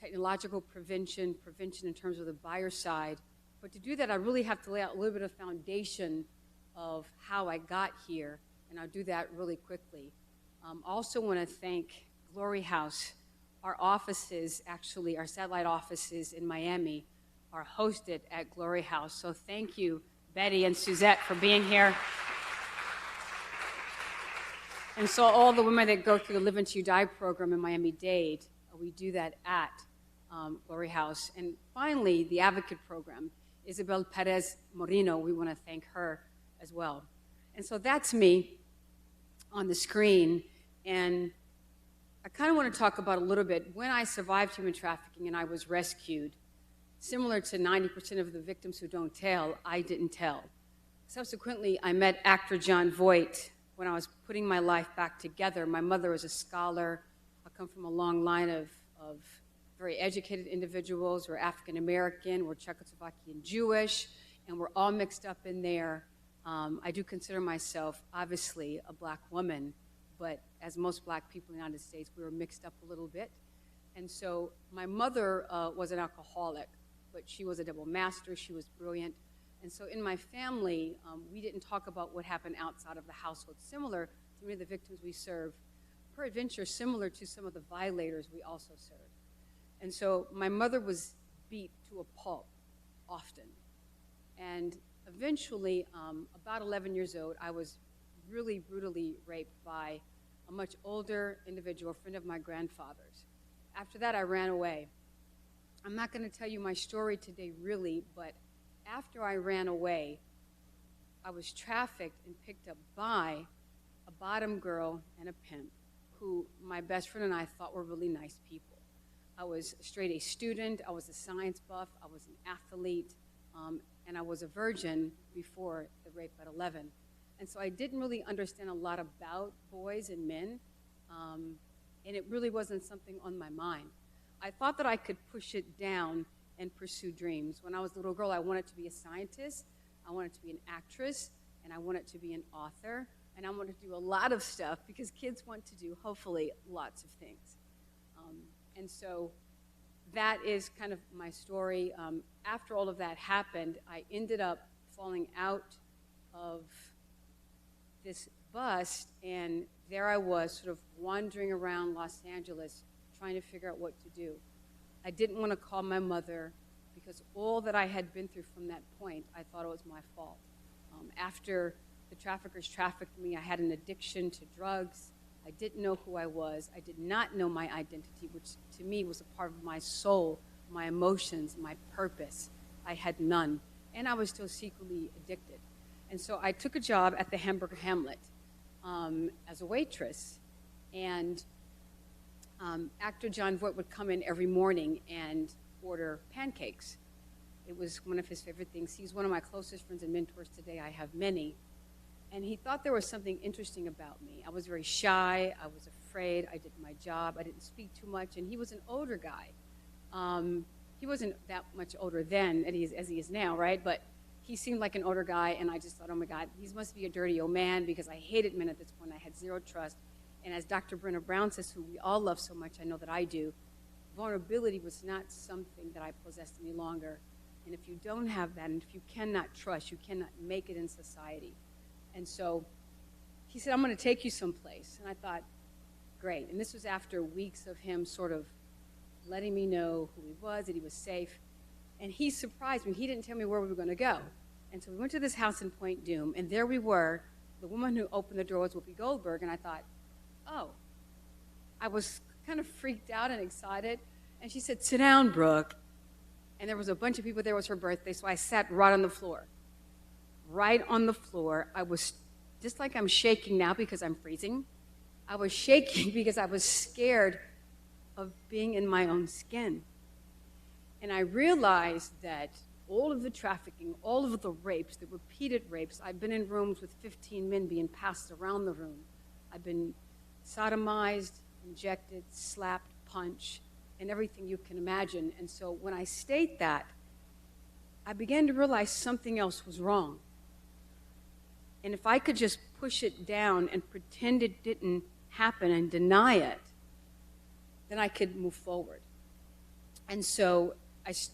Speaker 8: technological prevention in terms of the buyer side. But to do that, I really have to lay out a little bit of foundation of how I got here, and I'll do that really quickly. Also want to thank Glory House. Our offices, actually, our satellite offices in Miami are hosted at Glory House. So thank you, Betty and Suzette, for being here. And so all the women that go through the Live Until You Die program in Miami-Dade, we do that at Glory House. And finally, the Advocate program, Isabel Perez Moreno, we want to thank her as well. And so that's me on the screen. And I kind of want to talk about a little bit, when I survived human trafficking and I was rescued, similar to 90% of the victims who don't tell, I didn't tell. Subsequently, I met actor John Voight when I was putting my life back together. My mother was a scholar. I come from a long line of very educated individuals. We're African American, we're Czechoslovakian Jewish, and we're all mixed up in there. I do consider myself, obviously, a black woman, but as most black people in the United States, we were mixed up a little bit. And so my mother was an alcoholic, but she was a double master, she was brilliant. And so in my family, we didn't talk about what happened outside of the household, similar to many of the victims we serve, peradventure similar to some of the violators we also serve. And so my mother was beat to a pulp often. And eventually, about 11 years old, I was really brutally raped by a much older individual, a friend of my grandfather's. After that, I ran away. I'm not going to tell you my story today, really, but after I ran away, I was trafficked and picked up by a bottom girl and a pimp who my best friend and I thought were really nice people. I was a straight-A student, I was a science buff, I was an athlete, and I was a virgin before the rape at 11. And so I didn't really understand a lot about boys and men, and it really wasn't something on my mind. I thought that I could push it down and pursue dreams. When I was a little girl, I wanted to be a scientist, I wanted to be an actress, and I wanted to be an author, and I wanted to do a lot of stuff because kids want to do, hopefully, lots of things. And so that is kind of my story. After all of that happened, I ended up falling out of this bus, and there I was sort of wandering around Los Angeles trying to figure out what to do. I didn't want to call my mother because all that I had been through from that point, I thought it was my fault. After the traffickers trafficked me, I had an addiction to drugs. I didn't know who I was. I did not know my identity, which to me was a part of my soul, my emotions, my purpose. I had none. And I was still secretly addicted. And so I took a job at the Hamburger Hamlet as a waitress. And actor John Voight would come in every morning and order pancakes. It was one of his favorite things. He's one of my closest friends and mentors today. I have many. And he thought there was something interesting about me. I was very shy. I was afraid. I did my job. I didn't speak too much. And he was an older guy. He wasn't that much older then as he is now, right? But he seemed like an older guy, and I just thought, oh my God, he must be a dirty old man, because I hated men at this point. I had zero trust. And as Dr. Brenna Brown says, who we all love so much, I know that I do, vulnerability was not something that I possessed any longer. And if you don't have that, and if you cannot trust, you cannot make it in society. And so he said, I'm going to take you someplace. And I thought, great. And this was after weeks of him sort of letting me know who he was, that he was safe. And he surprised me. He didn't tell me where we were going to go. And so we went to this house in Point Doom, and there we were. The woman who opened the door was Whoopi Goldberg, and I thought, oh. I was kind of freaked out and excited. And she said, sit down, Brooke. And there was a bunch of people there. It was her birthday, so I sat right on the floor. Right on the floor. I was just like I'm shaking now because I'm freezing. I was shaking because I was scared of being in my own skin. And I realized that all of the trafficking, all of the rapes, the repeated rapes, I've been in rooms with 15 men being passed around the room. I've been sodomized, injected, slapped, punched, and everything you can imagine. And so when I state that, I began to realize something else was wrong. And if I could just push it down and pretend it didn't happen and deny it, then I could move forward. And so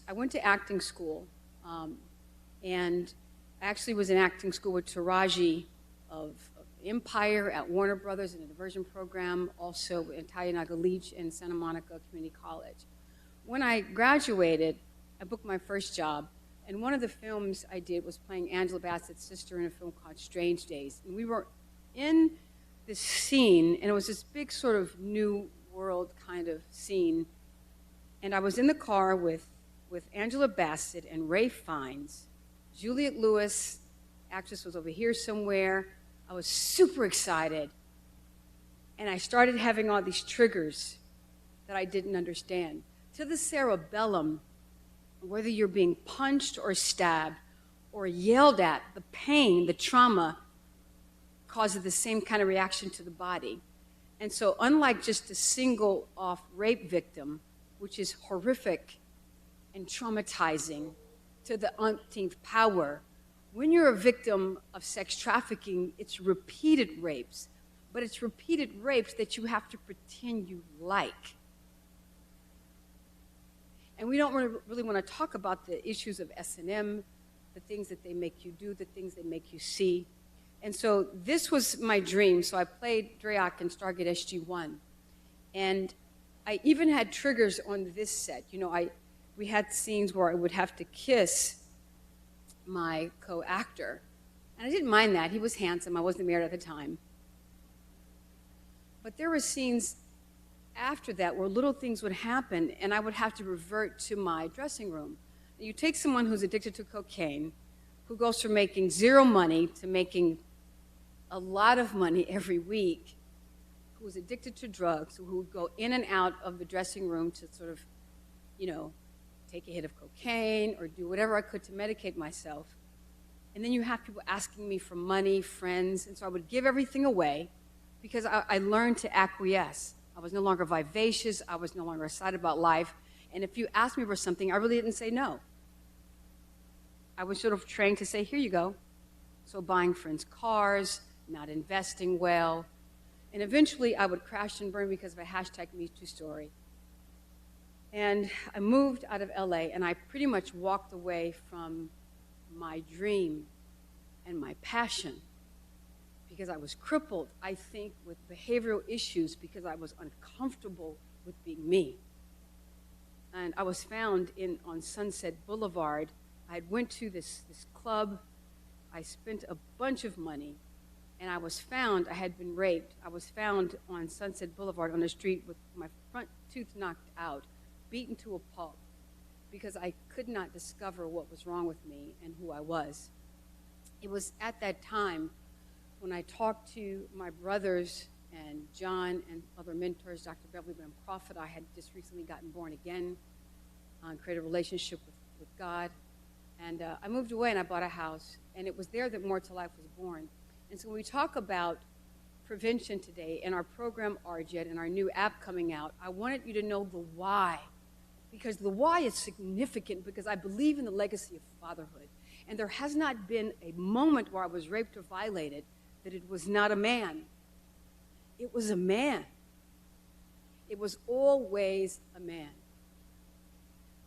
Speaker 8: I went to acting school, and I actually was in acting school with Taraji of Empire at Warner Brothers in a diversion program, also in Talia Nagalich in Santa Monica Community College. When I graduated, I booked my first job, and one of the films I did was playing Angela Bassett's sister in a film called Strange Days. And we were in this scene, and it was this big sort of new world kind of scene. And I was in the car with Angela Bassett and Ray Fiennes. Juliette Lewis, actress, was over here somewhere. I was super excited. And I started having all these triggers that I didn't understand. To the cerebellum, whether you're being punched or stabbed or yelled at, the pain, the trauma causes the same kind of reaction to the body. And so unlike just a single-off rape victim, which is horrific and traumatizing to the umpteenth power, when you're a victim of sex trafficking, it's repeated rapes, but it's repeated rapes that you have to pretend you like. And we don't really want to talk about the issues of S&M, the things that they make you do, the things they make you see. And so this was my dream. So I played Dreyak in Stargate SG-1. And I even had triggers on this set. You know, we had scenes where I would have to kiss my co-actor. And I didn't mind that. He was handsome. I wasn't married at the time. But there were scenes after that where little things would happen, and I would have to revert to my dressing room. You take someone who's addicted to cocaine, who goes from making zero money to making a lot of money every week, who was addicted to drugs, who would go in and out of the dressing room to sort of, you know, take a hit of cocaine or do whatever I could to medicate myself. And then you have people asking me for money, friends, and so I would give everything away because I learned to acquiesce. I was no longer vivacious. I was no longer excited about life. And if you asked me for something, I really didn't say no. I was sort of trained to say, here you go. So buying friends' cars, not investing well. And eventually I would crash and burn because of a hashtag #MeToo story. And I moved out of LA, and I pretty much walked away from my dream and my passion because I was crippled, I think, with behavioral issues because I was uncomfortable with being me. And I was found on Sunset Boulevard. I had went to this club. I spent a bunch of money, and I was found, I had been raped. I was found on Sunset Boulevard on the street with my front tooth knocked out, beaten to a pulp. because I could not discover what was wrong with me and who I was. It was at that time when I talked to my brothers and John and other mentors, Dr. Beverly Ben Prophet. I had just recently gotten born again, created a relationship with God. And I moved away and I bought a house. And it was there that More to Life was born. And so when we talk about prevention today and our program RJET and our new app coming out, I wanted you to know the why. Because the why is significant, because I believe in the legacy of fatherhood. And there has not been a moment where I was raped or violated that it was not a man. It was a man. It was always a man.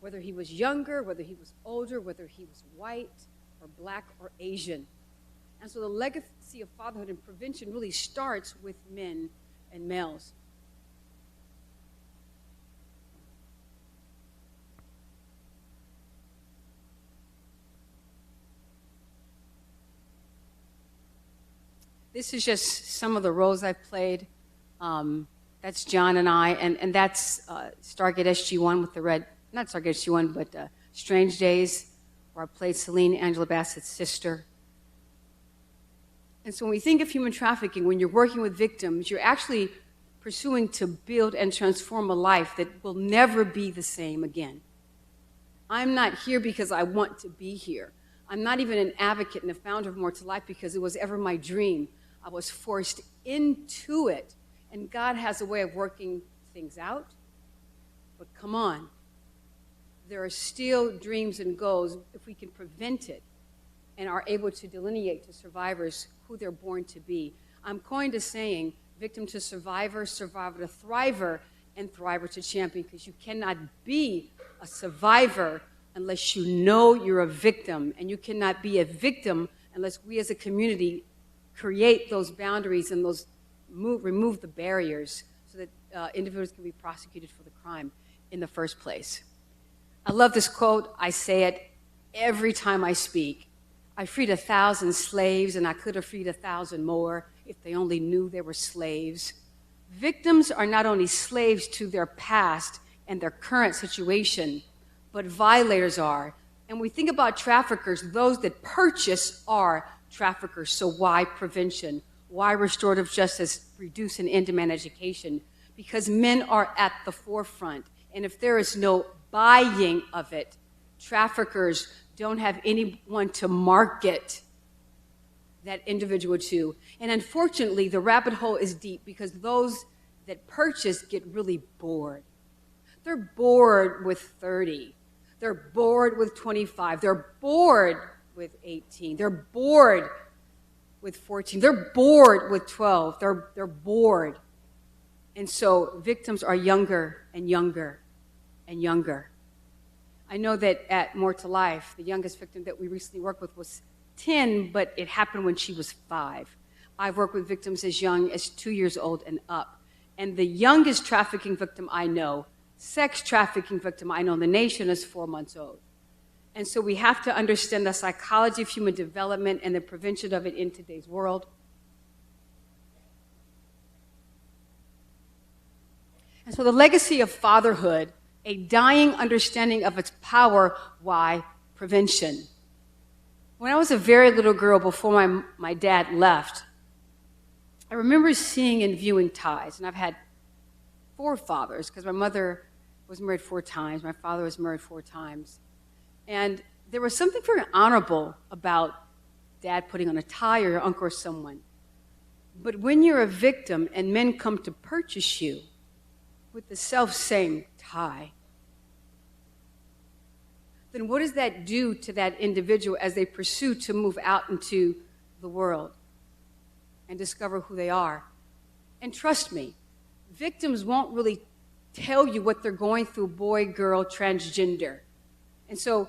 Speaker 8: Whether he was younger, whether he was older, whether he was white or black or Asian. And so the legacy of fatherhood and prevention really starts with men and males. This is just some of the roles I've played. That's John and I, and that's Stargate SG-1 with the red, not Stargate SG-1, but Strange Days, where I played Celine Angela Bassett's sister. And so when we think of human trafficking, when you're working with victims, you're actually pursuing to build and transform a life that will never be the same again. I'm not here because I want to be here. I'm not even an advocate and a founder of More to Life because it was ever my dream. I was forced into it, and God has a way of working things out. But come on, there are still dreams and goals if we can prevent it and are able to delineate to survivors who they're born to be. I'm coined to saying victim to survivor, survivor to thriver, and thriver to champion, because you cannot be a survivor unless you know you're a victim, and you cannot be a victim unless we as a community create those boundaries and remove the barriers so that individuals can be prosecuted for the crime in the first place. I love this quote. I say it every time I speak. I freed 1,000 slaves, and I could have freed 1,000 more if they only knew they were slaves. Victims are not only slaves to their past and their current situation, but violators are. And we think about traffickers, those that purchase are traffickers. So why prevention? Why restorative justice, reduce and end demand education? Because men are at the forefront. And if there is no buying of it, traffickers don't have anyone to market that individual to. And unfortunately, the rabbit hole is deep because those that purchase get really bored. They're bored with 30. They're bored with 25. They're bored with 18. They're bored with 14. They're bored with 12. They're bored. And so victims are younger and younger and younger. I know that at More to Life, the youngest victim that we recently worked with was 10, but it happened when she was 5. I've worked with victims as young as 2 years old and up. And the youngest trafficking victim I know, sex trafficking victim I know in the nation, is 4 months old. And so we have to understand the psychology of human development and the prevention of it in today's world. And so the legacy of fatherhood, a dying understanding of its power, why prevention. When I was a very little girl before my dad left, I remember seeing and viewing ties, and I've had 4 fathers because my mother was married 4 times, my father was married 4 times. And there was something very honorable about dad putting on a tie or your uncle or someone. But when you're a victim and men come to purchase you with the self-same tie, then what does that do to that individual as they pursue to move out into the world and discover who they are? And trust me, victims won't really tell you what they're going through, boy, girl, transgender. And so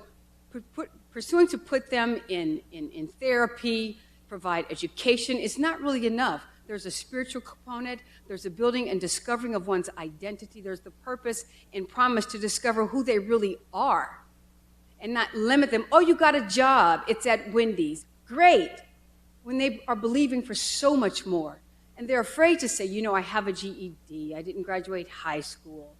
Speaker 8: pursuing to put them in therapy, provide education is not really enough. There's a spiritual component, there's a building and discovering of one's identity, there's the purpose and promise to discover who they really are and not limit them. Oh, you got a job, it's at Wendy's. Great. When they are believing for so much more. And they're afraid to say, you know, I have a GED, I didn't graduate high school.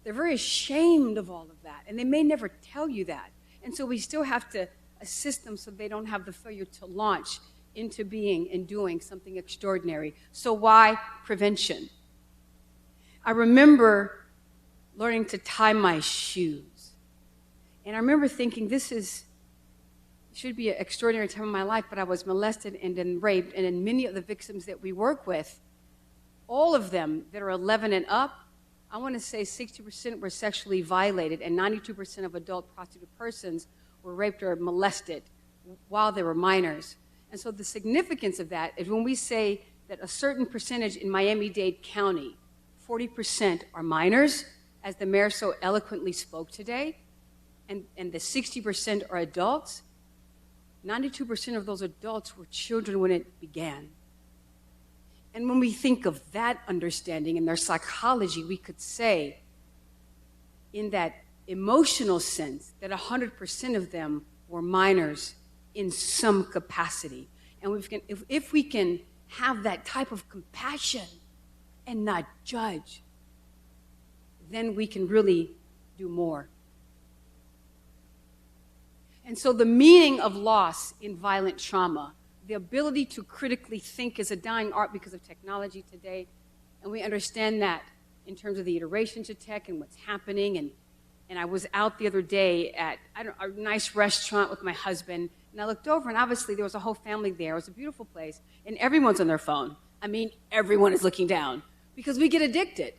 Speaker 8: They're very ashamed of all of that, and they may never tell you that. And so we still have to assist them so they don't have the failure to launch into being and doing something extraordinary. So why prevention? I remember learning to tie my shoes. And I remember thinking, should be an extraordinary time in my life, but I was molested and then raped, and then many of the victims that we work with, all of them that are 11 and up, I want to say 60% were sexually violated, and 92% of adult prostituted persons were raped or molested while they were minors. And so the significance of that is when we say that a certain percentage in Miami-Dade County, 40% are minors, as the mayor so eloquently spoke today, and the 60% are adults, 92% of those adults were children when it began. And when we think of that understanding and their psychology, we could say, in that emotional sense, that 100% of them were minors in some capacity. And if we can have that type of compassion and not judge, then we can really do more. And so the meaning of loss in violent trauma, the ability to critically think, is a dying art because of technology today. And we understand that in terms of the iterations of tech and what's happening. And I was out the other day at a nice restaurant with my husband, and I looked over, and obviously there was a whole family there. It was a beautiful place, and everyone's on their phone. I mean, everyone is looking down because we get addicted.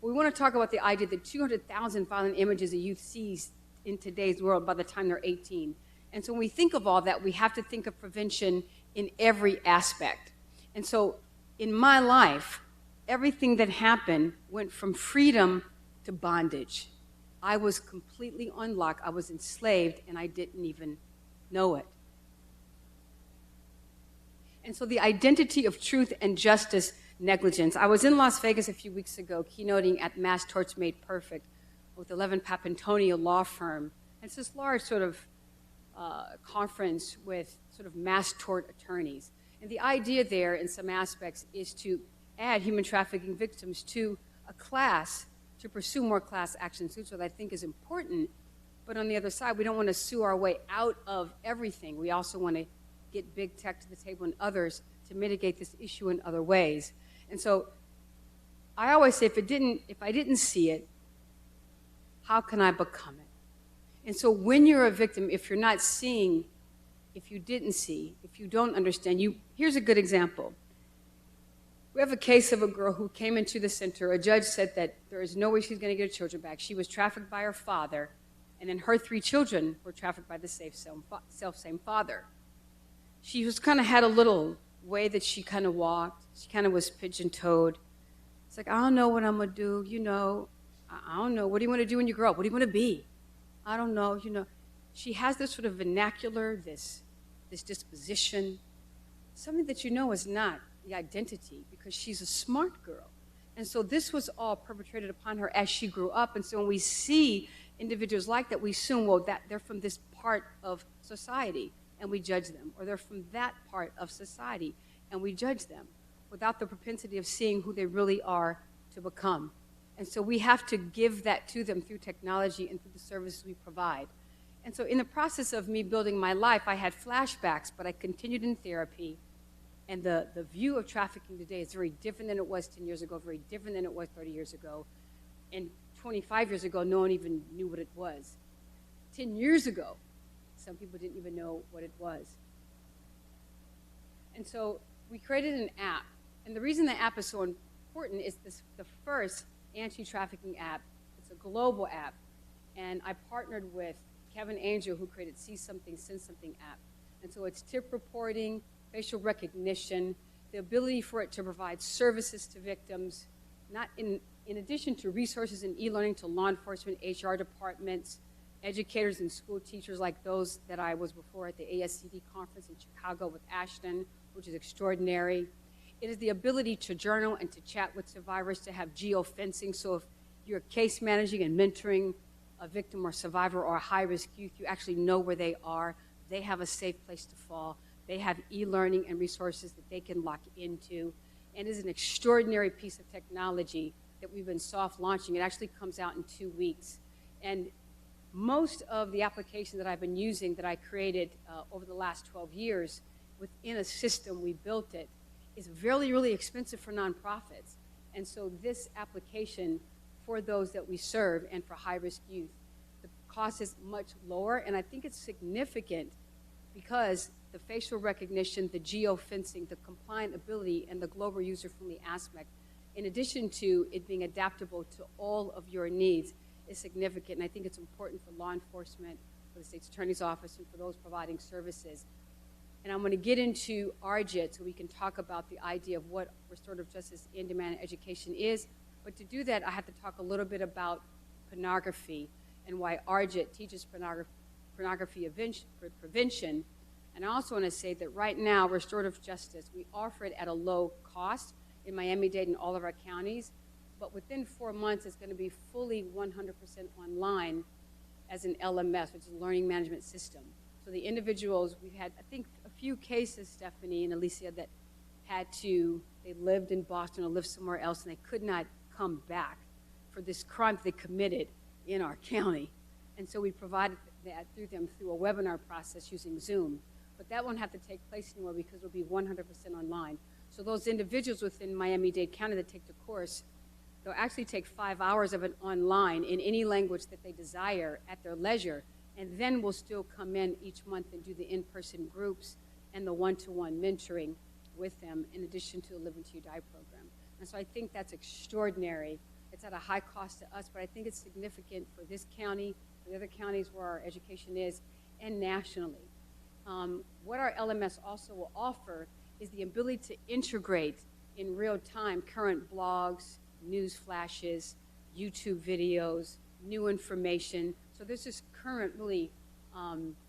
Speaker 8: We want to talk about the idea that 200,000 violent images a youth sees in today's world by the time they're 18. And so when we think of all that, we have to think of prevention in every aspect. And so in my life, everything that happened went from freedom to bondage. I was completely unlocked. I was enslaved, and I didn't even know it. And so the identity of truth and justice negligence. I was in Las Vegas a few weeks ago keynoting at Mass Torts Made Perfect with 11 Papantonio law firm. It's this large sort of conference with sort of mass tort attorneys. And the idea there in some aspects is to add human trafficking victims to a class, to pursue more class action suits, which I think is important. But on the other side, we don't want to sue our way out of everything. We also want to get big tech to the table and others to mitigate this issue in other ways. And so I always say, if I didn't see it, how can I become it? And so when you're a victim, if you're not seeing, if you didn't see, if you don't understand, here's a good example. We have a case of a girl who came into the center. A judge said that there is no way she's going to get her children back. She was trafficked by her father, and then her 3 children were trafficked by the self-same father. She was kind of had a little way that she kind of walked. She kind of was pigeon-toed. It's like, I don't know what I'm going to do, I don't know. What do you want to do when you grow up? What do you want to be? I don't know, She has this sort of vernacular, this disposition, something that is not the identity, because she's a smart girl. And so this was all perpetrated upon her as she grew up. And so when we see individuals like that, we assume, well, that they're from this part of society, and we judge them. Or they're from that part of society, and we judge them without the propensity of seeing who they really are to become. And so we have to give that to them through technology and through the services we provide. And so in the process of me building my life, I had flashbacks, but I continued in therapy. And the view of trafficking today is very different than it was 10 years ago, very different than it was 30 years ago. And 25 years ago, no one even knew what it was. 10 years ago, some people didn't even know what it was. And so we created an app. And the reason the app is so important is the first anti-trafficking app. It's a global app. And I partnered with Kevin Angel, who created See Something, Send Something app. And so it's tip reporting, facial recognition, the ability for it to provide services to victims, not in addition to resources and e-learning to law enforcement, HR departments, educators and school teachers like those that I was before at the ASCD conference in Chicago with Ashton, which is extraordinary. It is the ability to journal and to chat with survivors, to have geofencing. So if you're case managing and mentoring a victim or survivor or a high-risk youth, you actually know where they are. They have a safe place to fall. They have e-learning and resources that they can lock into. And it is an extraordinary piece of technology that we've been soft launching. It actually comes out in 2 weeks. And most of the applications that I've been using that I created over the last 12 years within a system, we built it, is really, really expensive for nonprofits. And so this application for those that we serve and for high-risk youth, the cost is much lower, and I think it's significant because the facial recognition, the geofencing, the compliant ability, and the global user-friendly aspect, in addition to it being adaptable to all of your needs, is significant. And I think it's important for law enforcement, for the state's attorney's office, and for those providing services. And I'm going to get into RJIT so we can talk about the idea of what restorative justice in demand education is. But to do that, I have to talk a little bit about pornography and why RJIT teaches pornography prevention. And I also want to say that right now, restorative justice, we offer it at a low cost in Miami-Dade and all of our counties. But within 4 months, it's going to be fully 100% online as an LMS, which is a learning management system. So the individuals, we've had, I think, a few cases, Stephanie and Alicia, that they lived in Boston or lived somewhere else, and they could not come back for this crime that they committed in our county. And so we provided that through them through a webinar process using Zoom. But that won't have to take place anymore because it'll be 100% online. So those individuals within Miami-Dade County that take the course, they'll actually take 5 hours of it online in any language that they desire at their leisure, and then we'll still come in each month and do the in-person groups and the one-to-one mentoring with them, in addition to the Live Until You Die program. And so I think that's extraordinary. It's at a high cost to us, but I think it's significant for this county, for the other counties where our education is, and nationally. What our LMS also will offer is the ability to integrate in real time current blogs, news flashes, YouTube videos, new information. So there's this current really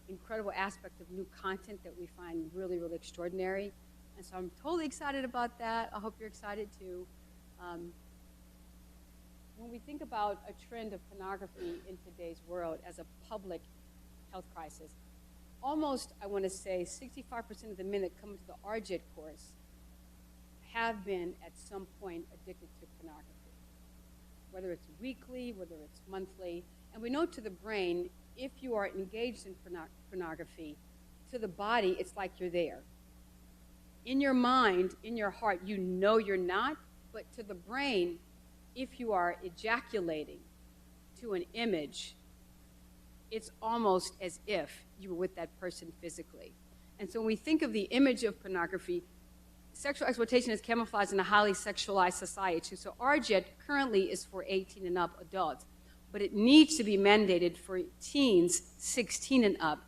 Speaker 8: incredible aspect of new content that we find really, really extraordinary. And so I'm totally excited about that. I hope you're excited too. When we think about a trend of pornography in today's world as a public health crisis, almost, I want to say, 65% of the men that come into the RJIT course have been at some point addicted to pornography, whether it's weekly, whether it's monthly. And we know to the brain, if you are engaged in pornography, to the body, it's like you're there. In your mind, in your heart, you know you're not, but to the brain, if you are ejaculating to an image, it's almost as if you were with that person physically. And so when we think of the image of pornography, sexual exploitation is camouflaged in a highly sexualized society. So RJIT currently is for 18 and up adults, but it needs to be mandated for teens 16 and up.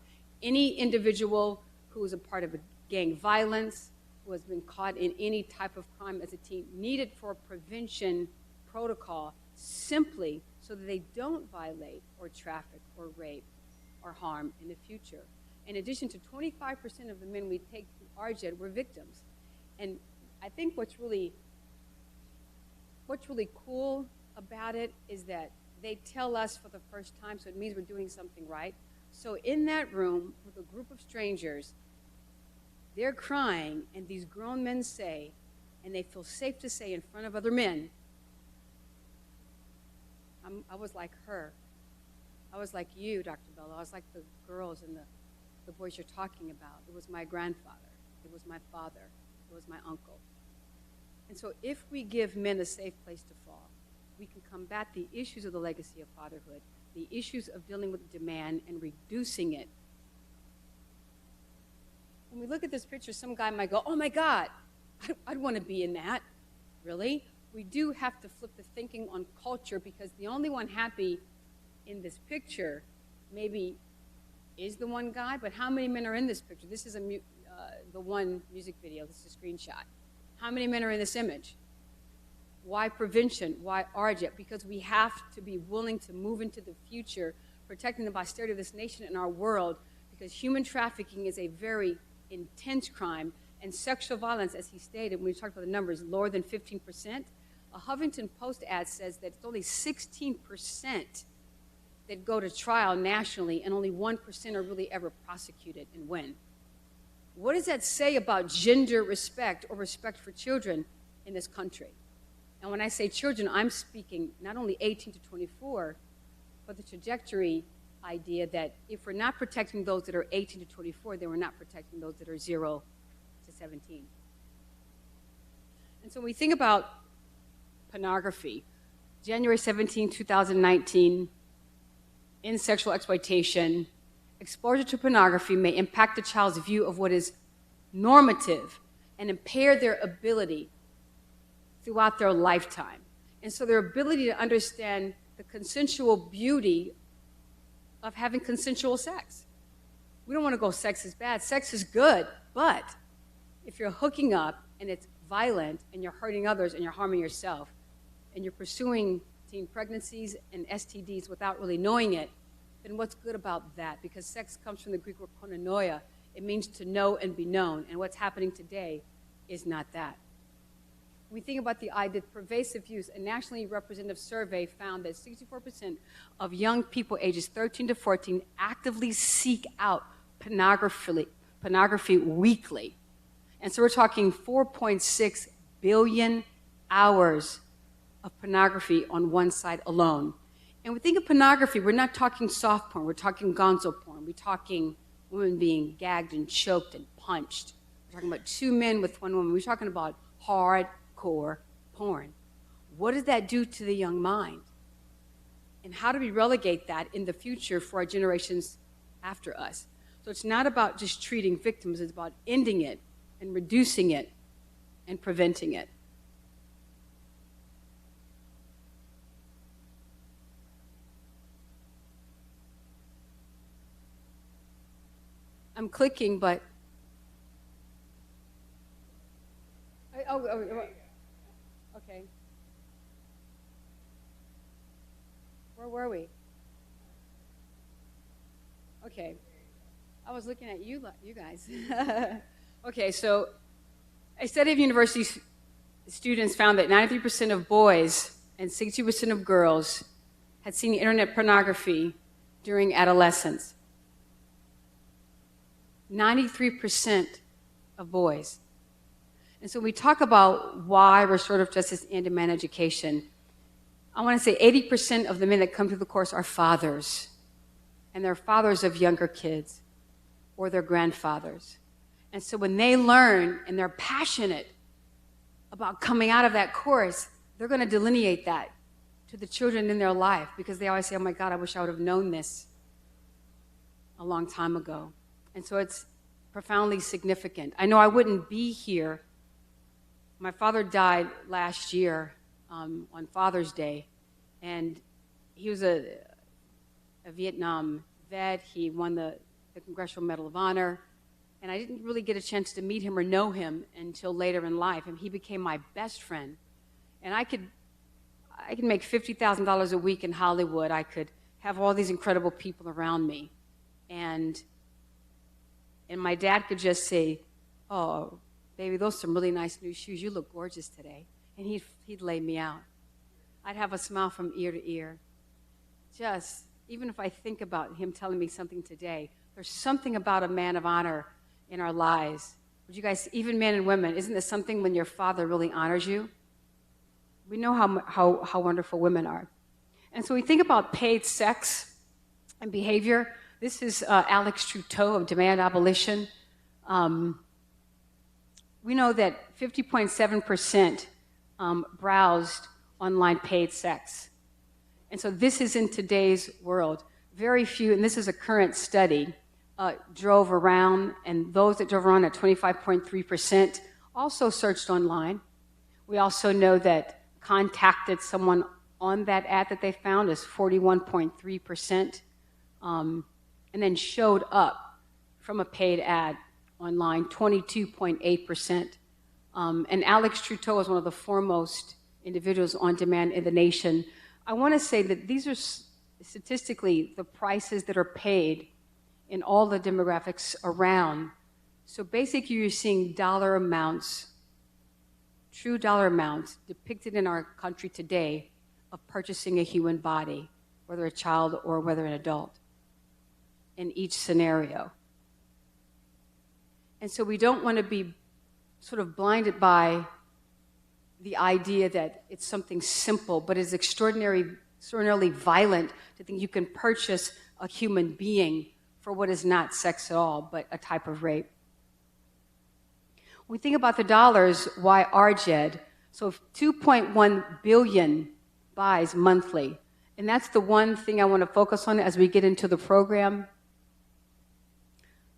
Speaker 8: Any individual who is a part of a gang violence, who has been caught in any type of crime as a teen, needed for a prevention protocol simply so that they don't violate or traffic or rape or harm in the future. In addition to 25% of the men we take through RJIT were victims. And I think what's really cool about it is that they tell us for the first time, so it means we're doing something right. So in that room with a group of strangers, they're crying, and these grown men say, and they feel safe to say in front of other men, I was like her. I was like you, Dr. Bello. I was like the girls and the boys you're talking about. It was my grandfather. It was my father. It was my uncle. And so if we give men a safe place to fall, we can combat the issues of the legacy of fatherhood, the issues of dealing with demand and reducing it. When we look at this picture, some guy might go, oh my God, I'd want to be in that. Really? We do have to flip the thinking on culture, because the only one happy in this picture maybe is the one guy, but how many men are in this picture? This is the one music video. This is a screenshot. How many men are in this image? Why prevention? Why RJIT? Because we have to be willing to move into the future, protecting the posterity of this nation and our world, because human trafficking is a very intense crime, and sexual violence, as he stated, when we talked about the numbers, lower than 15%. A Huffington Post ad says that it's only 16% that go to trial nationally, and only 1% are really ever prosecuted and win. What does that say about gender respect or respect for children in this country? And when I say children, I'm speaking not only 18 to 24, but the trajectory idea that if we're not protecting those that are 18 to 24, then we're not protecting those that are 0 to 17. And so when we think about pornography, January 17, 2019, in sexual exploitation, exposure to pornography may impact a child's view of what is normative and impair their ability throughout their lifetime. And so their ability to understand the consensual beauty of having consensual sex. We don't want to go sex is bad. Sex is good, but if you're hooking up and it's violent and you're hurting others and you're harming yourself and you're pursuing teen pregnancies and STDs without really knowing it, then what's good about that? Because sex comes from the Greek word koinonia. It means to know and be known, and what's happening today is not that. When we think about the idea of pervasive use, a nationally representative survey found that 64% of young people ages 13 to 14 actively seek out pornography weekly. And so we're talking 4.6 billion hours of pornography on one side alone. And we think of pornography, we're not talking soft porn, we're talking gonzo porn, we're talking women being gagged and choked and punched. We're talking about 2 men with 1 woman. We're talking about hardcore porn. What does that do to the young mind? And how do we relegate that in the future for our generations after us? So it's not about just treating victims, it's about ending it and reducing it and preventing it. I'm clicking, but okay. Where were we? Okay. I was looking at you guys. Okay, so a study of university students found that 93% of boys and 60% of girls had seen internet pornography during adolescence. 93% of boys. And so we talk about why restorative justice and demand education. I want to say 80% of the men that come through the course are fathers, and they're fathers of younger kids or their grandfathers. And so when they learn and they're passionate about coming out of that course, they're going to delineate that to the children in their life, because they always say, oh my God, I wish I would have known this a long time ago. And so it's profoundly significant. I know I wouldn't be here. My father died last year on Father's Day, and he was a Vietnam vet. He won the Congressional Medal of Honor, and I didn't really get a chance to meet him or know him until later in life, and he became my best friend. And I could make $50,000 a week in Hollywood. I could have all these incredible people around me, and my dad could just say, oh, baby, those are some really nice new shoes. You look gorgeous today. And he'd lay me out. I'd have a smile from ear to ear. Just, even if I think about him telling me something today, there's something about a man of honor in our lives. Would you guys, even men and women, isn't this something when your father really honors you? We know how wonderful women are. And so we think about paid sex and behavior. This is Alex Trudeau of Demand Abolition. We know that 50.7% browsed online paid sex. And so this is in today's world. Very few, and this is a current study, drove around, and those that drove around at 25.3% also searched online. We also know that contacted someone on that ad that they found is 41.3%. And then showed up from a paid ad online, 22.8%. And Alex Trudeau is one of the foremost individuals on demand in the nation. I want to say that these are statistically the prices that are paid in all the demographics around. So basically you're seeing dollar amounts, true dollar amounts depicted in our country today of purchasing a human body, whether a child or whether an adult, in each scenario. And so we don't want to be sort of blinded by the idea that it's something simple, but it's extraordinarily violent to think you can purchase a human being for what is not sex at all, but a type of rape. When we think about the dollars, why RJED? So 2.1 billion buys monthly. And that's the one thing I want to focus on as we get into the program.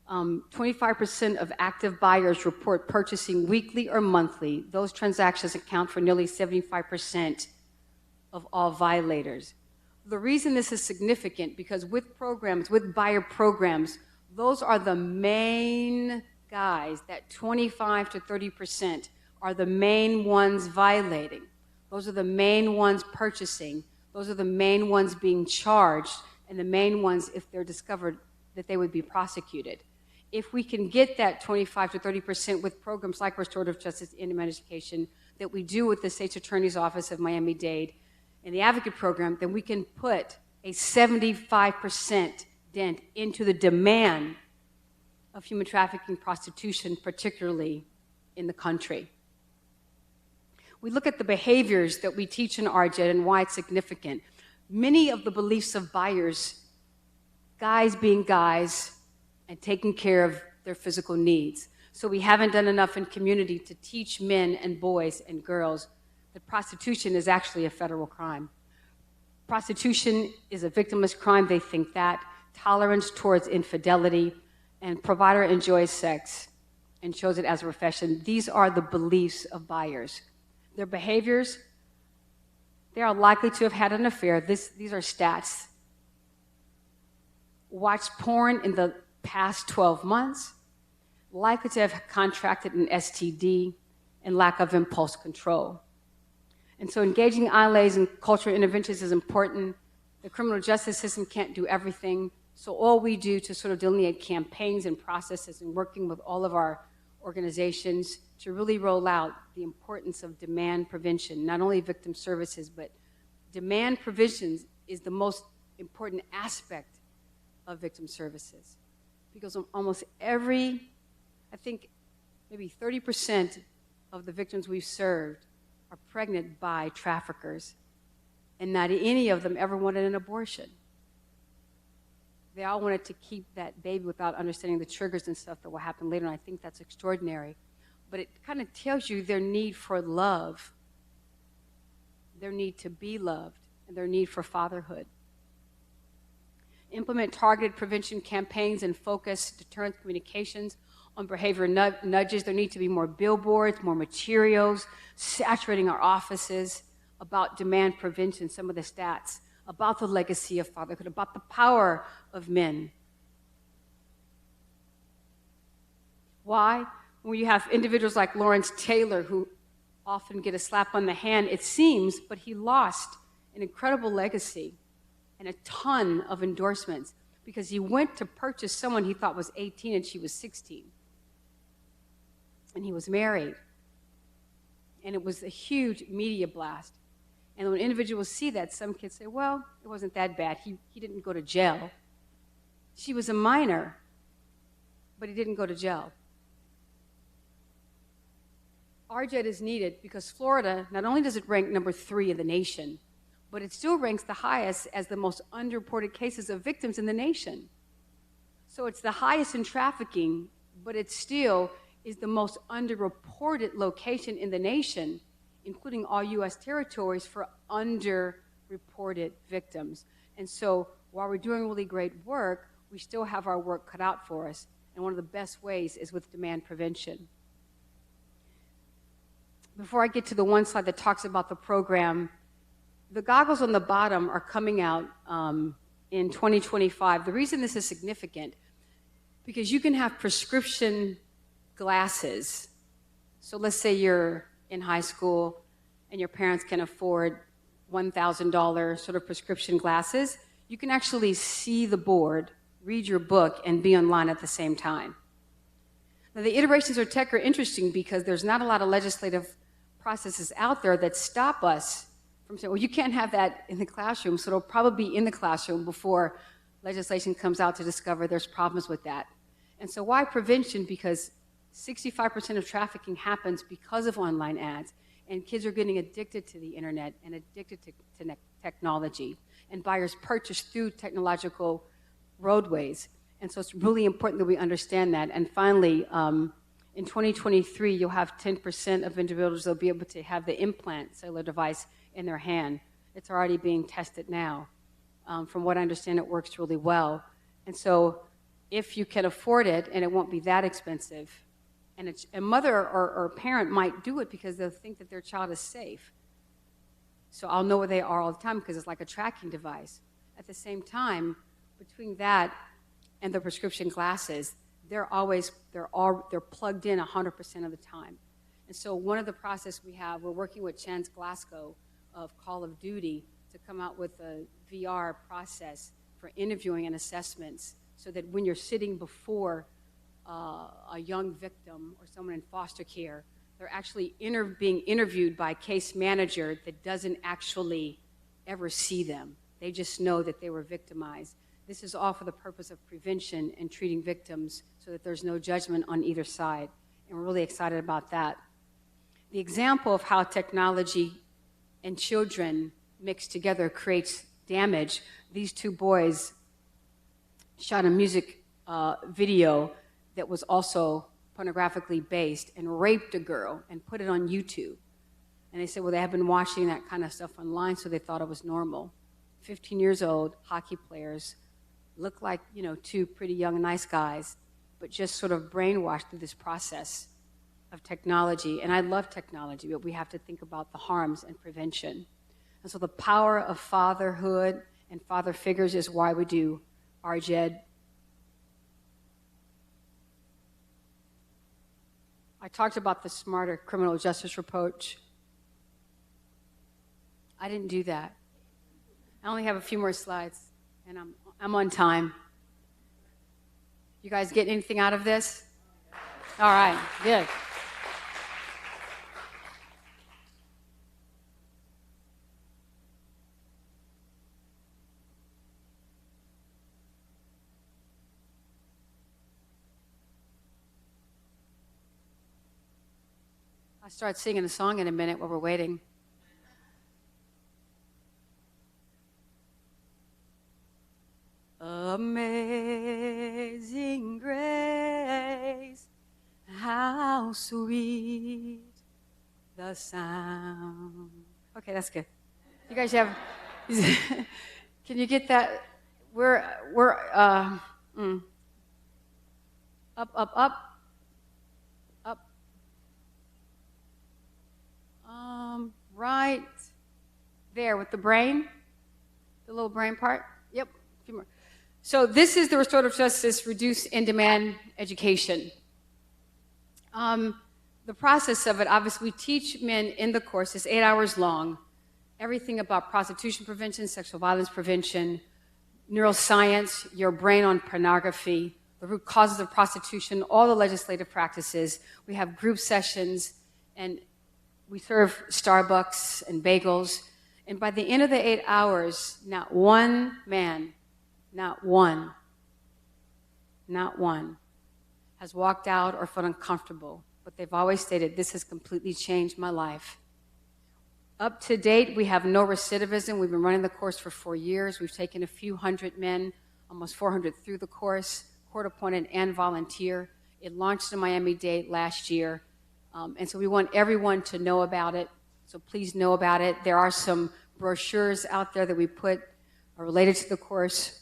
Speaker 8: 25% of active buyers report purchasing weekly or monthly. Those transactions account for nearly 75% of all violators. The reason this is significant, because with programs, with buyer programs, those are the main guys, that 25 to 30% are the main ones violating. Those are the main ones purchasing. Those are the main ones being charged, and the main ones, if they're discovered, that they would be prosecuted. If we can get that 25 to 30% with programs like restorative justice and education that we do with the State's Attorney's Office of Miami-Dade and the Advocate Program, then we can put a 75% dent into the demand of human trafficking, prostitution, particularly in the country. We look at the behaviors that we teach in RJED and why it's significant. Many of the beliefs of buyers, guys being guys, and taking care of their physical needs. So we haven't done enough in community to teach men and boys and girls that prostitution is actually a federal crime. Prostitution is a victimless crime, they think that. Tolerance towards infidelity, and provider enjoys sex and shows it as a profession. These are the beliefs of buyers. Their behaviors, they are likely to have had an affair. These are stats. Watched porn in the past 12 months, likely to have contracted an STD, and lack of impulse control. And so engaging ILAs and cultural interventions is important. The criminal justice system can't do everything, so all we do to sort of delineate campaigns and processes and working with all of our organizations to really roll out the importance of demand prevention, not only victim services, but demand prevention is the most important aspect of victim services. Because almost every, I think maybe 30% of the victims we've served are pregnant by traffickers, and not any of them ever wanted an abortion. They all wanted to keep that baby without understanding the triggers and stuff that will happen later, and I think that's extraordinary. But it kind of tells you their need for love, their need to be loved, and their need for fatherhood. Implement targeted prevention campaigns and focus deterrent communications on behavior nudges. There need to be more billboards, more materials, saturating our offices about demand prevention, some of the stats, about the legacy of fatherhood, about the power of men. Why? When you have individuals like Lawrence Taylor, who often get a slap on the hand, it seems, but he lost an incredible legacy and a ton of endorsements because he went to purchase someone he thought was 18 and she was 16. And he was married. And it was a huge media blast. And when individuals see that, some kids say, well, it wasn't that bad. He didn't go to jail. She was a minor, but he didn't go to jail. RJED is needed because Florida, not only does it rank number 3 in the nation, but it still ranks the highest as the most underreported cases of victims in the nation. So it's the highest in trafficking, but it still is the most underreported location in the nation, including all U.S. territories, for underreported victims. And so while we're doing really great work, we still have our work cut out for us. And one of the best ways is with demand prevention. Before I get to the one slide that talks about the program, the goggles on the bottom are coming out in 2025. The reason this is significant, because you can have prescription glasses. So let's say you're in high school and your parents can afford $1,000 sort of prescription glasses. You can actually see the board, read your book, and be online at the same time. Now, the iterations of tech are interesting because there's not a lot of legislative processes out there that stop us from saying, well, you can't have that in the classroom, so it'll probably be in the classroom before legislation comes out to discover there's problems with that. And so why prevention? Because 65% of trafficking happens because of online ads, And kids are getting addicted to the internet and addicted to technology. And buyers purchase through technological roadways. And so it's really important that we understand that. And finally, in 2023, you'll have 10% of individuals that'll be able to have the implant cellular device in their hand. It's already being tested now. From what I understand, it works really well. And so if you can afford it, and it won't be that expensive, and a mother or a parent might do it because they'll think that their child is safe. So I'll know where they are all the time because it's like a tracking device. At the same time, between that and the prescription glasses, they're plugged in 100% of the time. And so one of the process we have, we're working with Chance Glasgow of Call of Duty to come out with a VR process for interviewing and assessments so that when you're sitting before a young victim or someone in foster care, they're actually being interviewed by a case manager that doesn't actually ever see them. They just know that they were victimized. This is all for the purpose of prevention and treating victims so that there's no judgment on either side. And we're really excited about that. The example of how technology and children mixed together creates damage, these two boys shot a music video that was also pornographically based and raped a girl and put it on YouTube. And they said, well, they have been watching that kind of stuff online, so they thought it was normal. 15 years old, hockey players, look like, two pretty young, nice guys, but just sort of brainwashed through this process of technology. And I love technology, but we have to think about the harms and prevention. And so the power of fatherhood and father figures is why we do RJED. I talked about the smarter criminal justice approach. I didn't do that. I only have a few more slides, and I'm on time. You guys get anything out of this? All right, good. I'll start singing a song in a minute while we're waiting. Amazing grace, how sweet the sound. Okay, that's good. You guys have, can you get that? We're up, up, up. Right there with the brain, the little brain part. Yep, a few more. So this is the restorative justice reduce in-demand education. The process of it, obviously, we teach men in the course, it's 8 hours long, everything about prostitution prevention, sexual violence prevention, neuroscience, your brain on pornography, the root causes of prostitution, all the legislative practices. We have group sessions, and we serve Starbucks and bagels. And by the end of the 8 hours, not one man, not one, has walked out or felt uncomfortable. But they've always stated, this has completely changed my life. Up to date, we have no recidivism. We've been running the course for 4 years. We've taken a few hundred men, almost 400 through the course, court-appointed and volunteer. It launched in Miami-Dade last year. And so we want everyone to know about it. So please know about it. There are some brochures out there that we put related to the course.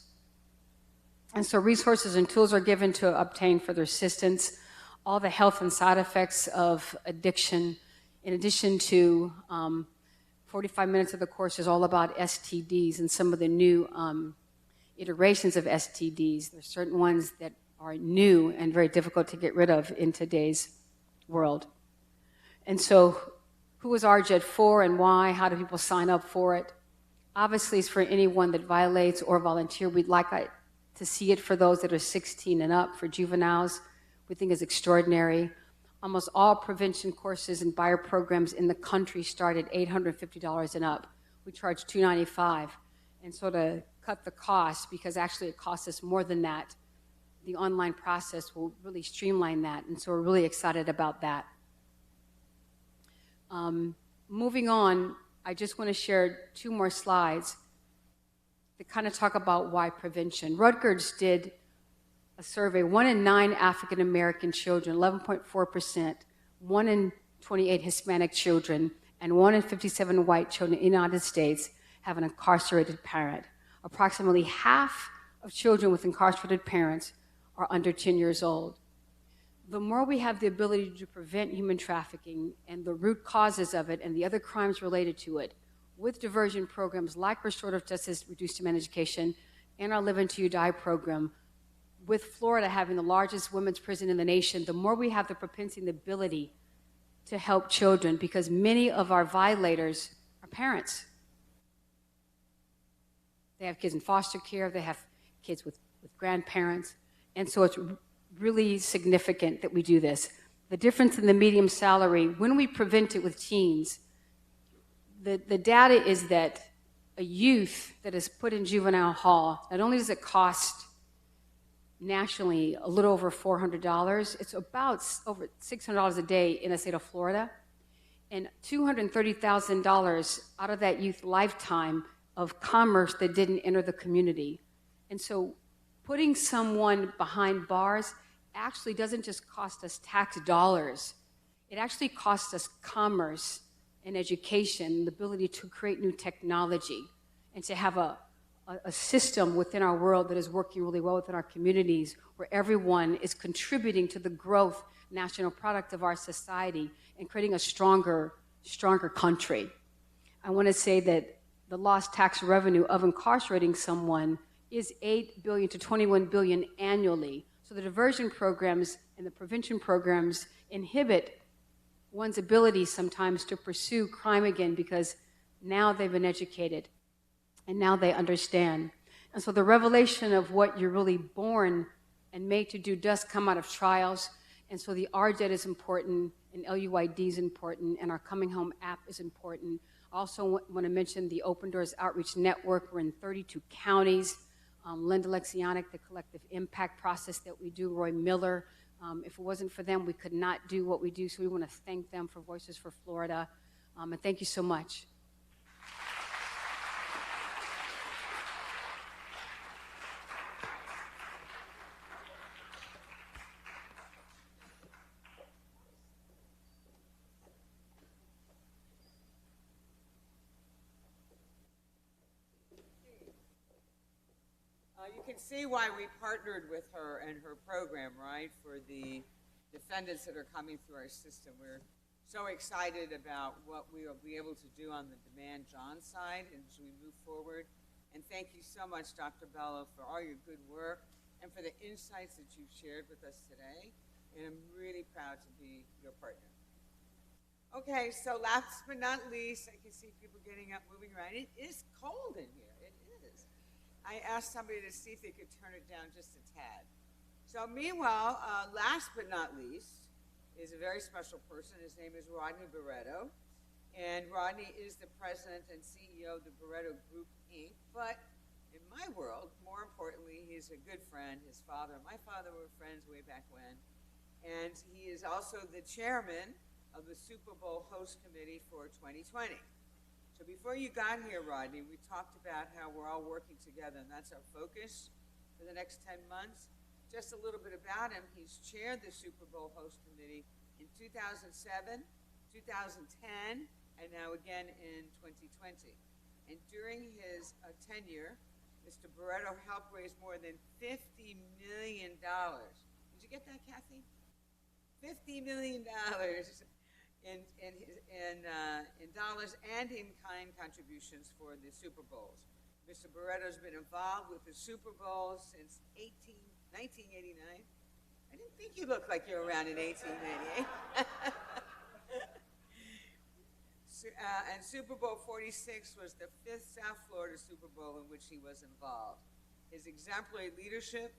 Speaker 8: And so resources and tools are given to obtain further assistance. All the health and side effects of addiction, in addition to 45 minutes of the course is all about STDs and some of the new iterations of STDs. There's certain ones that are new and very difficult to get rid of in today's world. And so who is RJED for and why? How do people sign up for it? Obviously, it's for anyone that violates or volunteer. We'd like to see it for those that are 16 and up, for juveniles. We think it's extraordinary. Almost all prevention courses and buyer programs in the country start at $850 and up. We charge $295. And so to cut the cost, because actually it costs us more than that, the online process will really streamline that. And so we're really excited about that. moving on, I just want to share 2 more slides to kind of talk about why prevention. Rutgers did a survey. 1 in 9 African American children, 11.4%, 1 in 28 Hispanic children, and 1 in 57 white children in the United States have an incarcerated parent. Approximately half of children with incarcerated parents are under 10 years old. The more we have the ability to prevent human trafficking and the root causes of it and the other crimes related to it, with diversion programs like Restorative Justice, Reduced Demand Education, and our Live Until You Die program, with Florida having the largest women's prison in the nation, the more we have the propensity and the ability to help children, because many of our violators are parents. They have kids in foster care, they have kids with grandparents, and so it's really significant that we do this. The difference in the median salary, when we prevent it with teens, the data is that a youth that is put in juvenile hall, not only does it cost nationally a little over $400, it's about over $600 a day in the state of Florida, and $230,000 out of that youth lifetime of commerce that didn't enter the community. And so putting someone behind bars actually doesn't just cost us tax dollars, it actually costs us commerce and education, the ability to create new technology, and to have a system within our world that is working really well within our communities, where everyone is contributing to the growth national product of our society and creating a stronger country. I want to say that the lost tax revenue of incarcerating someone is $8 billion to $21 billion annually. So the diversion programs and the prevention programs inhibit one's ability sometimes to pursue crime again, because now they've been educated and now they understand. And so the revelation of what you're really born and made to do does come out of trials. And so the RJET is important, and LUID is important, and our Coming Home app is important. I also want to mention the Open Doors Outreach Network. We're in 32 counties. Linda Lexionic, the collective impact process that we do, Roy Miller. If it wasn't for them, we could not do what we do, so we want to thank them for Voices for Florida. And thank you so much.
Speaker 4: You can see why we partnered with her and her program, right, for the defendants that are coming through our system. We're so excited about what we will be able to do on the Demand John side as we move forward. And thank you so much, Dr. Bello, for all your good work and for the insights that you've shared with us today. And I'm really proud to be your partner. Okay, so last but not least, I can see people getting up, moving around. It is cold in here. It is. I asked somebody to see if they could turn it down just a tad. So meanwhile, last but not least, is a very special person. His name is Rodney Barreto. And Rodney is the president and CEO of the Barreto Group, Inc. But in my world, more importantly, he's a good friend. His father and my father were friends way back when. And he is also the chairman of the Super Bowl host committee for 2020. So before you got here, Rodney, we talked about how we're all working together, and that's our focus for the next 10 months. Just a little bit about him. He's chaired the Super Bowl host committee in 2007, 2010, and now again in 2020. And during his tenure, Mr. Barreto helped raise more than $50 million. Did you get that, Kathy? $50 million in dollars and in-kind contributions for the Super Bowls. Mr. Barreto's been involved with the Super Bowl since 1989. I didn't think you looked like you were around in 1888. And Super Bowl 46 was the 5th South Florida Super Bowl in which he was involved. His exemplary leadership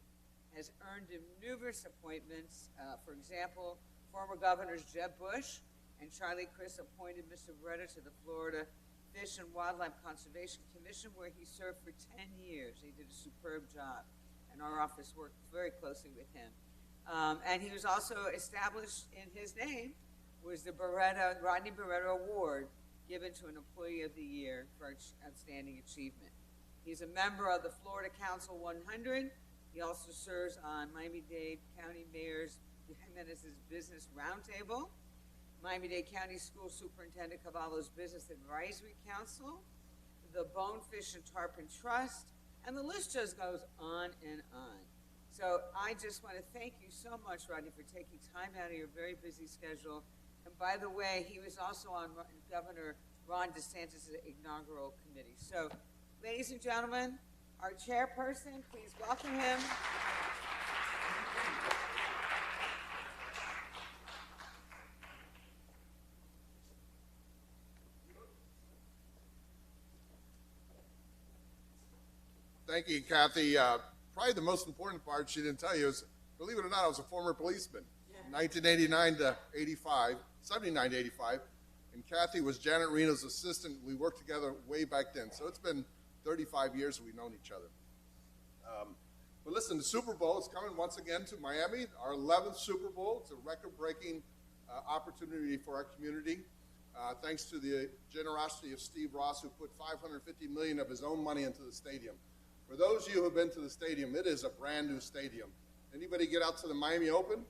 Speaker 4: has earned him numerous appointments. For example, former governors Jeb Bush and Charlie Crist appointed Mr. Barreto to the Florida Fish and Wildlife Conservation Commission, where he served for 10 years. He did a superb job, and our office worked very closely with him. And he was also established in his name was the Rodney Barreto Award, given to an Employee of the Year for outstanding achievement. He's a member of the Florida Council 100. He also serves on Miami-Dade County Mayor's Jimenez's Business Roundtable, Miami-Dade County School Superintendent Cavallo's Business Advisory Council, the Bonefish and Tarpon Trust, and the list just goes on and on. So I just want to thank you so much, Rodney, for taking time out of your very busy schedule. And by the way, he was also on Governor Ron DeSantis' inaugural committee. So, ladies and gentlemen, our chairperson, please welcome him.
Speaker 9: Thank you, Kathy. Probably the most important part she didn't tell you is, believe it or not, I was a former policeman. From 1989 to 85, 79 to 85. And Kathy was Janet Reno's assistant. We worked together way back then. So it's been 35 years we've known each other. But listen, the Super Bowl is coming once again to Miami, our 11th Super Bowl. It's a record-breaking opportunity for our community. Thanks to the generosity of Steve Ross, who put $550 million of his own money into the stadium. For those of you who have been to the stadium, it is a brand new stadium. Anybody get out to the Miami Open?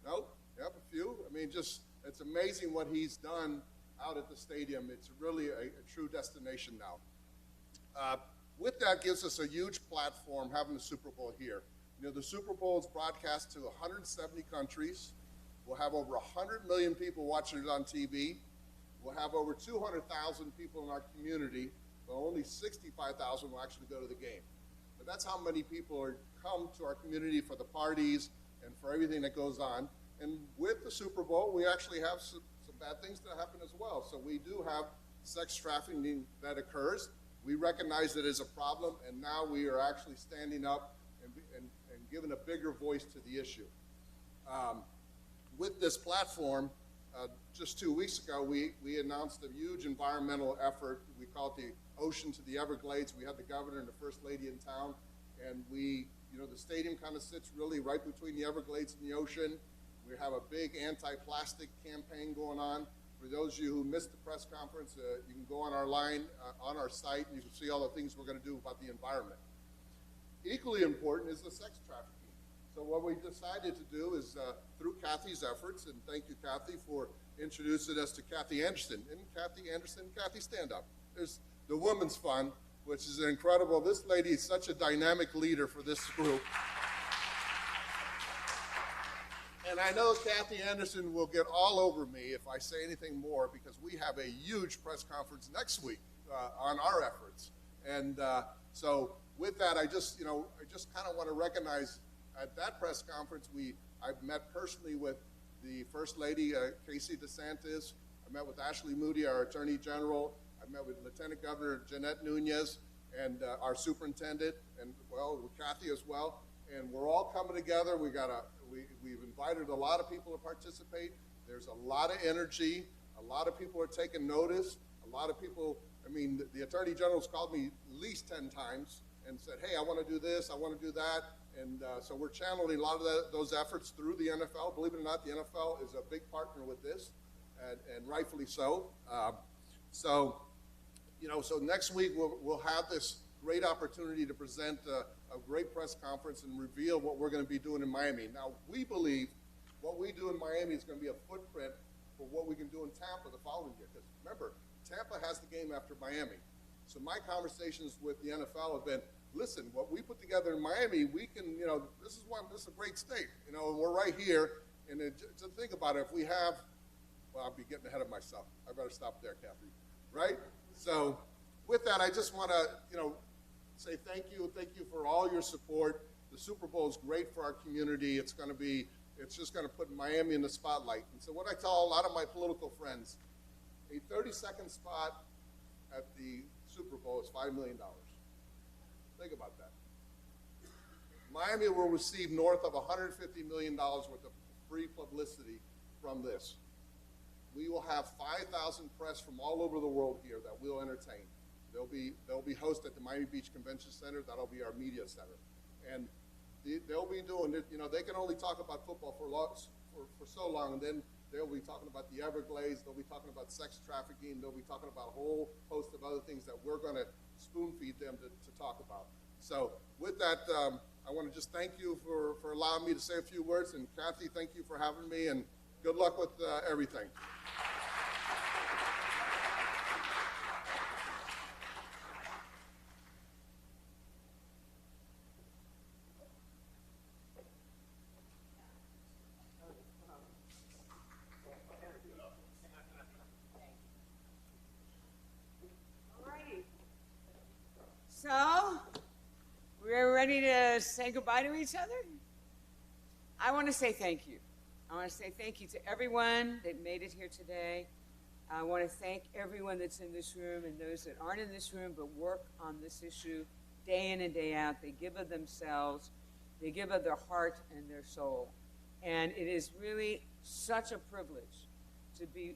Speaker 9: No? Yep, a few. I mean, just, it's amazing what he's done out at the stadium. It's really a true destination now. With that gives us a huge platform having the Super Bowl here. You know, the Super Bowl is broadcast to 170 countries. We'll have over 100 million people watching it on TV. We'll have over 200,000 people in our community, but only 65,000 will actually go to the game. But that's how many people come to our community for the parties and for everything that goes on. And with the Super Bowl, we actually have some bad things that happen as well. So we do have sex trafficking that occurs. We recognize it as a problem, and now we are actually standing up and giving a bigger voice to the issue. With this platform, just 2 weeks ago, we announced a huge environmental effort. We call it the Ocean to the Everglades. We had the governor and the first lady in town, and the stadium kind of sits really right between the Everglades and the ocean. We have a big anti-plastic campaign going on. For those of you who missed the press conference, you can go on our line, on our site, and you can see all the things we're going to do about the environment. Equally important is the sex trafficking. So what we decided to do is, through Kathy's efforts, and thank you, Kathy, for introducing us to Kathy Anderson. And Kathy Anderson, Kathy, stand up. There's the Women's Fund, which is incredible. This lady is such a dynamic leader for this group. And I know Kathy Anderson will get all over me if I say anything more, because we have a huge press conference next week on our efforts. And so with that, I just kind of want to recognize at that press conference, I've met personally with the First Lady, Casey DeSantis. I met with Ashley Moody, our Attorney General. I met with Lieutenant Governor Jeanette Nunez and our superintendent, and well, with Kathy as well. And we're all coming together. We've invited a lot of people to participate. There's a lot of energy. A lot of people are taking notice. A lot of people, I mean, the Attorney General's called me at least 10 times and said, hey, I want to do this, I want to do that. And so we're channeling a lot of those efforts through the NFL. Believe it or not, the NFL is a big partner with this, and rightfully so. So next week we'll have this great opportunity to present a great press conference and reveal what we're going to be doing in Miami. Now, we believe what we do in Miami is going to be a footprint for what we can do in Tampa the following year. Because remember, Tampa has the game after Miami. So my conversations with the NFL have been, listen, what we put together in Miami, we can, this is a great state, and we're right here. And to think about it, if we have, well, I'll be getting ahead of myself. I better stop there, Kathy, right? So with that, I just want to, say thank you for all your support. The Super Bowl is great for our community. It's just going to put Miami in the spotlight. And so what I tell a lot of my political friends, a 30-second spot at the Super Bowl is $5 million. Think about that. Miami will receive north of $150 million worth of free publicity from this. We will have 5,000 press from all over the world here that we'll entertain. They'll be hosted at the Miami Beach Convention Center. That'll be our media center. And they'll be doing it. They can only talk about football for so long, and then They'll be talking about the Everglades. They'll be talking about sex trafficking. They'll be talking about a whole host of other things that we're going to spoon feed them to talk about. So with that, I want to just thank you for allowing me to say a few words. And Kathy, thank you for having me, and good luck with everything.
Speaker 4: So, we're ready to say goodbye to each other? I want to say thank you. I want to say thank you to everyone that made it here today. I want to thank everyone that's in this room and those that aren't in this room but work on this issue day in and day out. They give of themselves. They give of their heart and their soul. And it is really such a privilege to be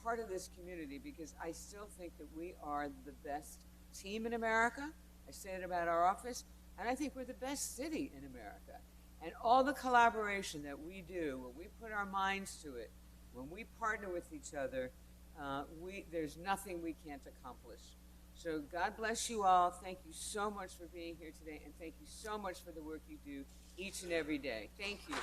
Speaker 4: part of this community, because I still think that we are the best team in America. I say it about our office, and I think we're the best city in America. And all the collaboration that we do, when we put our minds to it, when we partner with each other, there's nothing we can't accomplish. So God bless you all. Thank you so much for being here today, and thank you so much for the work you do each and every day. Thank you.